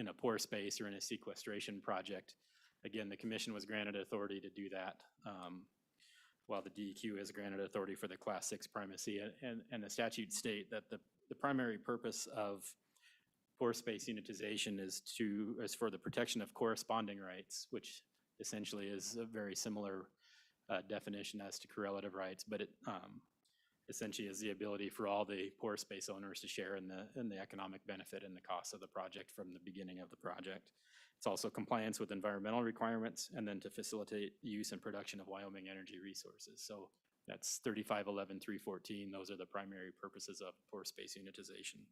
a pore space or in a sequestration project, again, the commission was granted authority to do that, while the DEQ is granted authority for the Class 6 primacy. And the statutes state that the primary purpose of pore space unitization is for the protection of corresponding rights, which essentially is a very similar definition as to correlative rights, but it essentially is the ability for all the pore space owners to share in the economic benefit and the cost of the project from the beginning of the project. It's also compliance with environmental requirements, and then to facilitate use and production of Wyoming energy resources. So that's 3511-314. Those are the primary purposes of pore space unitization.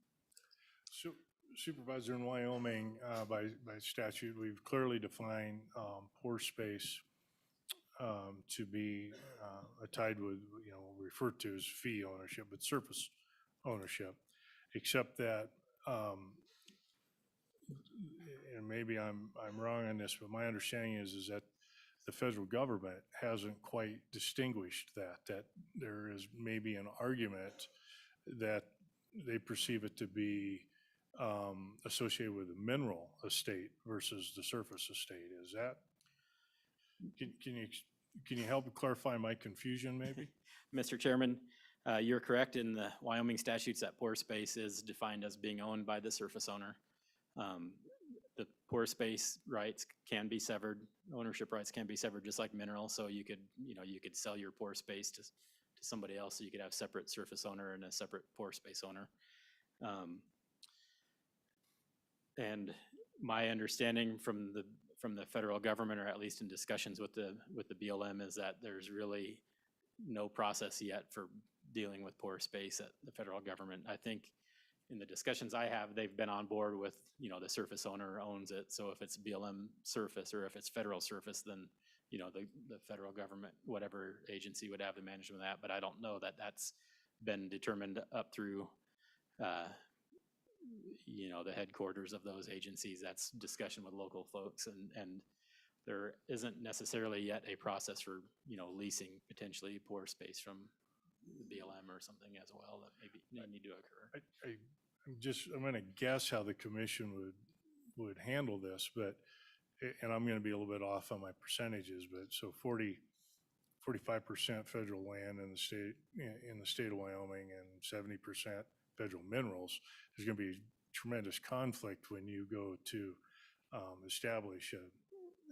So, Supervisor, in Wyoming, by statute, we've clearly defined pore space to be tied with, referred to as fee ownership, but surface ownership, except that, and maybe I'm wrong on this, but my understanding is that the federal government hasn't quite distinguished that there is maybe an argument that they perceive it to be associated with the mineral estate versus the surface estate. Is that, can you help clarify my confusion maybe? Mr. Chairman, you're correct. In the Wyoming statutes, that pore space is defined as being owned by the surface owner. The pore space rights can be severed, ownership rights can be severed just like minerals. So you could sell your pore space to somebody else, so you could have separate surface owner and a separate pore space owner. And my understanding from the federal government, or at least in discussions with the BLM, is that there's really no process yet for dealing with pore space at the federal government. I think in the discussions I have, they've been on board with, the surface owner owns it. So if it's BLM surface or if it's federal surface, then, the federal government, whatever agency would have the management of that. But I don't know that that's been determined up through, the headquarters of those agencies. That's discussion with local folks, and there isn't necessarily yet a process for, leasing potentially pore space from the BLM or something as well that maybe need to occur. I'm going to guess how the commission would handle this, but, and I'm going to be a little bit off on my percentages, but so 45% federal land in the state of Wyoming and 70% federal minerals. There's going to be tremendous conflict when you go to establish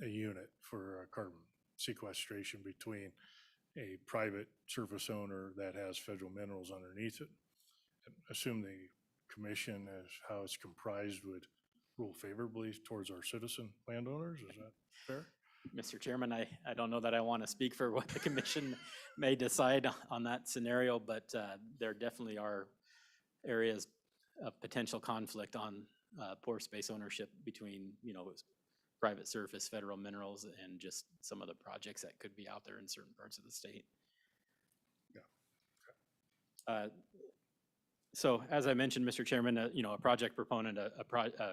a unit for carbon sequestration between a private surface owner that has federal minerals underneath it. I assume the commission, as how it's comprised, would rule favorably towards our citizen landowners. Is that fair? Mr. Chairman, I don't know that I want to speak for what the commission may decide on that scenario, but there definitely are areas of potential conflict on pore space ownership between, private surface, federal minerals, and just some of the projects that could be out there in certain parts of the state. Yeah. Okay. So as I mentioned, Mr. Chairman, a project proponent, a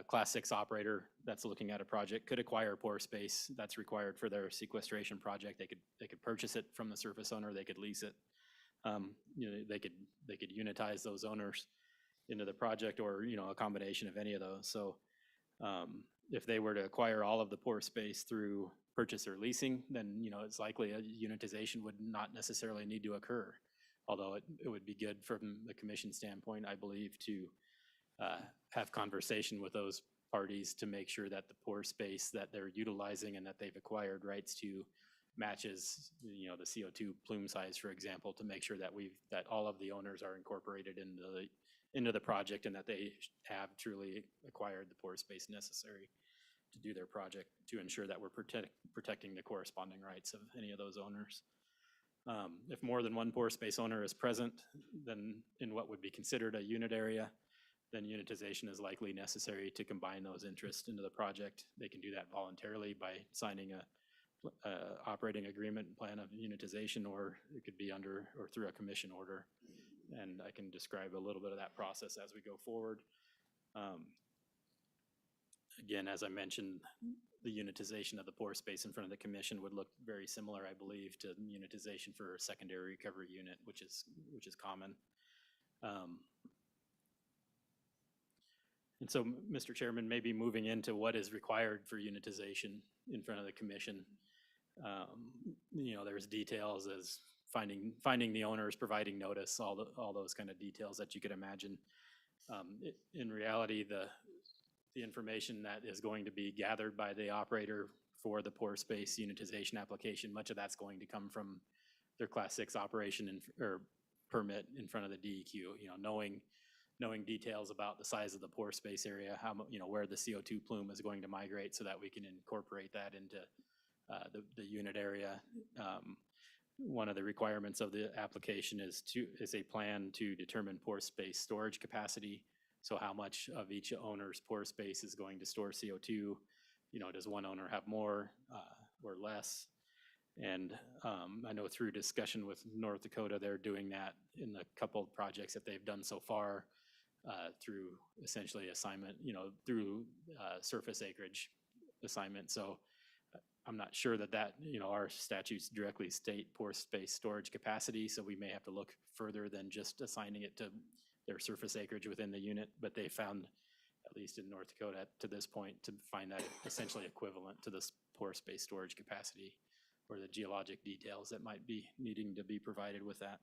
Class 6 operator that's looking at a project could acquire pore space that's required for their sequestration project. They could purchase it from the surface owner. They could lease it. They could unitize those owners into the project, or a combination of any of those. So If they were to acquire all of the pore space through purchase or leasing, then, it's likely a unitization would not necessarily need to occur. Although it would be good from the commission standpoint, I believe, to have conversation with those parties to make sure that the pore space that they're utilizing and that they've acquired rights to matches, the CO2 plume size, for example, to make sure that that all of the owners are incorporated into the project and that they have truly acquired the pore space necessary to do their project, to ensure that we're protecting the corresponding rights of any of those owners. If more than one pore space owner is present, then in what would be considered a unit area, then unitization is likely necessary to combine those interests into the project. They can do that voluntarily by signing a operating agreement and plan of unitization, or it could be under or through a commission order. And I can describe a little bit of that process as we go forward. Again, as I mentioned, the unitization of the pore space in front of the commission would look very similar, I believe, to unitization for a secondary recovery unit, which is common. And so, Mr. Chairman, maybe moving into what is required for unitization in front of the commission. There's details as finding the owners, providing notice, all those kind of details that you could imagine. In reality, the information that is going to be gathered by the operator for the pore space unitization application, much of that's going to come from their Class 6 operation or permit in front of the DEQ. Knowing details about the size of the pore space area, where the CO2 plume is going to migrate, so that we can incorporate that into the unit area. One of the requirements of the application is a plan to determine pore space storage capacity. So how much of each owner's pore space is going to store CO2? Does one owner have more or less? And I know through discussion with North Dakota, they're doing that in the couple of projects that they've done so far through essentially assignment, through surface acreage assignment. So I'm not sure that our statutes directly state pore space storage capacity, so we may have to look further than just assigning it to their surface acreage within the unit, but they found, at least in North Dakota to this point, to find that essentially equivalent to the pore space storage capacity or the geologic details that might be needing to be provided with that.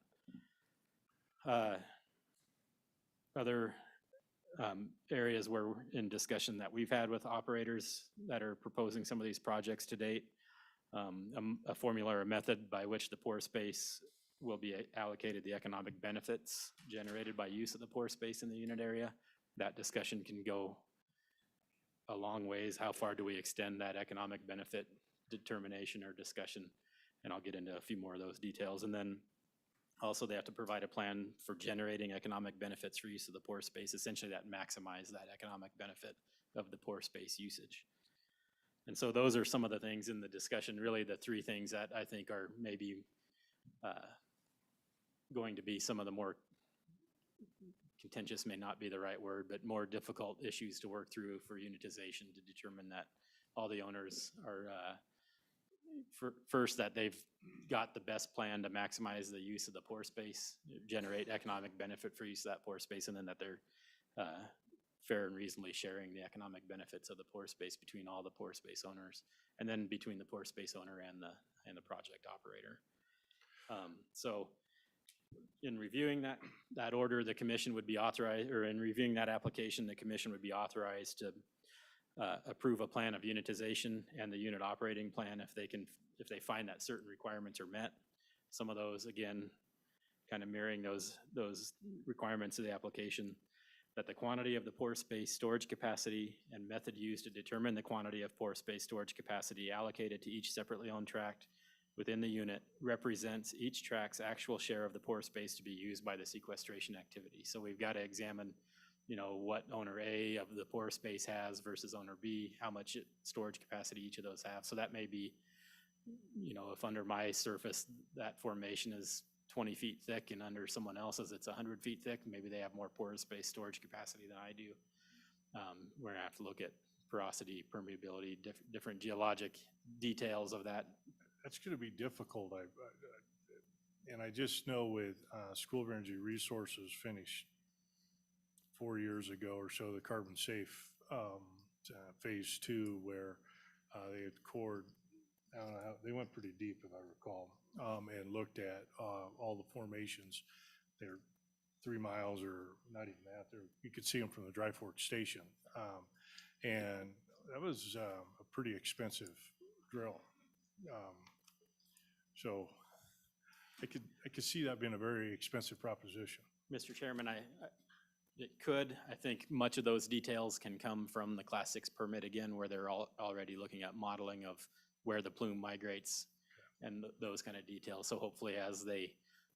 Other areas where we're in discussion that we've had with operators that are proposing some of these projects to date, a formula or a method by which the pore space will be allocated the economic benefits generated by use of the pore space in the unit area. That discussion can go a long ways. How far do we extend that economic benefit determination or discussion? And I'll get into a few more of those details. And then also they have to provide a plan for generating economic benefits for use of the pore space, essentially that maximize that economic benefit of the pore space usage. And so those are some of the things in the discussion, really the three things that I think are maybe going to be some of the more contentious, may not be the right word, but more difficult issues to work through for unitization, to determine that all the owners are, first, that they've got the best plan to maximize the use of the pore space, generate economic benefit for use of that pore space, and then that they're fair and reasonably sharing the economic benefits of the pore space between all the pore space owners, and then between the pore space owner and the project operator. So in reviewing that order, the commission would be authorized, or in reviewing that application, the commission would be authorized to approve a plan of unitization and the unit operating plan if they find that certain requirements are met. Some of those, again, kind of mirroring those requirements of the application, that the quantity of the pore space storage capacity and method used to determine the quantity of pore space storage capacity allocated to each separately owned tract within the unit represents each tract's actual share of the pore space to be used by the sequestration activity. So we've got to examine, what owner A of the pore space has versus owner B, how much storage capacity each of those have. So that may be, if under my surface that formation is 20 feet thick and under someone else's it's 100 feet thick, maybe they have more pore space storage capacity than I do. We're gonna have to look at porosity, permeability, different geologic details of that. That's going to be difficult. And I just know with School of Energy Resources finished 4 years ago or so, the carbon safe phase two, where they had cored, I don't know, they went pretty deep, if I recall, and looked at all the formations. They're 3 miles or not even that. You could see them from the Dry Fork Station. And that was a pretty expensive drill. So I could see that being a very expensive proposition. Mr. Chairman, it could. I think much of those details can come from the Class 6 permit again, where they're already looking at modeling of where the plume migrates and those kind of details. So hopefully as they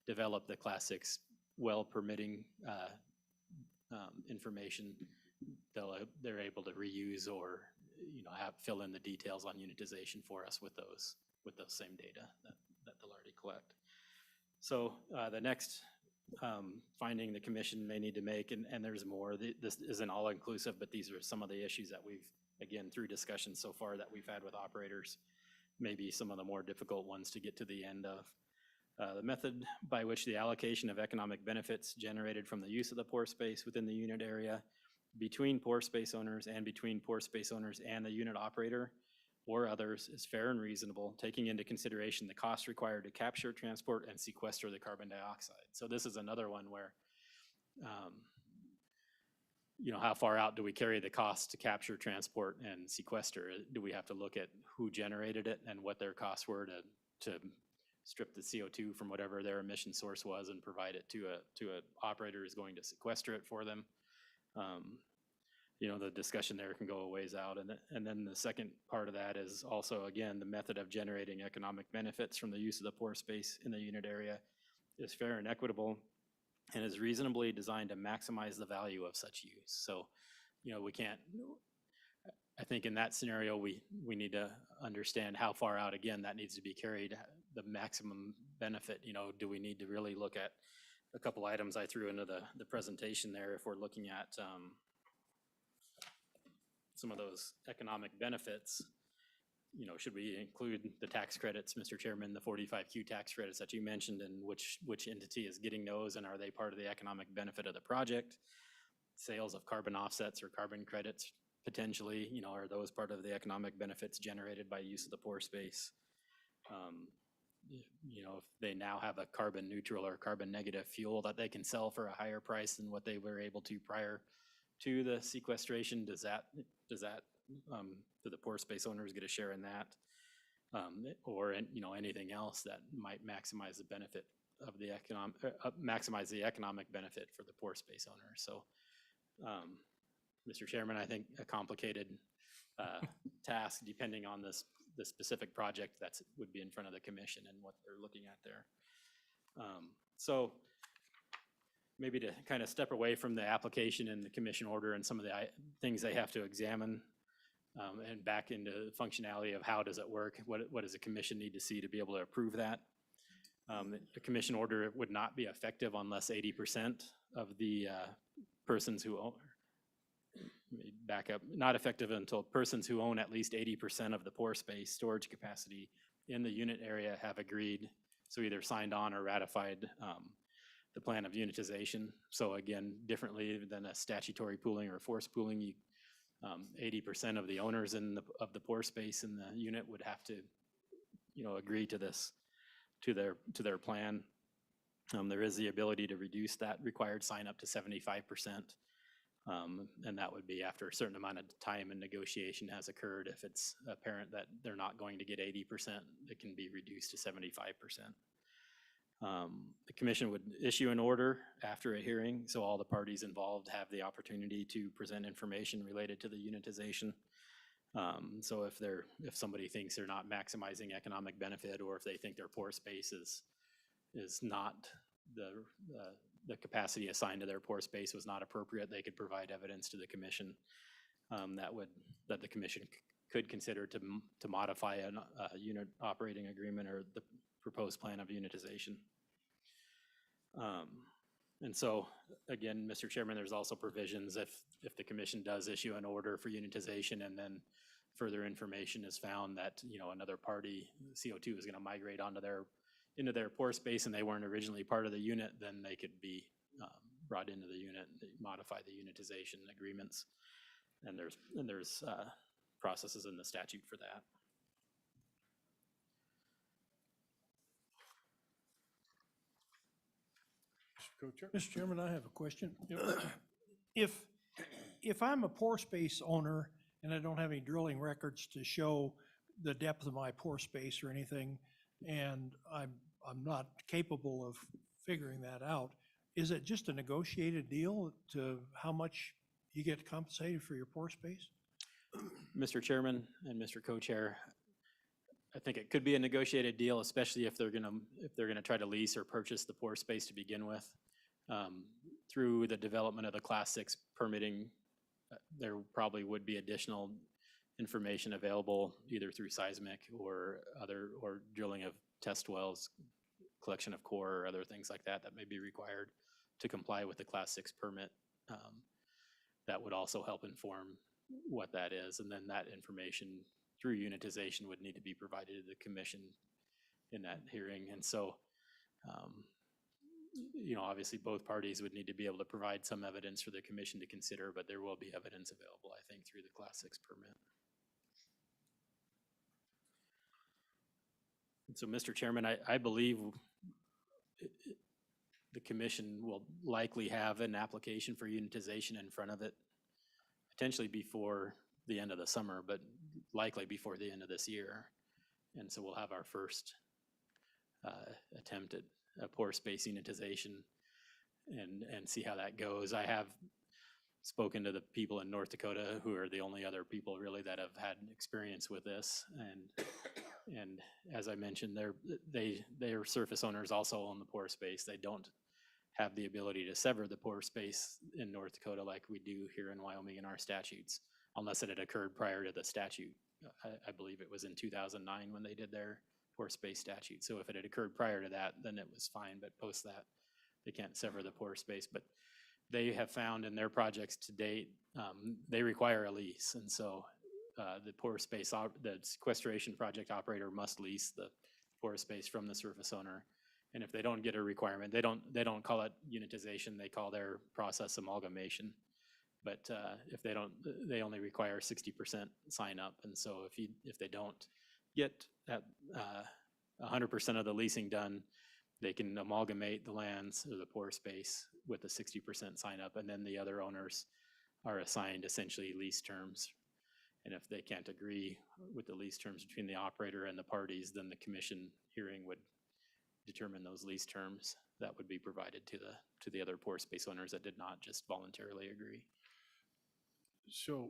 develop the Class 6 well permitting information, they're able to reuse or, you know, fill in the details on unitization for us with those same data that they'll already collect. So the next finding the commission may need to make, and there's more, this isn't all inclusive, but these are some of the issues that we've, again, through discussions so far that we've had with operators, maybe some of the more difficult ones to get to the end of. The method by which the allocation of economic benefits generated from the use of the pore space within the unit area between pore space owners and between pore space owners and the unit operator or others is fair and reasonable, taking into consideration the costs required to capture, transport, and sequester the carbon dioxide. So this is another one where, you know, how far out do we carry the costs to capture, transport, and sequester? Do we have to look at who generated it and what their costs were to strip the CO2 from whatever their emission source was and provide it to an operator who's going to sequester it for them? You know, the discussion there can go a ways out. And then the second part of that is also, again, the method of generating economic benefits from the use of the pore space in the unit area is fair and equitable and is reasonably designed to maximize the value of such use. So, you know, we can't, I think in that scenario, we need to understand how far out, again, that needs to be carried, the maximum benefit. You know, do we need to really look at a couple items I threw into the presentation there if we're looking at some of those economic benefits? You know, should we include the tax credits, Mr. Chairman, the 45Q tax credits that you mentioned, and which entity is getting those, and are they part of the economic benefit of the project? Sales of carbon offsets or carbon credits, potentially, you know, are those part of the economic benefits generated by use of the pore space? You know, if they now have a carbon neutral or carbon negative fuel that they can sell for a higher price than what they were able to prior to the sequestration, do the pore space owners get a share in that? Or, you know, anything else that might maximize the benefit of the maximize the economic benefit for the pore space owner. So, Mr. Chairman, I think a complicated task depending on the specific project that would be in front of the commission and what they're looking at there. So maybe to kind of step away from the application and the commission order and some of the things they have to examine, and back into the functionality of how does it work? What does the commission need to see to be able to approve that? The commission order would not be effective unless 80% of the persons who own, back up, not effective until persons who own at least 80% of the pore space storage capacity in the unit area have agreed, so either signed on or ratified the plan of unitization. So again, differently than a statutory pooling or forced pooling, 80% of the owners of the pore space in the unit would have to, you know, agree to this, to their plan. There is the ability to reduce that required sign up to 75%. And that would be after a certain amount of time and negotiation has occurred. If it's apparent that they're not going to get 80%, it can be reduced to 75%. The commission would issue an order after a hearing, so all the parties involved have the opportunity to present information related to the unitization. So if somebody thinks they're not maximizing economic benefit, or if they think their pore space is not the capacity assigned to their pore space was not appropriate, they could provide evidence to the commission that the commission could consider to modify a unit operating agreement or the proposed plan of unitization. And so, again, Mr. Chairman, there's also provisions if the commission does issue an order for unitization and then further information is found that, you know, another party, CO2, is going to migrate into their pore space and they weren't originally part of the unit, then they could be brought into the unit and modify the unitization agreements. And there's processes in the statute for that. Mr. Co-Chair? Mr. Chairman, I have a question. If I'm a pore space owner and I don't have any drilling records to show the depth of my pore space or anything, and I'm not capable of figuring that out, is it just a negotiated deal to how much you get compensated for your pore space? Mr. Chairman and Mr. Co-Chair, I think it could be a negotiated deal, especially if they're gonna try to lease or purchase the pore space to begin with. Through the development of the Class 6 permitting, there probably would be additional information available either through seismic or drilling of test wells, collection of core or other things like that that may be required to comply with the Class 6 permit. That would also help inform what that is, and then that information through unitization would need to be provided to the commission in that hearing. And so, obviously both parties would need to be able to provide some evidence for the commission to consider, but there will be evidence available, I think, through the Class 6 permit. And so, Mr. Chairman, I believe the commission will likely have an application for unitization in front of it, potentially before the end of the summer, but likely before the end of this year. And so we'll have our first attempt at a pore space unitization and see how that goes. I have spoken to the people in North Dakota who are the only other people really that have had experience with this. And as I mentioned, their surface owners also own the pore space. They don't have the ability to sever the pore space in North Dakota like we do here in Wyoming in our statutes, unless it had occurred prior to the statute. I believe it was in 2009 when they did their pore space statute. So if it had occurred prior to that, then it was fine, but post that, they can't sever the pore space. But they have found in their projects to date, they require a lease. And so the pore space, the sequestration project operator must lease the pore space from the surface owner. And if they don't get a requirement, they don't call it unitization, they call their process amalgamation. But if they don't, they only require 60% sign up. And so if they don't get that 100% of the leasing done, they can amalgamate the lands or the pore space with a 60% sign up, and then the other owners are assigned essentially lease terms. And if they can't agree with the lease terms between the operator and the parties, then the commission hearing would determine those lease terms that would be provided to the other pore space owners that did not just voluntarily agree. So,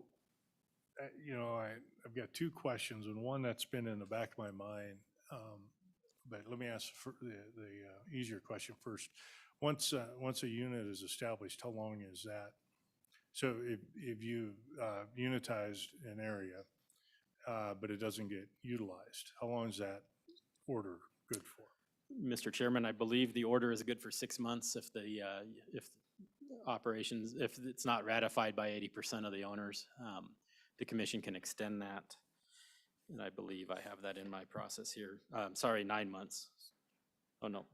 I've got two questions, and one that's been in the back of my mind. But let me ask the easier question first. Once a unit is established, how long is that? So if you unitized an area, but it doesn't get utilized, how long is that order good for? Mr. Chairman, I believe the order is good for 6 months if it's not ratified by 80% of the owners. The commission can extend that. And I believe I have that in my process here. Sorry, 9 months. Oh, no.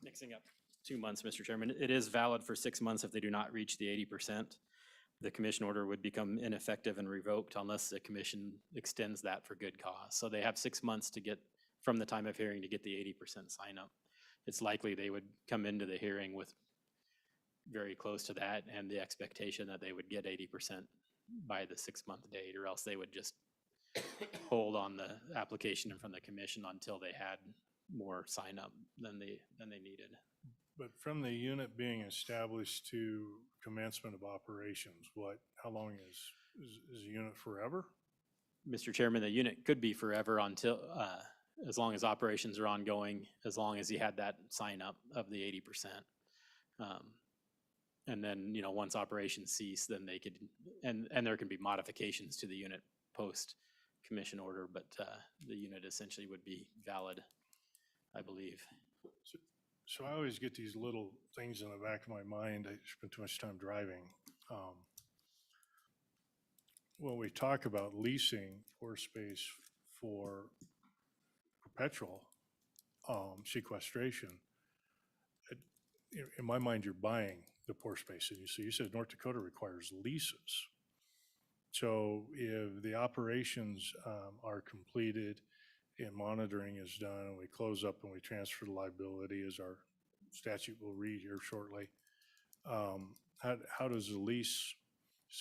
Mixing up 2 months, Mr. Chairman. It is valid for 6 months if they do not reach the 80%. The commission order would become ineffective and revoked unless the commission extends that for good cause. So they have 6 months to get, from the time of hearing, to get the 80% sign up. It's likely they would come into the hearing with very close to that and the expectation that they would get 80% by the 6-month date, or else they would just hold on the application in front of the commission until they had more sign up than they needed. But from the unit being established to commencement of operations, how long is the unit forever? Mr. Chairman, the unit could be forever until, as long as operations are ongoing, as long as you had that sign up of the 80%. And then, once operations cease, then they could, and there can be modifications to the unit post commission order, but the unit essentially would be valid, I believe. So I always get these little things in the back of my mind. I spend too much time driving. When we talk about leasing pore space for perpetual sequestration, in my mind, you're buying the pore space. And so you said North Dakota requires leases. So if the operations are completed and monitoring is done, and we close up and we transfer the liability, as our statute will read here shortly, how does the lease,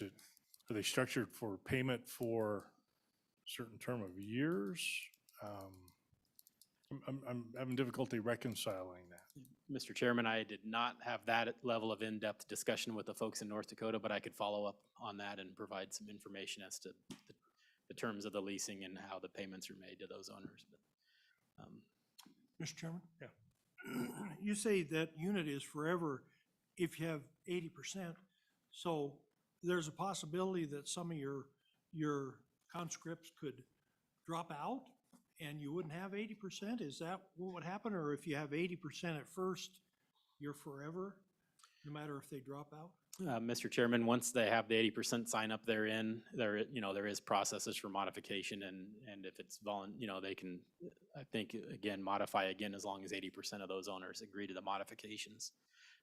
are they structured for payment for a certain term of years? I'm having difficulty reconciling that. Mr. Chairman, I did not have that level of in-depth discussion with the folks in North Dakota, but I could follow up on that and provide some information as to the terms of the leasing and how the payments are made to those owners. But, Mr. Chairman? Yeah. You say that unit is forever if you have 80%. So there's a possibility that some of your conscripts could drop out and you wouldn't have 80%? Is that what would happen? Or if you have 80% at first, you're forever, no matter if they drop out? Mr. Chairman, once they have the 80% sign up, they're in, there is processes for modification, and if it's they can, I think, again, modify again as long as 80% of those owners agree to the modifications.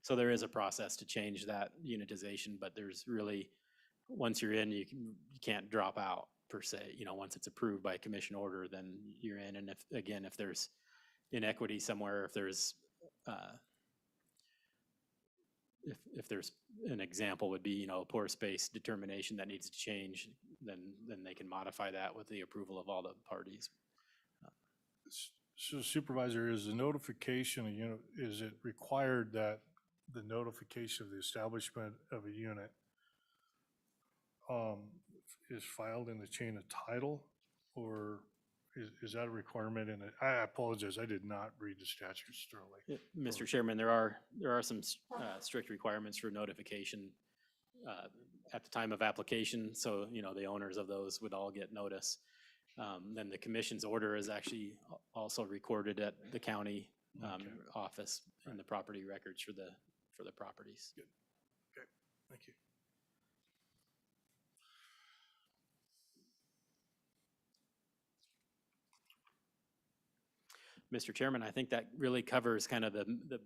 So there is a process to change that unitization, but there's really, once you're in, you can't drop out per se. Once it's approved by commission order, then you're in. And if there's inequity somewhere, if there's an example would be, a pore space determination that needs to change, then they can modify that with the approval of all the parties. So Supervisor, is the notification, is it required that the notification of the establishment of a unit is filed in the chain of title, or is that a requirement in it? I apologize, I did not read the statutes thoroughly. Mr. Chairman, there are some strict requirements for notification at the time of application. So, the owners of those would all get notice. Then the commission's order is actually also recorded at the county office in the property records for the properties. Good. Okay, thank you. Mr. Chairman, I think that really covers kind of the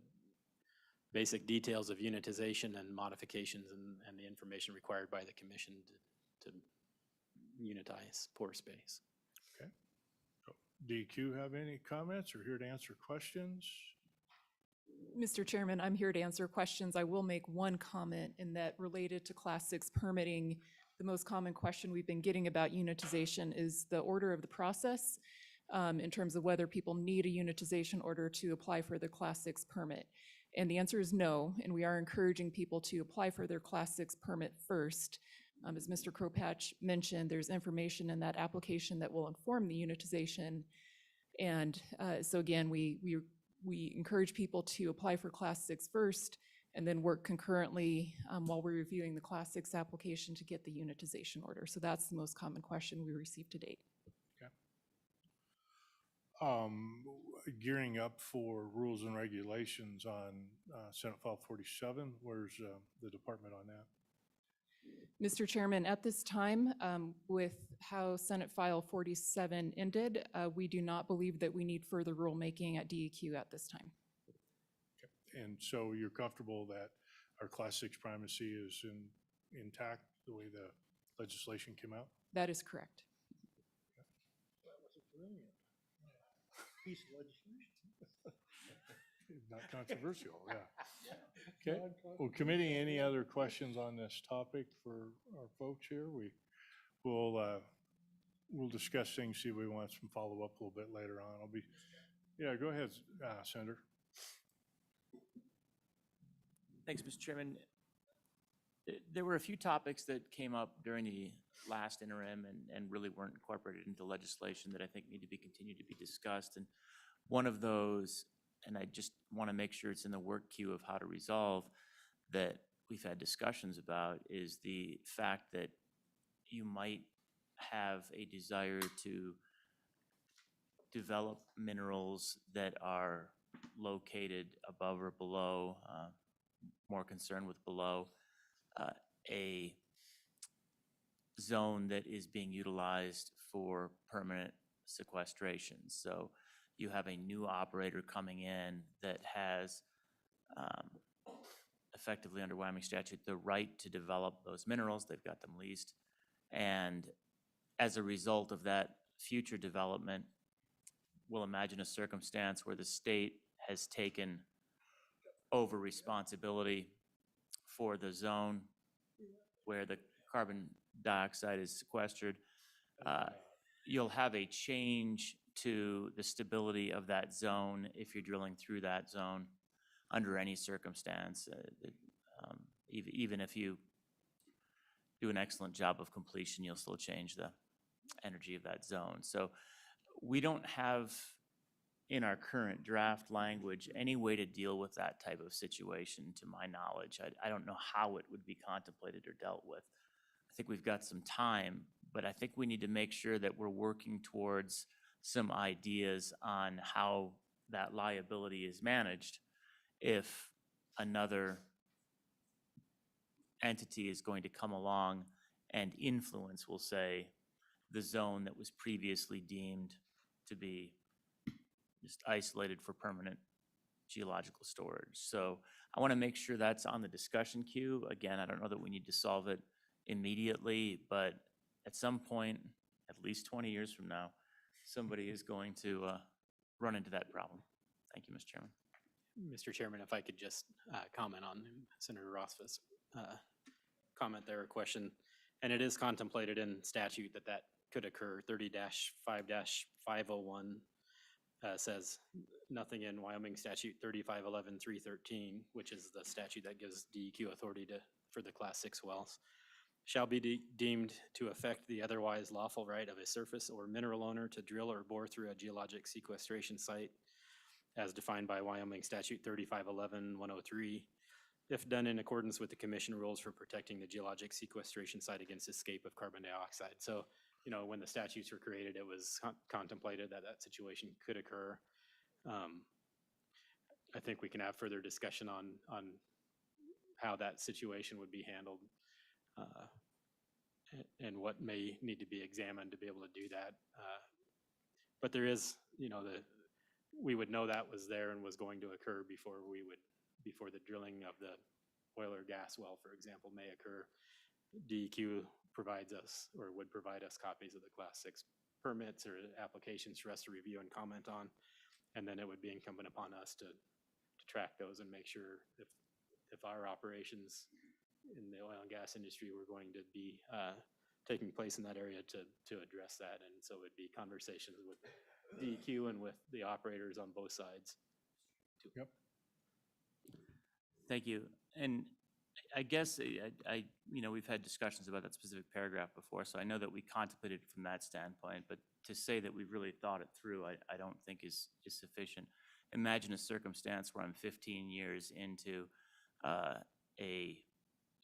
basic details of unitization and modifications and the information required by the commission to unitize pore space. Okay. So, DQ have any comments or here to answer questions? Mr. Chairman, I'm here to answer questions. I will make one comment in that related to Class 6 permitting. The most common question we've been getting about unitization is the order of the process in terms of whether people need a unitization order to apply for the Class 6 permit. And the answer is no, and we are encouraging people to apply for their Class 6 permit first. As Mr. Kropatch mentioned, there's information in that application that will inform the unitization. And so again, we encourage people to apply for Class 6 first and then work concurrently while we're reviewing the Class 6 application to get the unitization order. So that's the most common question we received to date. Gearing up for rules and regulations on Senate File 47, where's the department on that? Mr. Chairman, at this time, with how Senate File 47 ended, we do not believe that we need further rulemaking at DEQ at this time. Okay. And so you're comfortable that our Class 6 primacy is intact the way the legislation came out? That is correct. That was a brilliant piece of legislation. Not controversial, yeah. Okay. Well, committee, any other questions on this topic for our folks here? We'll discuss things, see if we want some follow-up a little bit later on. Yeah, go ahead, Senator. Thanks, Mr. Chairman. There were a few topics that came up during the last interim and really weren't incorporated into legislation that I think need to be continued to be discussed. And one of those, and I just want to make sure it's in the work queue of how to resolve, that we've had discussions about, is the fact that you might have a desire to develop minerals that are located above or below, more concerned with below, a zone that is being utilized for permanent sequestration. So you have a new operator coming in that has effectively under Wyoming statute the right to develop those minerals. They've got them leased, And as a result of that future development, we'll imagine a circumstance where the state has taken over responsibility for the zone where the carbon dioxide is sequestered. You'll have a change to the stability of that zone if you're drilling through that zone under any circumstance. Even if you do an excellent job of completion, you'll still change the energy of that zone. So we don't have in our current draft language any way to deal with that type of situation, to my knowledge. I don't know how it would be contemplated or dealt with. I think we've got some time, but I think we need to make sure that we're working towards some ideas on how that liability is managed if another entity is going to come along and influence, we'll say, the zone that was previously deemed to be just isolated for permanent geological storage. So I want to make sure that's on the discussion queue. Again, I don't know that we need to solve it immediately, but at some point, at least 20 years from now, somebody is going to run into that problem. Thank you, Mr. Chairman. Mr. Chairman, if I could just comment on Senator Ross's comment there, or question. And it is contemplated in statute that that could occur. 30-5-501 says nothing in Wyoming statute 3511-313, which is the statute that gives DEQ authority for the class 6 wells, shall be deemed to affect the otherwise lawful right of a surface or mineral owner to drill or bore through a geologic sequestration site as defined by Wyoming statute 3511-103, if done in accordance with the commission rules for protecting the geologic sequestration site against escape of carbon dioxide. So, you know, when the statutes were created, it was contemplated that that situation could occur. I think we can have further discussion on how that situation would be handled and what may need to be examined to be able to do that. But there is, you know, we would know that was there and was going to occur before the drilling of the oil or gas well, for example, may occur. DEQ provides us, or would provide us, copies of the class 6 permits or applications for us to review and comment on. And then it would be incumbent upon us to track those and make sure if our operations in the oil and gas industry were going to be taking place in that area to address that. And so it'd be conversations with DEQ and with the operators on both sides. Yep. Thank you. And I guess you know, we've had discussions about that specific paragraph before, so I know that we contemplated it from that standpoint, but to say that we've really thought it through, I don't think is sufficient. Imagine a circumstance where I'm 15 years into a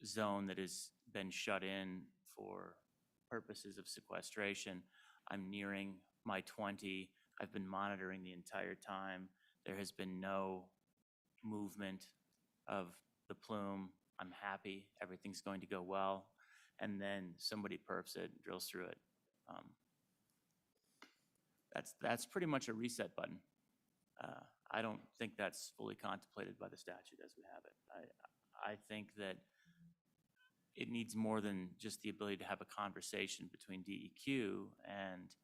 zone that has been shut in for purposes of sequestration. I'm nearing my 20. I've been monitoring the entire time. There has been no movement of the plume. I'm happy, everything's going to go well, and then somebody perfs it, drills through it. That's pretty much a reset button. I don't think that's fully contemplated by the statute as we have it. I think that it needs more than just the ability to have a conversation between DEQ and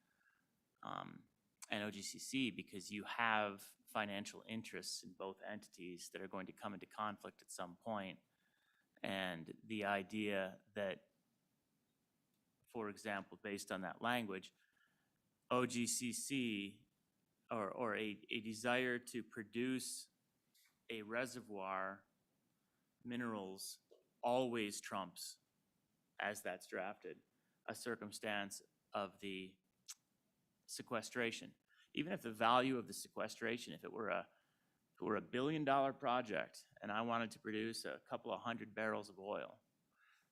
OGCC, because you have financial interests in both entities that are going to come into conflict at some point. And the idea that, for example, based on that language, OGCC or a desire to produce a reservoir minerals always trumps, as that's drafted, a circumstance of the sequestration. Even if the value of the sequestration, if it were a $1 billion project and I wanted to produce a couple of 100 barrels of oil,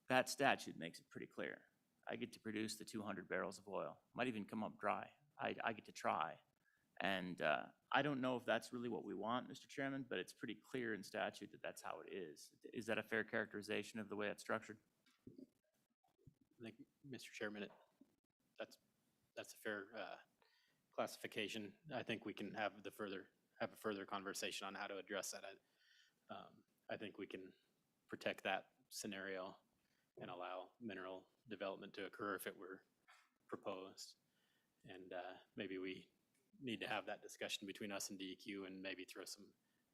that statute makes it pretty clear. I get to produce the 200 barrels of oil. Might even come up dry. I get to try. And I don't know if that's really what we want, Mr. Chairman, but it's pretty clear in statute that that's how it is. Is that a fair characterization of the way it's structured? I think, Mr. Chairman, that's a fair classification. I think we can have a further conversation on how to address that. I think we can protect that scenario and allow mineral development to occur if it were proposed. And maybe we need to have that discussion between us and DEQ and maybe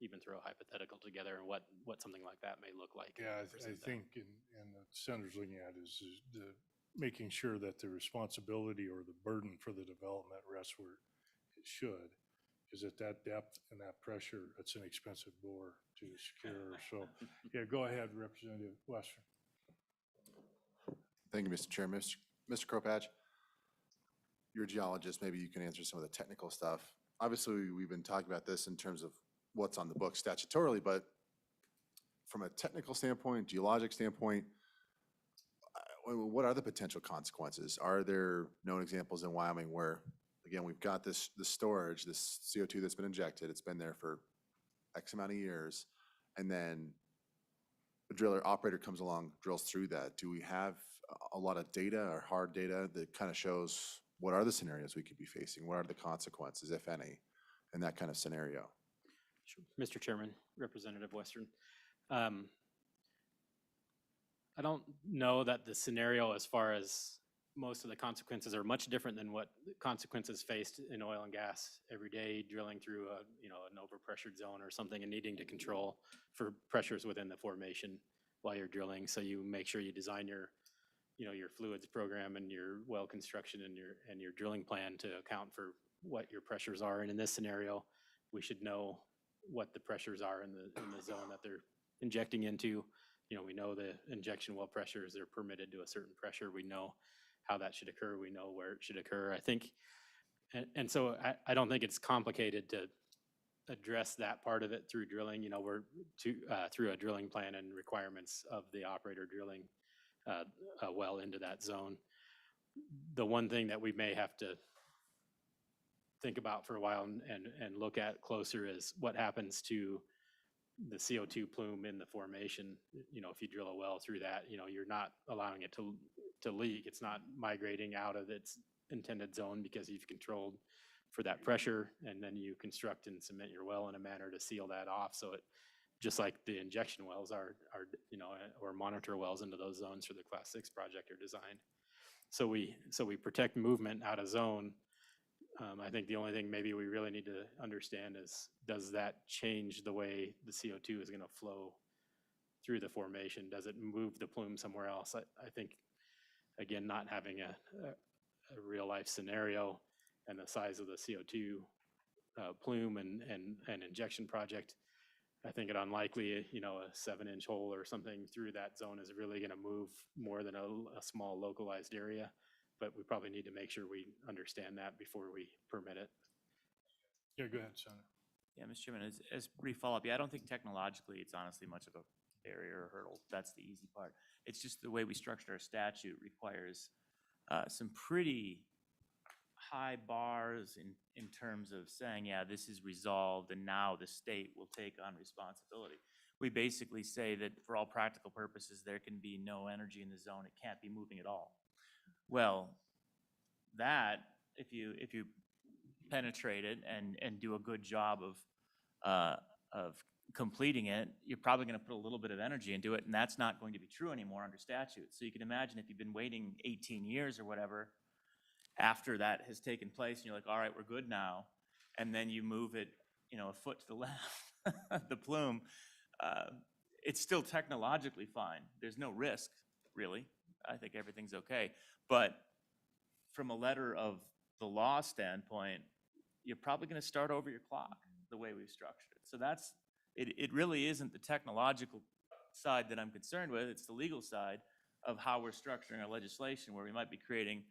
even throw a hypothetical together and what something like that may look like. Yeah, I present that. think, and the senator's looking at is the, making sure that the responsibility or the burden for the development rests where it should, is at that depth and that pressure, it's an expensive bore to secure. So, yeah, go ahead, Representative Western. Thank you, Mr. Chairman. Mr. Kropatch, you're a geologist, maybe you can answer some of the technical stuff. Obviously, we've been talking about this in terms of what's on the book statutorily, but from a technical standpoint, geologic standpoint, what are the potential consequences? Are there known examples in Wyoming where, again, we've got the storage, this CO2 that's been injected, it's been there for X amount of years, and then a operator comes along, drills through that. Do we have a lot of data or hard data that kind of shows what are the scenarios we could be facing? What are the consequences, if any, in that kind of scenario? Sure. Mr. Chairman, Representative Western. I don't know that the scenario as far as most of the consequences are much different than what consequences faced in oil and gas every day, drilling through an overpressured zone or something and needing to control for pressures within the formation while you're drilling. So you make sure you design your fluids program and your well construction and your drilling plan to account for what your pressures are. And in this scenario, we should know what the pressures are in the zone that they're injecting into. We know the injection well pressures, they're permitted to a certain pressure. We know how that should occur. We know where it should occur. I think, and so I don't think it's complicated to address that part of it through drilling. We're through a drilling plan and requirements of the operator drilling a well into that zone. The one thing that we may have to think about for a while and look at closer is what happens to the CO2 plume in the formation. If you drill a well through that, you're not allowing it to leak. It's not migrating out of its intended zone because you've controlled for that pressure, and then you construct and cement your well in a manner to seal that off. So it, just like the injection wells are or monitor wells into those zones for the Class 6 project are designed. So we protect movement out of zone. I think the only thing maybe we really need to understand is, does that change the way the CO2 is going to flow through the formation? Does it move the plume somewhere else? I think, again, not having a real life scenario and the size of the CO2 plume and injection project, I think it unlikely, a 7-inch hole or something through that zone is really going to move more than a small localized area. But we probably need to make sure we understand that before we permit it. Yeah, go ahead, Senator. Yeah, Mr. Chairman, as brief follow-up, I don't think technologically it's honestly much of a barrier or hurdle. That's the easy part. It's just the way we structured our statute requires some pretty high bars in terms of saying, yeah, this is resolved and now the state will take on responsibility. We basically say that for all practical purposes, there can be no energy in the zone. It can't be moving at all. Well, that, if you penetrate it and do a good job of completing it, you're probably going to put a little bit of energy into it, and that's not going to be true anymore under statute. So you can imagine if you've been waiting 18 years or whatever, after that has taken place, and you're like, all right, we're good now, and then you move it, a foot to the left, the plume, it's still technologically fine. There's no risk, really. I think everything's okay. But from a letter of the law standpoint, you're probably going to start over your clock the way we've structured it. So it really isn't the technological side that I'm concerned with. It's the legal side of how we're structuring our legislation, where we might be creating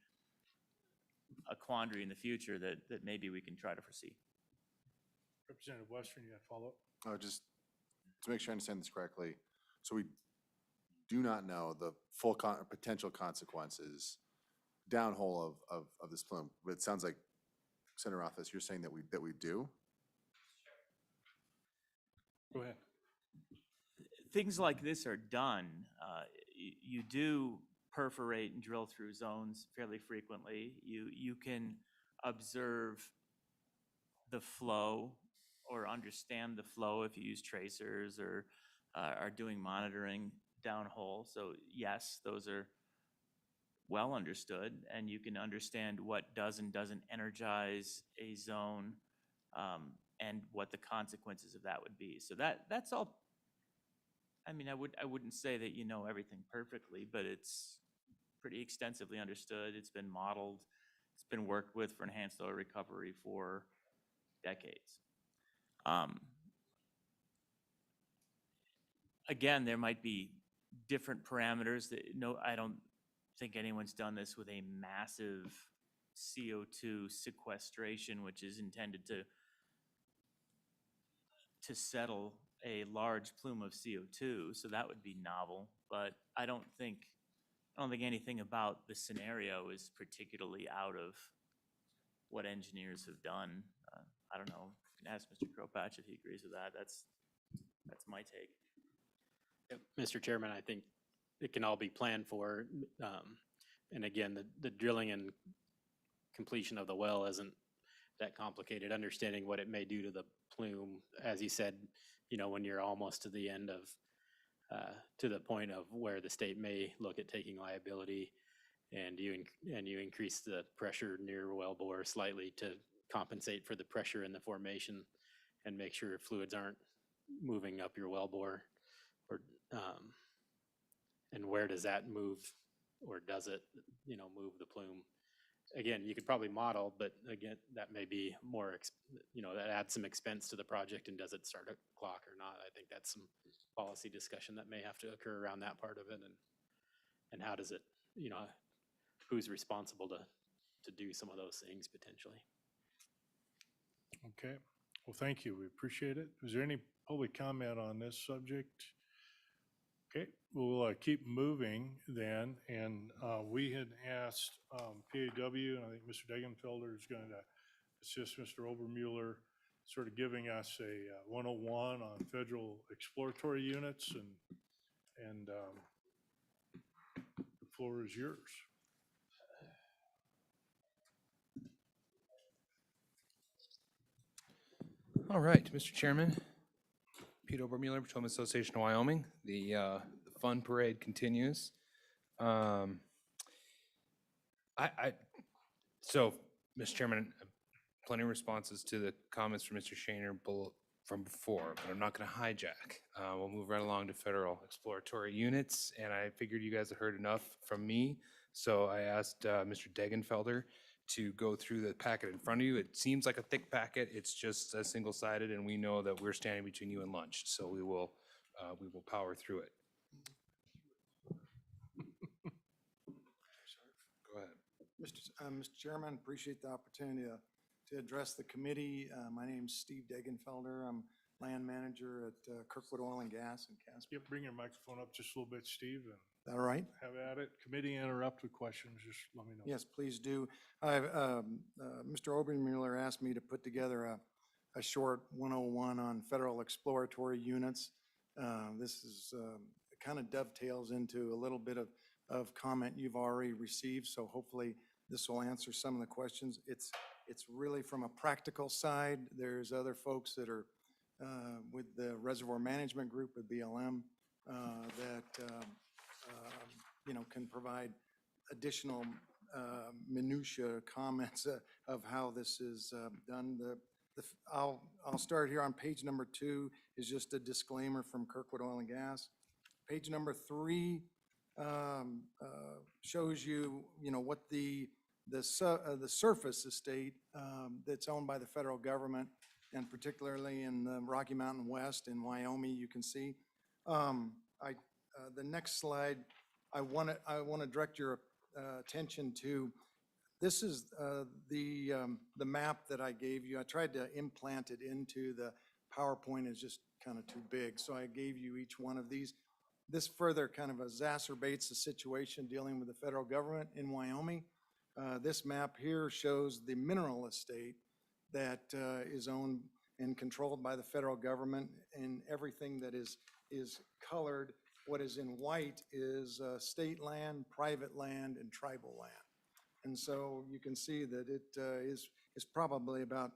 a quandary in the future that maybe we can try to foresee. Representative Western, you got a follow-up? Oh, just to make sure I understand this correctly. So we do not know the full potential consequences downhole of this plume. But it sounds like, Senator Rothfuss, you're saying that we do? Go ahead. Things like this are done. You do perforate and drill through zones fairly frequently. You can observe the flow or understand the flow if you use tracers or are doing monitoring downhole. So yes, those are well understood, and you can understand what does and doesn't energize a zone, and what the consequences of that would be. So that's all. I mean, I wouldn't say that you know everything perfectly, but it's pretty extensively understood. It's been modeled. It's been worked with for enhanced oil recovery for decades. Again, there might be different parameters that, no, I don't think anyone's done this with a massive CO2 sequestration, which is intended to settle a large plume of CO2. So that would be novel, but I don't think anything about the scenario is particularly out of what engineers have done. I don't know. You can ask Mr. Kropatch if he agrees with that. That's my take. Yep, Mr. Chairman, I think it can all be planned for. And again, the drilling and completion of the well isn't that complicated. Understanding what it may do to the plume, as you said, you know, when you're almost to the end of, to the point of where the state may look at taking liability, and you increase the pressure near wellbore slightly to compensate for the pressure in the formation and make sure fluids aren't moving up your wellbore. Or and where does that move, or does it, you know, move the plume? Again, you could probably model, but again, that may be more, you know, that adds some expense to the project, and does it start a clock or not? I think that's some policy discussion that may have to occur around that part of it, and how does it, you know, who's responsible to do some of those things potentially. Okay, well, thank you. We appreciate it. Is there any public comment on this subject? Okay, we'll keep moving then, and we had asked PAW, and I think Mr. Degenfelder is going to assist Mr. Obermueller, sort of giving us a 101 on federal exploratory units, and the floor is yours. All right, Mr. Chairman, Pete Obermueller, Patrolman Association of Wyoming. The fun parade continues. So, Mr. Chairman, plenty of responses to the comments from Mr. Shaner from before, but I'm not going to hijack. We'll move right along to federal exploratory units, and I figured you guys had heard enough from me, so I asked Mr. Degenfelder to go through the packet in front of you. It seems like a thick packet. It's just single-sided, and we know that we're standing between you and lunch, so we will power through it. Go ahead. Mr. Chairman, appreciate the opportunity to address the committee. My name's Steve Degenfelder. I'm land manager at Kirkwood Oil and Gas in Casper. Yep, bring your microphone up just a little bit, Steve, and Is that all right? have at it. Committee interrupt with questions, just let me know. Yes, please do. Mr. Obermueller asked me to put together a short 101 on federal exploratory units. This is kind of dovetails into a little bit of comment you've already received, so hopefully this will answer some of the questions. It's really from a practical side. There's other folks that are with the Reservoir Management Group with BLM that you know, can provide additional minutia comments of how this is done. I'll start here on page number 2 is just a disclaimer from Kirkwood Oil and Gas. Page number 3 shows you, you know, what the surface estate that's owned by the federal government, and particularly in the Rocky Mountain West in Wyoming, you can see. The next slide, I want to direct your attention to. This is the map that I gave you. I tried to implant it into the PowerPoint. It's just kind of too big, so I gave you each one of these. This further kind of exacerbates the situation dealing with the federal government in Wyoming. This map here shows the mineral estate that is owned and controlled by the federal government, and everything that is colored. What is in white is state land, private land, and tribal land. And so you can see that it is probably about,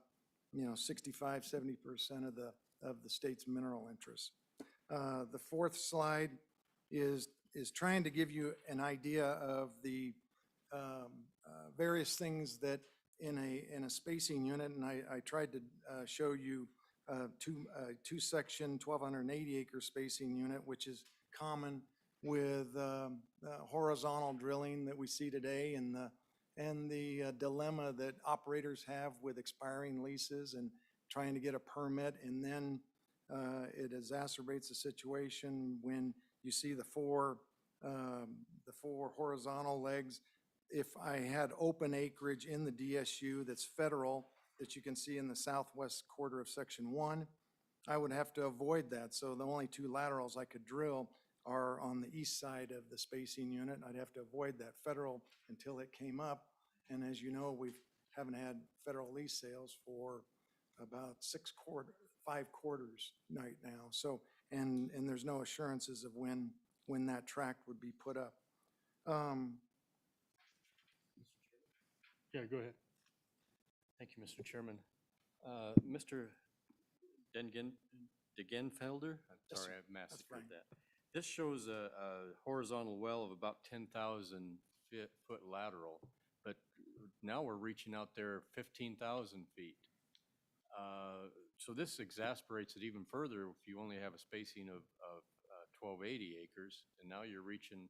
you know, 65–70% of the state's mineral interests. The fourth slide is trying to give you an idea of the various things that in a spacing unit, and I tried to show you two section 1,280 acre spacing unit, which is common with horizontal drilling that we see today, and the dilemma that operators have with expiring leases and trying to get a permit, and then it exacerbates the situation when you see the four horizontal legs. If I had open acreage in the DSU that's federal, that you can see in the southwest quarter of section 1, I would have to avoid that. So the only two laterals I could drill are on the east side of the spacing unit. I'd have to avoid that federal until it came up. And as you know, we haven't had federal lease sales for about 5 quarters right now. So, and there's no assurances of when that tract would be put up. Yeah, go ahead. Thank you, Mr. Chairman. Mr. Degenfelder, I'm sorry, I've massacred that. This shows a horizontal well of about 10,000 foot lateral, but now we're reaching out there 15,000 feet. So this exasperates it even further if you only have a spacing of 1,280 acres, and now you're reaching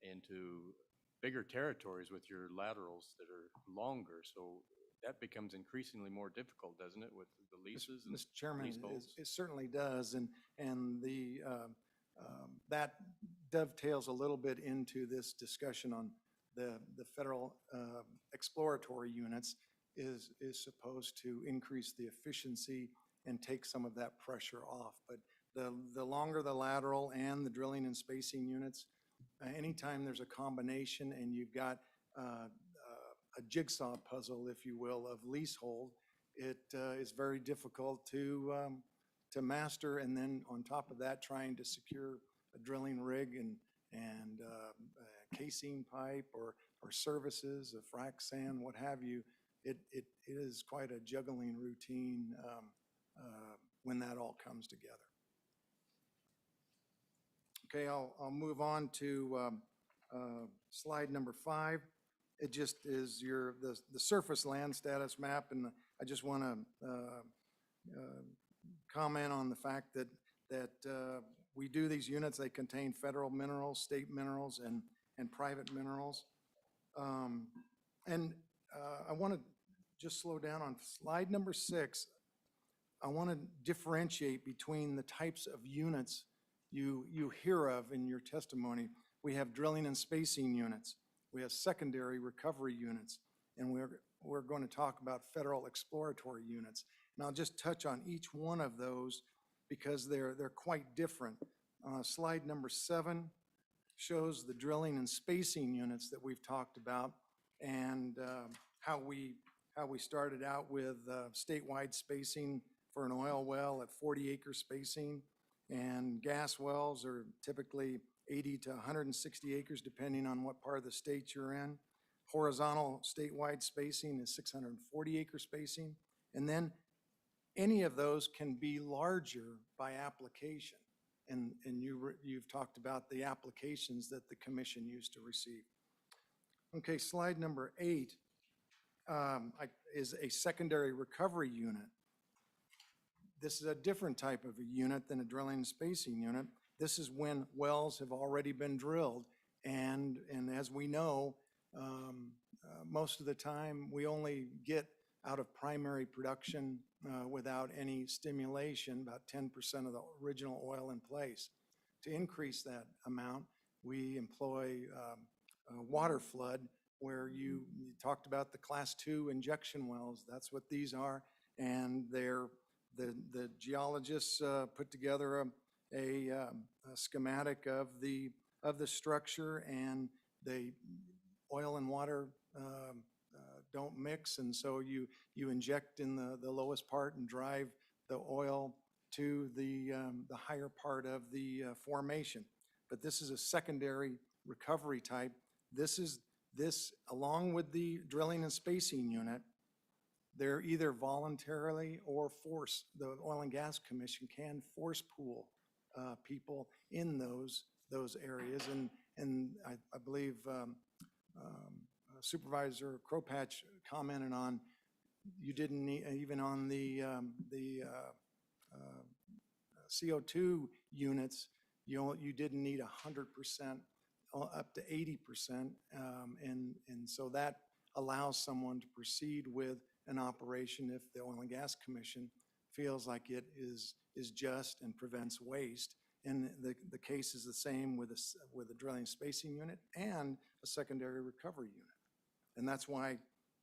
into bigger territories with your laterals that are longer. So that becomes increasingly more difficult, doesn't it, with the leases and Mr. Chairman, leaseholds? it certainly does, and that dovetails a little bit into this discussion on the federal exploratory units is supposed to increase the efficiency and take some of that pressure off. But the longer the lateral and the drilling and spacing units, anytime there's a combination and you've got a jigsaw puzzle, if you will, of leasehold, it is very difficult to master. And then on top of that, trying to secure a drilling rig and casing pipe or services, a frac sand, what have you, it is quite a juggling routine when that all comes together. Okay, I'll move on to slide number 5. It just is the surface land status map, and I just want to comment on the fact that we do these units. They contain federal minerals, state minerals, and private minerals. And I want to just slow down on slide number 6. I want to differentiate between the types of units you hear of in your testimony. We have drilling and spacing units. We have secondary recovery units, and we're going to talk about federal exploratory units. And I'll just touch on each one of those because they're quite different. Slide number 7 shows the drilling and spacing units that we've talked about, and how we started out with statewide spacing for an oil well at 40-acre spacing, and gas wells are typically 80 to 160 acres, depending on what part of the state you're in. Horizontal statewide spacing is 640-acre spacing. And then any of those can be larger by application. And you've talked about the applications that the commission used to receive. Okay, slide number 8 is a secondary recovery unit. This is a different type of a unit than a drilling and spacing unit. This is when wells have already been drilled, and as we know, most of the time we only get out of primary production without any stimulation about 10% of the original oil in place. To increase that amount, we employ water flood, where you talked about the class 2 injection wells. That's what these are, and the geologists put together a schematic of the structure, and the oil and water don't mix, and so you inject in the lowest part and drive the oil to the higher part of the formation. But this is a secondary recovery type. This along with the drilling and spacing unit, they're either voluntarily or force. The Oil and Gas Commission can force pool people in those those areas. And I believe Supervisor Kropatch commented on, you didn't need, even on the CO2 units, you didn't need 100%, up to 80%. And so that allows someone to proceed with an operation if the Oil and Gas Commission feels like it is just and prevents waste. And the case is the same with a drilling spacing unit and a secondary recovery unit. And that's why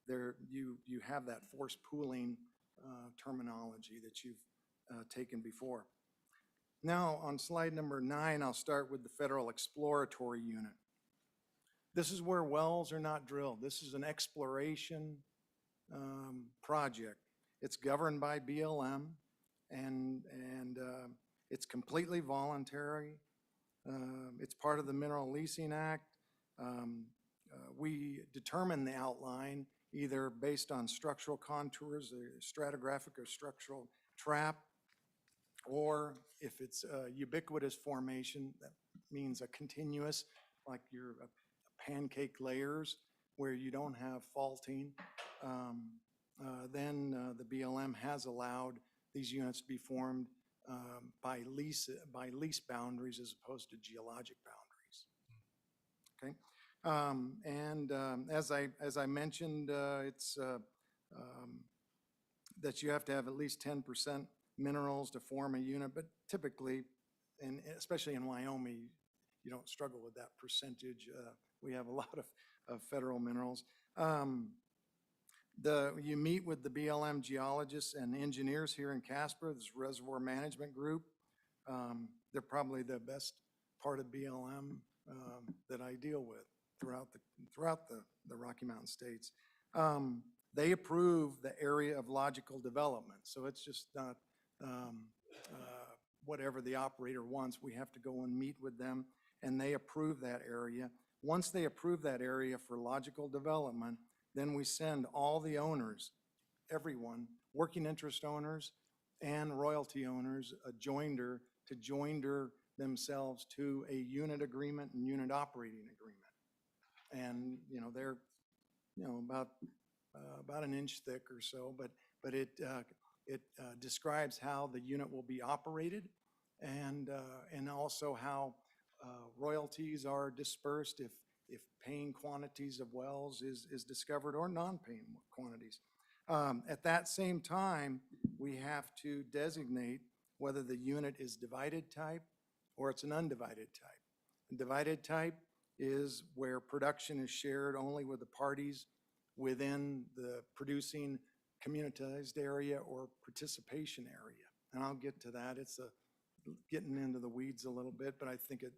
you have that force pooling terminology that you've taken before. Now, on slide number 9, I'll start with the Federal Exploratory Unit. This is where wells are not drilled. This is an exploration project. It's governed by BLM, and it's completely voluntary. It's part of the Mineral Leasing Act. We determine the outline either based on structural contours, a stratigraphic or structural trap, or if it's a ubiquitous formation, that means a continuous, like your pancake layers where you don't have faulting, then the BLM has allowed these units to be formed by lease boundaries as opposed to geologic boundaries. Okay, as I mentioned, it's that you have to have at least 10% minerals to form a unit, but typically, and especially in Wyoming, you don't struggle with that percentage. We have a lot of federal minerals. You meet with the BLM geologists and engineers here in Casper, this reservoir management group. They're probably the best part of BLM that I deal with throughout the Rocky Mountain states. They approve the area of logical development, so it's just not whatever the operator wants. We have to go and meet with them, and they approve that area. Once they approve that area for logical development, then we send all the owners, everyone, working interest owners and royalty owners, a joinder to joinder themselves to a unit agreement and unit operating agreement. And, they're, about an inch thick or so, but it describes how the unit will be operated and also how royalties are dispersed if paying quantities of wells is discovered or non-paying quantities. At that same time, we have to designate whether the unit is divided type or it's an undivided type. Divided type is where production is shared only with the parties within the producing communitized area or participation area. And I'll get to that. It's getting into the weeds a little bit, but I think it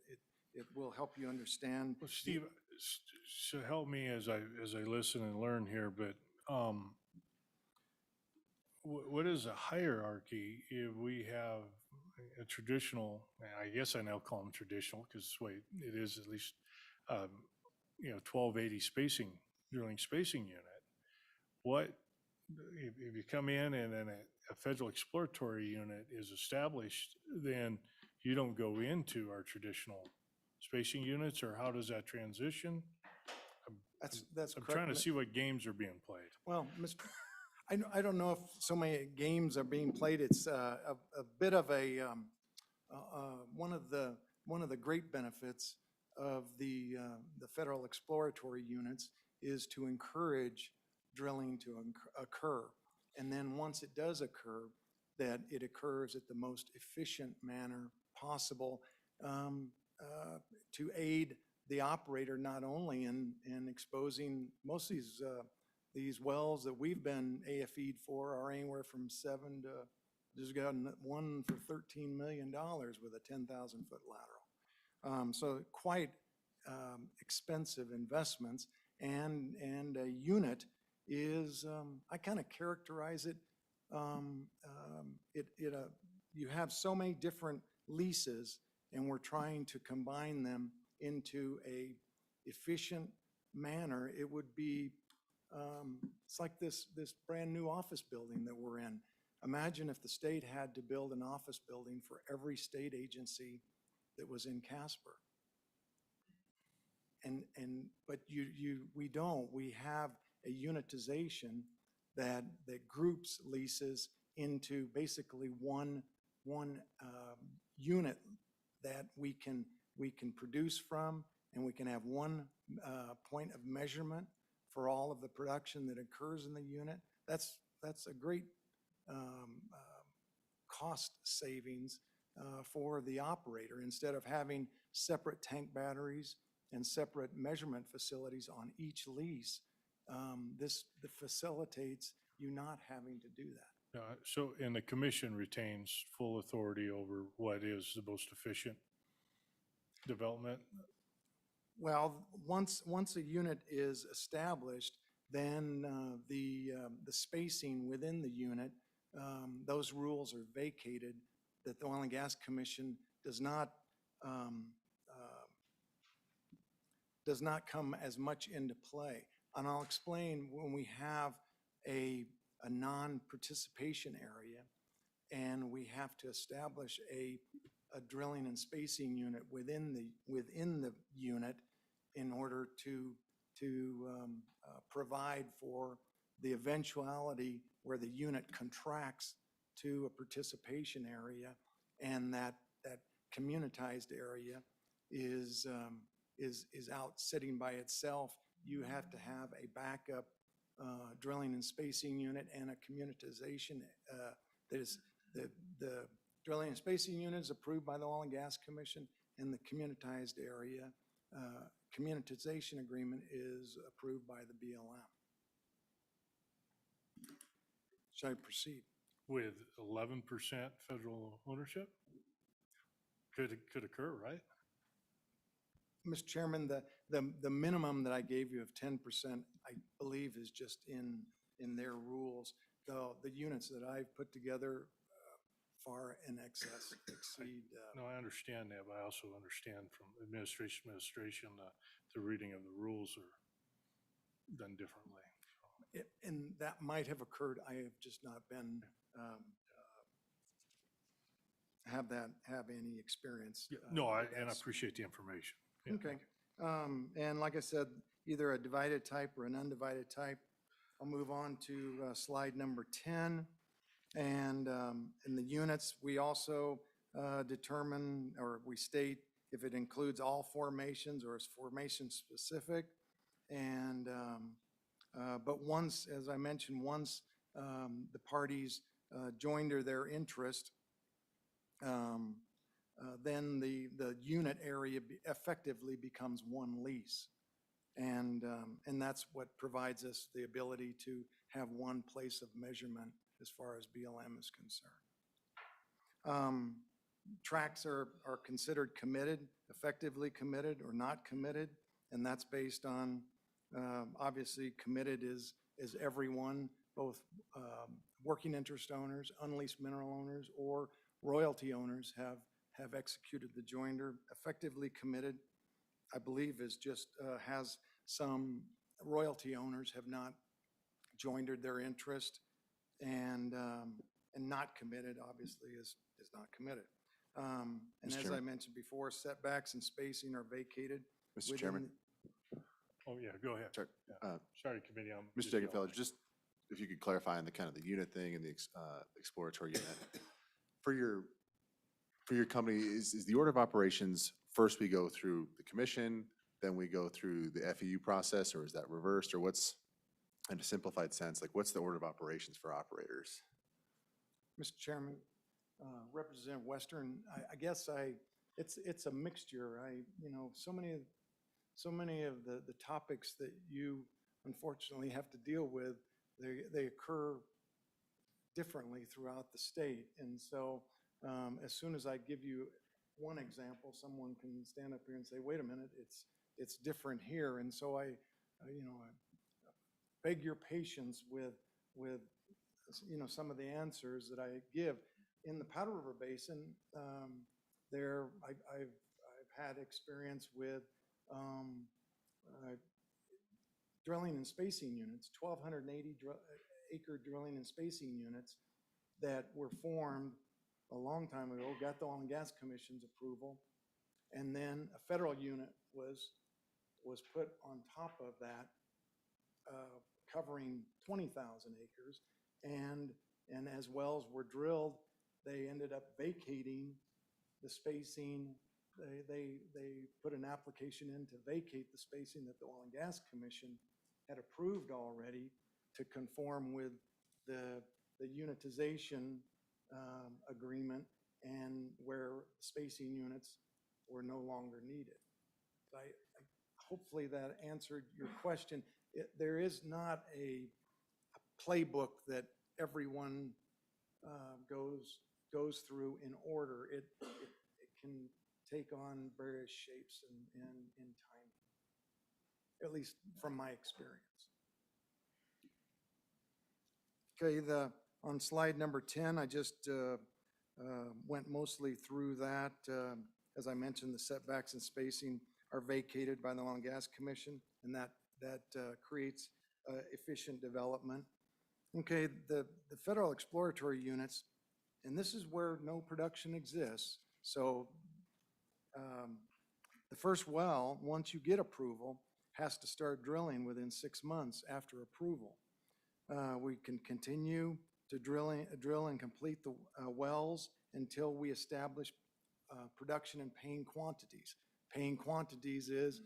will help you understand. Well, Steve, so help me as I listen and learn here, but what is a hierarchy if we have a traditional, I guess I now call them traditional because it's the way it is, at least 1280 drilling spacing unit. What if you come in and then a federal exploratory unit is established, then you don't go into our traditional spacing units, or how does that transition? That's I'm correct. trying to see what games are being played. Well, I don't know if so many games are being played. It's a bit of a one of the great benefits of the federal exploratory units is to encourage drilling to occur, and then once it does occur, that it occurs at the most efficient manner possible to aid the operator not only in exposing most of these wells that we've been AFE'd for are anywhere from 7 to, just got one for $13 million with a 10,000-foot lateral. So quite expensive investments, and a unit is, I kind of characterize it, you have so many different leases, and we're trying to combine them into a efficient manner. It would be, it's like this brand new office building that we're in. Imagine if the state had to build an office building for every state agency that was in Casper. But we don't. We have a unitization that groups leases into basically one unit that we can produce from, and we can have one point of measurement for all of the production that occurs in the unit. That's a great cost savings for the operator. Instead of having separate tank batteries and separate measurement facilities on each lease, this facilitates you not having to do that. So, and the commission retains full authority over what is the most efficient development? Well, once a unit is established, then the spacing within the unit, those rules are vacated, that the Oil and Gas Commission does not come as much into play. And I'll explain when we have a non-participation area and we have to establish a drilling and spacing unit within the unit in order to provide for the eventuality where the unit contracts to a participation area, and that communitized area is out sitting by itself. You have to have a backup drilling and spacing unit and a communitization. That is the drilling and spacing unit is approved by the Oil and Gas Commission, and the communitized area communitization agreement is approved by the BLM. Shall I proceed? With 11% federal ownership? Could occur, right? Mr. Chairman, the minimum that I gave you of 10%, I believe, is just in their rules. The units that I've put together far in excess exceed. No, I understand that, but I also understand from administration, the reading of the rules are done differently. And that might have occurred. I have just not been, have any experience. No, and I appreciate the information. Yeah, Okay. And like I said, either a divided type or an undivided type. I'll move on to slide number 10. And in the units, we also determine, or we state if it includes all formations or is formation specific. And but once, as I mentioned, once the parties joined their interest, then the unit area effectively becomes one lease. And that's what provides us the ability to have one place of measurement as far as BLM is concerned. Tracks are considered committed, effectively committed or not committed, and that's based on, obviously committed is everyone, both working interest owners, unleased mineral owners, or royalty owners have executed the joinder. Effectively committed, I believe, is just has some royalty owners have not joindered their interest, and not committed, obviously, is not committed. And as I mentioned before, setbacks and spacing are vacated. Mr. Chairman? Oh, yeah, go ahead. Sorry. Yeah. Sorry, committee. Mr. Jagenfelder, just if you could clarify on the kind of the unit thing and the exploratory unit. For your company, is the order of operations, first we go through the commission, then we go through the FEU process, or is that reversed, or what's, in a simplified sense, like what's the order of operations for operators? Mr. Chairman, Representative Western, I guess it's a mixture. So many of the topics that you unfortunately have to deal with, they occur differently throughout the state. And so as soon as I give you one example, someone can stand up here and say, wait a minute, it's different here. And so I beg your patience with some of the answers that I give. In the Powder River Basin, I've had experience with drilling and spacing units, 1,280 acre drilling and spacing units that were formed a long time ago, got the Oil and Gas Commission's approval, and then a federal unit was was put on top of that, covering 20,000 acres. And as wells were drilled, they ended up vacating the spacing. They put an application in to vacate the spacing that the Oil and Gas Commission had approved already to conform with the unitization agreement, and where spacing units were no longer needed. Hopefully that answered your question. There is not a playbook that everyone goes through in order. It can take on various shapes in time, at least from my experience. Okay, on slide number 10, I just went mostly through that. As I mentioned, the setbacks and spacing are vacated by the Oil and Gas Commission, and that creates efficient development. Okay, the federal exploratory units, and this is where no production exists. So the first well, once you get approval, has to start drilling within 6 months after approval. We can continue to drill and complete the wells until we establish production and paying quantities. Paying quantities is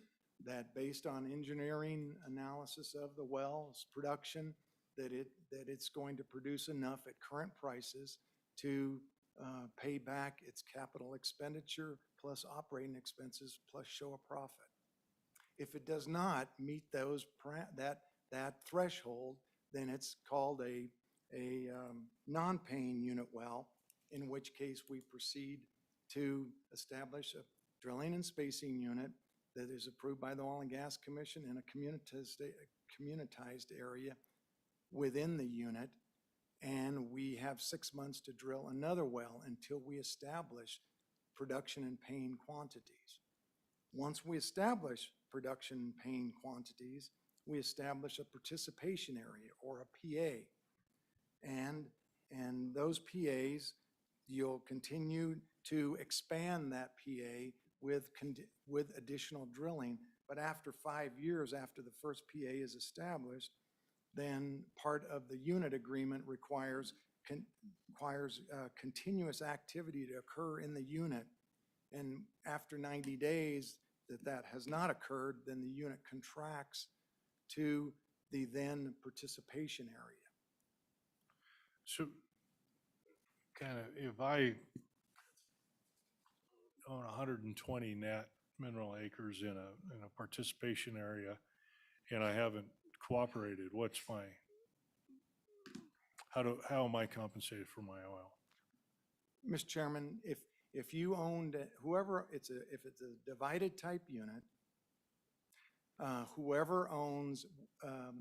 that based on engineering analysis of the well's production, that it's going to produce enough at current prices to pay back its capital expenditure plus operating expenses plus show a profit. If it does not meet that threshold, then it's called a non-paying unit well, in which case we proceed to establish a drilling and spacing unit that is approved by the Oil and Gas Commission in a communitized area within the unit, and we have 6 months to drill another well until we establish production and paying quantities. Once we establish production and paying quantities, we establish a participation area, or a PA. And those PAs, you'll continue to expand that PA with additional drilling. But after 5 years after the first PA is established, then part of the unit agreement requires continuous activity to occur in the unit. And after 90 days that has not occurred, then the unit contracts to the then participation area. So kind of, if I own 120 net mineral acres in a participation area and I haven't cooperated, how am I compensated for my oil? Mr. Chairman, if you owned, if it's a divided type unit, whoever owns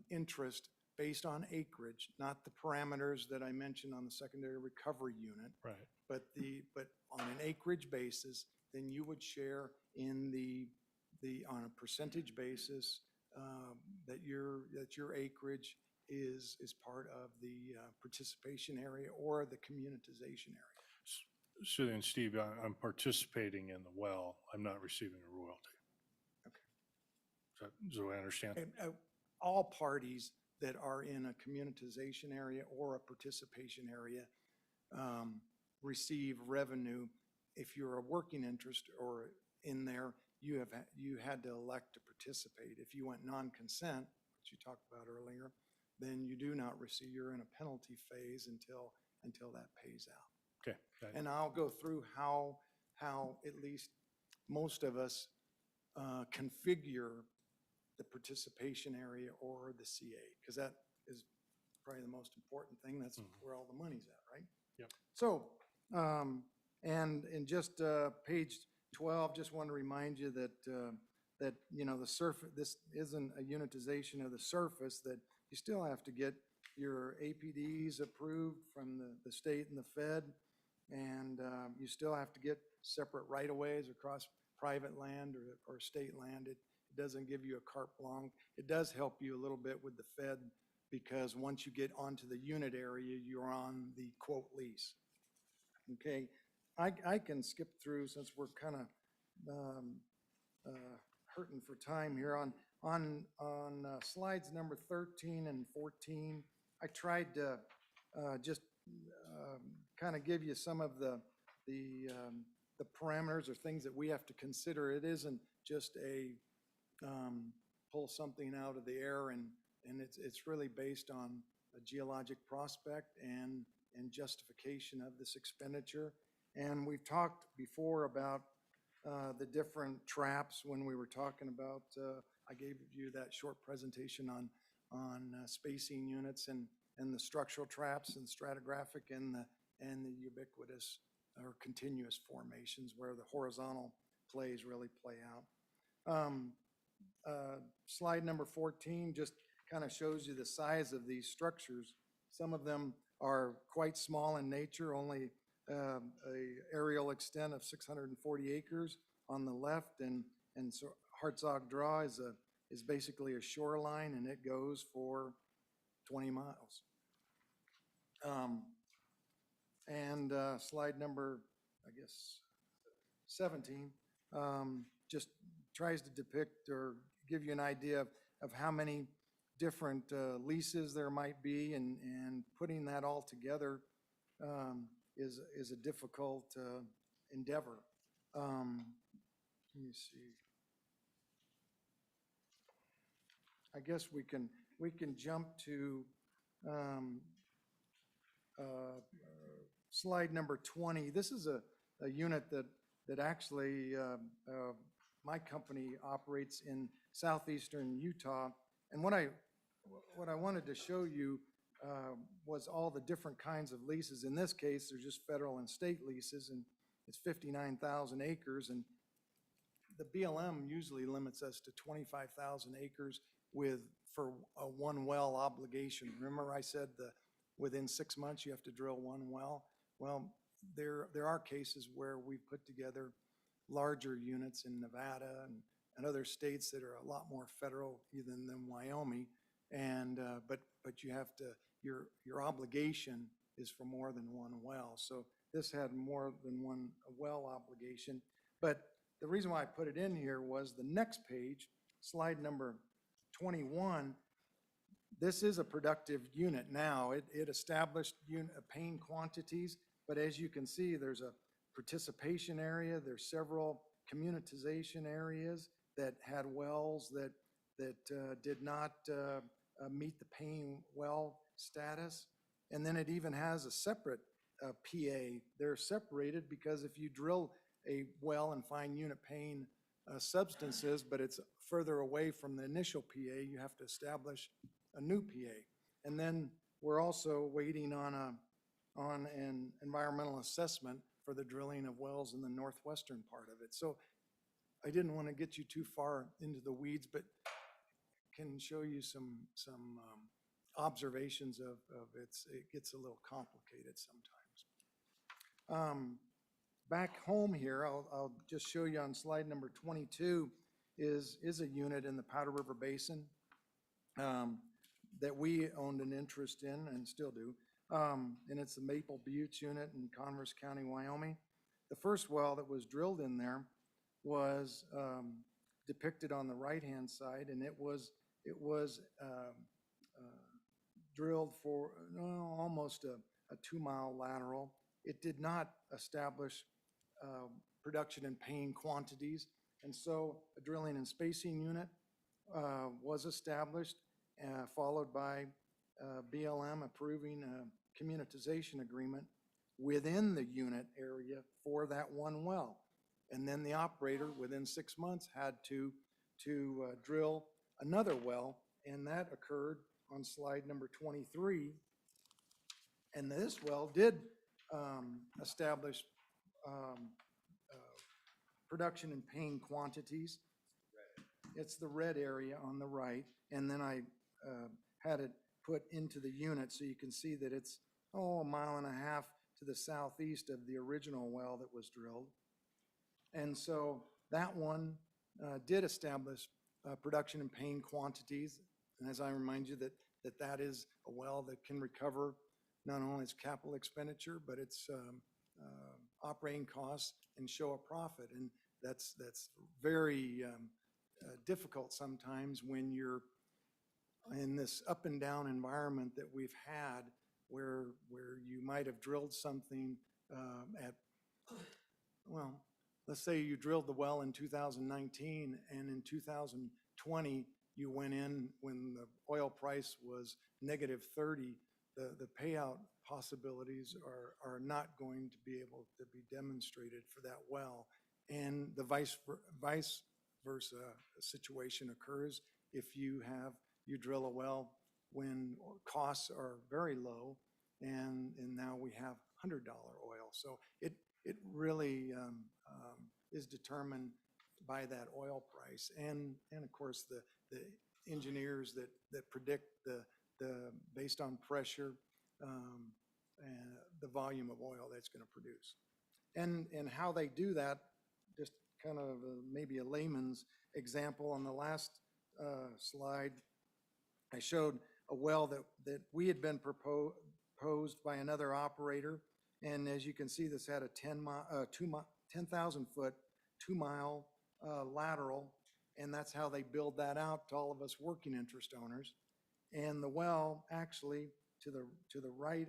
interest based on acreage, not the parameters that I mentioned on the secondary recovery unit, right? But on an acreage basis, then you would share in on a percentage basis that your acreage is part of the participation area or the communitization area. So then, Steve, I'm participating in the well. I'm not receiving a royalty. Okay. So I understand. All parties that are in a communitization area or a participation area receive revenue. If you're a working interest or in there, you had to elect to participate. If you went non-consent, which you talked about earlier, then you do not receive. You're in a penalty phase until that pays out. Okay. And I'll go through how at least most of us configure the participation area or the CA, because that is probably the most important thing. That's where all the money's at, right? Yep. So, and in just page 12, just want to remind you that you know, this isn't a unitization of the surface, that you still have to get your APDs approved from the state and the Fed, and you still have to get separate right-of-ways across private land or state land. It doesn't give you a carte blanche. It does help you a little bit with the Fed, because once you get onto the unit area, you're on the quote lease. Okay, I can skip through since we're kind of hurting for time here. On slides number 13 and 14, I tried to just kind of give you some of the parameters or things that we have to consider. It isn't just a pull something out of the air, and it's really based on a geologic prospect and justification of this expenditure. And we've talked before about the different traps when we were talking about, I gave you that short presentation on spacing units and the structural traps and stratigraphic and the ubiquitous or continuous formations where the horizontal plays really play out. Slide number 14 just kind of shows you the size of these structures. Some of them are quite small in nature, only a aerial extent of 640 acres on the left, and so Hartzog Draw is basically a shoreline, and it goes for 20 miles. Slide number, I guess, 17, just tries to depict or give you an idea of how many different leases there might be, and putting that all together is a difficult endeavor. Let me see. I guess we can jump to slide number 20. This is a unit that actually my company operates in southeastern Utah. And what I wanted to show you was all the different kinds of leases. In this case, there's just federal and state leases, and it's 59,000 acres. And the BLM usually limits us to 25,000 acres for a one well obligation. Remember I said within 6 months you have to drill one well? Well, there are cases where we've put together larger units in Nevada and other states that are a lot more federal even than Wyoming. And but you have to, your obligation is for more than one well. So this had more than one well obligation. But the reason why I put it in here was the next page, slide number 21. This is a productive unit now. It established paying quantities, but as you can see, there's a participation area. There's several communitization areas that had wells that did not meet the paying well status. And then it even has a separate PA. They're separated because if you drill a well and find unit paying substances, but it's further away from the initial PA, you have to establish a new PA. And then we're also waiting on an environmental assessment for the drilling of wells in the northwestern part of it. So I didn't want to get you too far into the weeds, but can show you some observations of it gets a little complicated sometimes. Back home here, I'll just show you on slide number 22 is a unit in the Powder River Basin that we owned an interest in and still do. And it's the Maple Buttes unit in Converse County, Wyoming. The first well that was drilled in there was depicted on the right-hand side, and it was drilled for almost a 2-mile lateral. It did not establish production and paying quantities, and so a drilling and spacing unit was established, followed by BLM approving a communitization agreement within the unit area for that one well. And then the operator, within 6 months, had to drill another well, and that occurred on slide number 23. And this well did establish production and paying quantities. It's the red area on the right, and then I had it put into the unit so you can see that it's a 1.5 miles to the southeast of the original well that was drilled. And so that one did establish production and paying quantities. And as I remind you that is a well that can recover not only its capital expenditure, but its operating costs and show a profit. And that's very difficult sometimes when you're in this up and down environment that we've had where you might have drilled something well, let's say you drilled the well in 2019 and in 2020 you went in when the oil price was -30, the payout possibilities are not going to be able to be demonstrated for that well. And the vice versa situation occurs if you drill a well when costs are very low and now we have $100 oil. So it really is determined by that oil price and of course the engineers that predict based on pressure and the volume of oil that's going to produce. And how they do that, just kind of maybe a layman's example. On the last slide, I showed a well that we had been proposed by another operator. And as you can see, this had a 10,000 foot, 2 mile lateral. And that's how they build that out to all of us working interest owners. And the well actually to the right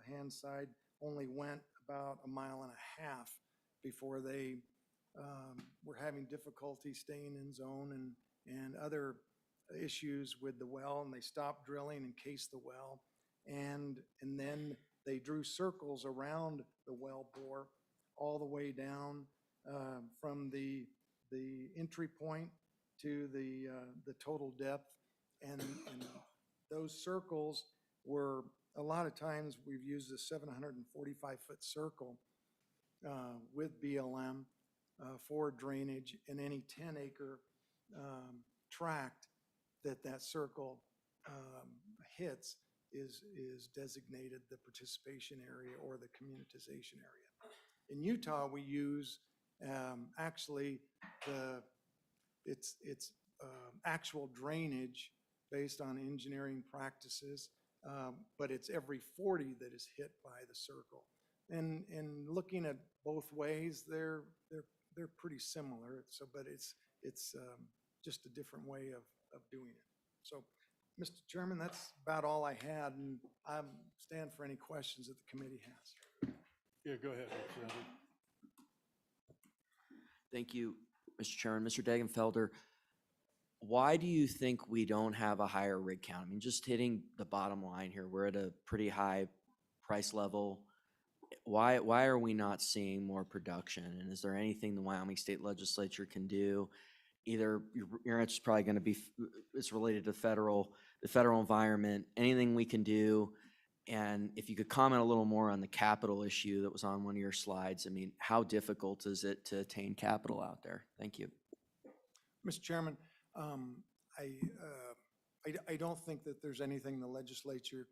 hand side only went about 1.5 miles before they were having difficulty staying in zone and other issues with the well, and they stopped drilling and cased the well, and then they drew circles around the well bore all the way down from the entry point to the total depth, and those circles were a lot of times we've used a 745-foot circle with BLM for drainage in any 10-acre tract that circle hits is designated the participation area or the communitization area. In Utah, we use actually it's actual drainage based on engineering practices, but it's every 40 that is hit by the circle. And looking at both ways, they're pretty similar. So, but it's just a different way of doing it. So, Mr. Chairman, that's about all I had, and I stand for any questions that the committee has. Yeah, go ahead, Representative. Thank you, Mr. Chairman. Mr. Degenfelder, why do you think we don't have a higher rig count? I mean, just hitting the bottom line here, we're at a pretty high price level. Why are we not seeing more production? And is there anything the Wyoming State Legislature can do? Either your answer is probably going to be it's related to the federal environment. Anything we can do, and if you could comment a little more on the capital issue that was on one of your slides. I mean, how difficult is it to attain capital out there? Thank you, Mr. Chairman. I don't think that there's anything the legislature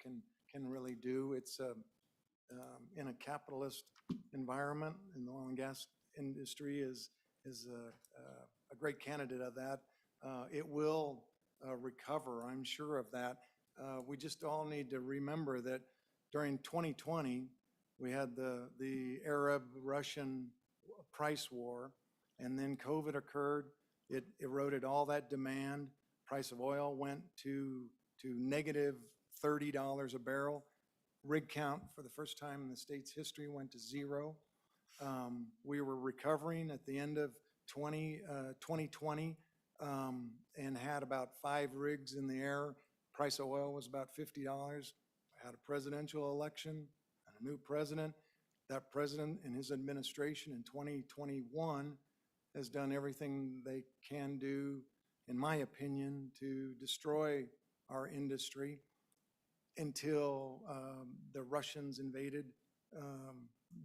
can really do. It's in a capitalist environment, and the oil and gas industry is a great candidate of that. It will recover, I'm sure of that. We just all need to remember that during 2020, we had the Arab-Russian price war, and then COVID occurred. It eroded all that demand. Price of oil went to negative $30 a barrel. Rig count for the first time in the state's history went to 0. We were recovering at the end of 2020 and had about 5 rigs in the air. Price of oil was about $50. We had a presidential election and a new president. That president and his administration in 2021 has done everything they can do, in my opinion, to destroy our industry until the Russians invaded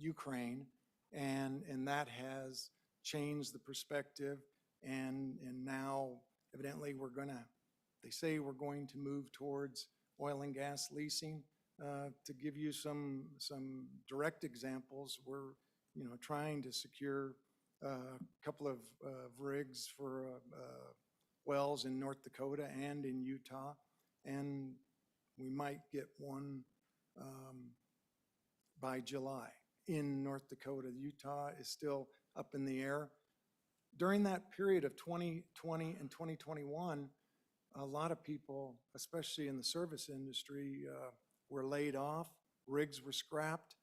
Ukraine, and that has changed the perspective, and now evidently they say we're going to move towards oil and gas leasing. To give you some direct examples, we're trying to secure a couple of rigs for wells in North Dakota and in Utah, and we might get one by July. In North Dakota, Utah is still up in the air. during that period of 2020 and 2021, a lot of people, especially in the service industry, were laid off, rigs were scrapped,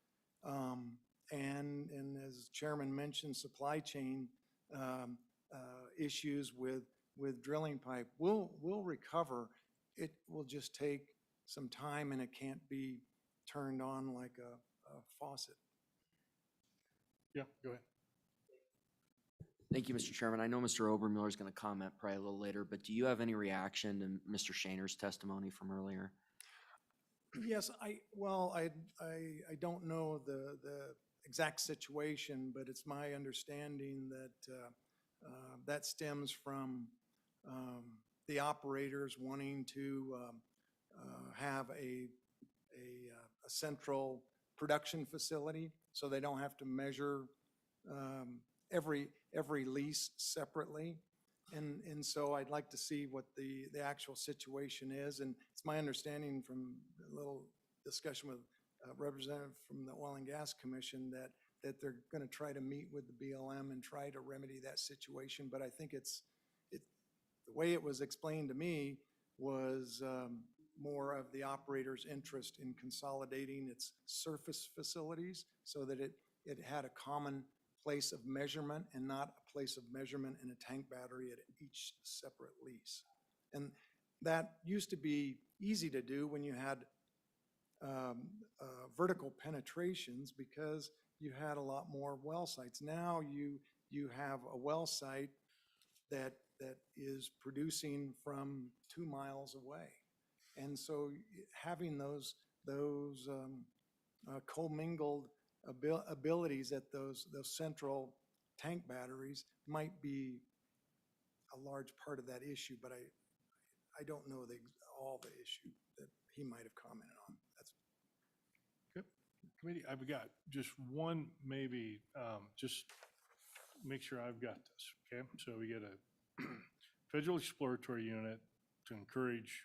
and as Chairman mentioned, supply chain issues with drilling pipe. We'll recover. It will just take some time, and it can't be turned on like a faucet. Yeah, go ahead. Thank you, Mr. Chairman. I know Mr. Obermuller is going to comment probably a little later, but do you have any reaction to Mr. Shaner's testimony from earlier? Yes, I don't know the exact situation, but it's my understanding that that stems from the operators wanting to have a central production facility, so they don't have to measure every lease separately. And so I'd like to see what the actual situation is. And it's my understanding from a little discussion with a representative from the Oil and Gas Commission that they're going to try to meet with the BLM and try to remedy that situation. But I think the way it was explained to me was more of the operator's interest in consolidating its surface facilities so that it had a common place of measurement and not a place of measurement in a tank battery at each separate lease. And that used to be easy to do when you had vertical penetrations because you had a lot more well sites. Now you have a well site that is producing from 2 miles away. And so having those commingled abilities at those central tank batteries might be a large part of that issue, but I don't know all the issue that he might have commented on. That's Good. Committee, I've got just one, maybe, just make sure I've got this, okay? So we get a federal exploratory unit to encourage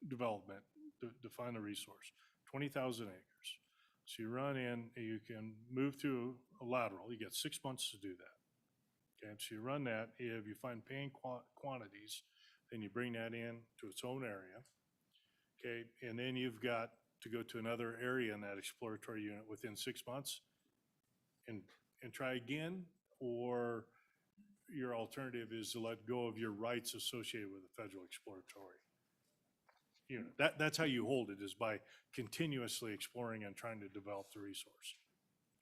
development, to define a resource, 20,000 acres. So you run in, and you can move through a lateral. You get 6 months to do that. Okay, so you run that. If you find paying quantities, then you bring that in to its own area. Okay, and then you've got to go to another area in that exploratory unit within 6 months and try again, or your alternative is to let go of your rights associated with the federal exploratory unit. That's how you hold it, is by continuously exploring and trying to develop the resource.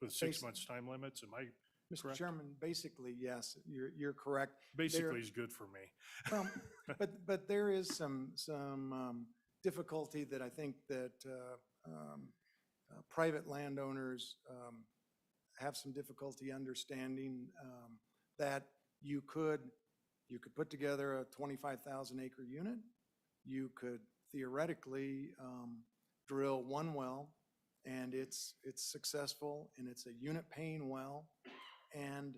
With 6 months time limits, am I Mr. correct? Chairman, basically, yes, you're correct. Basically is good for me. Well, but there is some difficulty that I think that private landowners have some difficulty understanding that you could put together a 25,000 acre unit. You could theoretically drill one well, and it's successful, and it's a unit paying well, and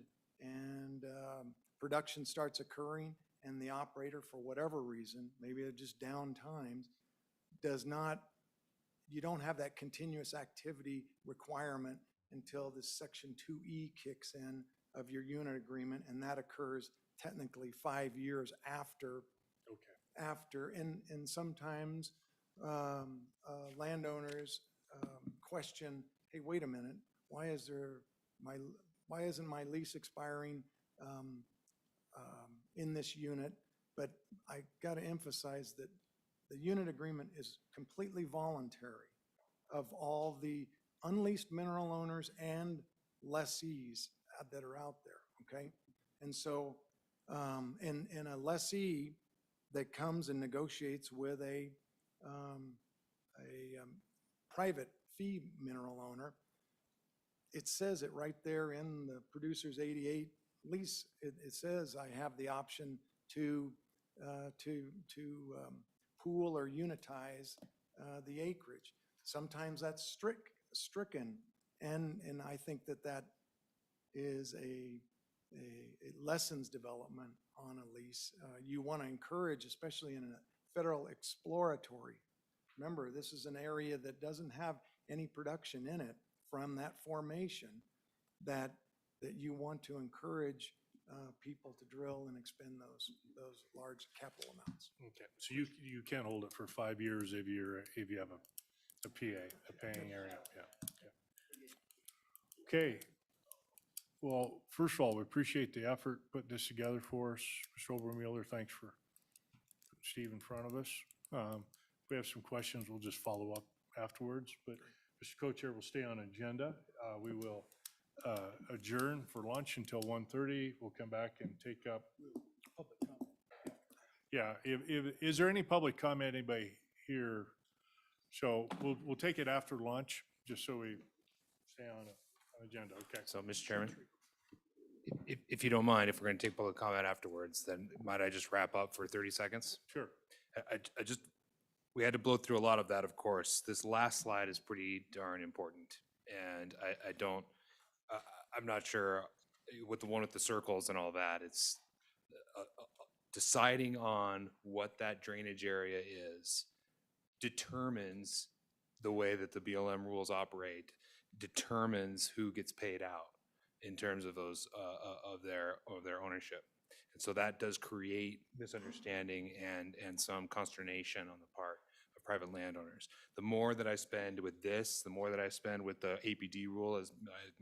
production starts occurring, and the operator, for whatever reason, maybe they're just down times, you don't have that continuous activity requirement until this Section 2E kicks in of your unit agreement, and that occurs technically 5 years after. Okay. And sometimes landowners question, hey, wait a minute, why isn't my lease expiring in this unit? But I got to emphasize that the unit agreement is completely voluntary of all the unleased mineral owners and lessees that are out there, okay? And so, and a lessee that comes and negotiates with a private fee mineral owner, it says it right there in the producer's 88 lease. It says I have the option to pool or unitize the acreage. Sometimes that's stricken, and I think that is it lessens development on a lease. You want to encourage, especially in a federal exploratory. Remember, this is an area that doesn't have any production in it from that formation, that you want to encourage people to drill and expend those large capital amounts. Okay, so you can hold it for 5 years if you have a PA, a paying area, yeah. Okay, well, first of all, we appreciate the effort putting this together for us. Mr. Obermueller, thanks for putting Steve in front of us. If we have some questions, we'll just follow up afterwards, but Mr. Co-Chair will stay on agenda. We will adjourn for lunch until 1:30. We'll come back and take up. Public comment. Yeah, is there any public comment, anybody here? So we'll take it after lunch, just so we stay on agenda, okay? So, Mr. Chairman, if you don't mind, if we're going to take public comment afterwards, then might I just wrap up for 30 seconds? Sure. I just, we had to blow through a lot of that, of course. This last slide is pretty darn important. And I'm not sure with the one with the circles and all that, it's deciding on what that drainage area is determines the way that the BLM rules operate, determines who gets paid out in terms of those of their ownership. And so that does create misunderstanding and some consternation on the part of private landowners. The more that I spend with this, the more that I spend with the APD rule, as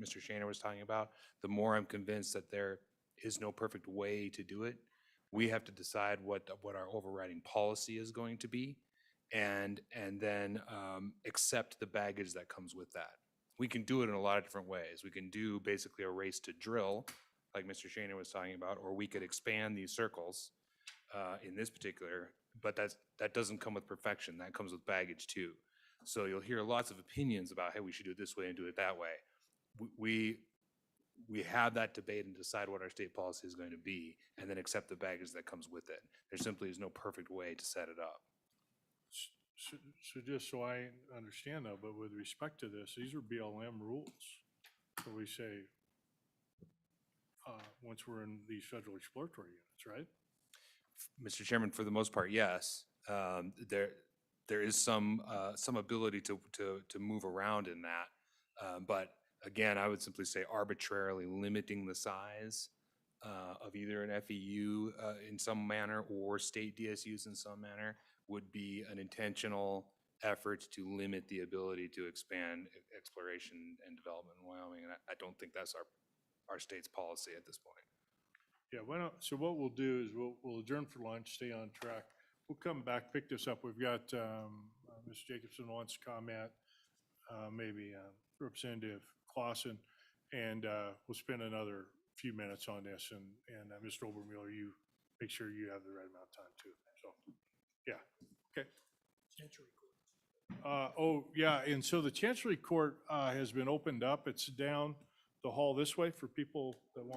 Mr. Shaner was talking about, the more I'm convinced that there is no perfect way to do it. We have to decide what our overriding policy is going to be, and then accept the baggage that comes with that. We can do it in a lot of different ways. We can do basically a race to drill, like Mr. Shaner was talking about, or we could expand these circles in this particular, but that doesn't come with perfection. That comes with baggage too. So you'll hear lots of opinions about, hey, we should do it this way and do it that way. We have that debate and decide what our state policy is going to be, and then accept the baggage that comes with it. There simply is no perfect way to set it up. So just so I understand though, but with respect to this, these are BLM rules. So we say, once we're in these federal exploratory units, right? Mr. Chairman, for the most part, yes. There is some ability to move around in that. But again, I would simply say arbitrarily limiting the size of either an FEU in some manner or state DSUs in some manner would be an intentional effort to limit the ability to expand exploration and development in Wyoming. And I don't think that's our state's policy at this point. Yeah, so what we'll do is we'll adjourn for lunch, stay on track. We'll come back, pick this up. We've got Ms. Jacobson wants to comment, maybe Representative Clausen, and we'll spend another few minutes on this. And Mr. Obermueller, you make sure you have the right amount of time too. So, yeah, okay. Chancery Court. Oh, yeah, and so the Chancery Court has been opened up. It's down the hall this way for people that want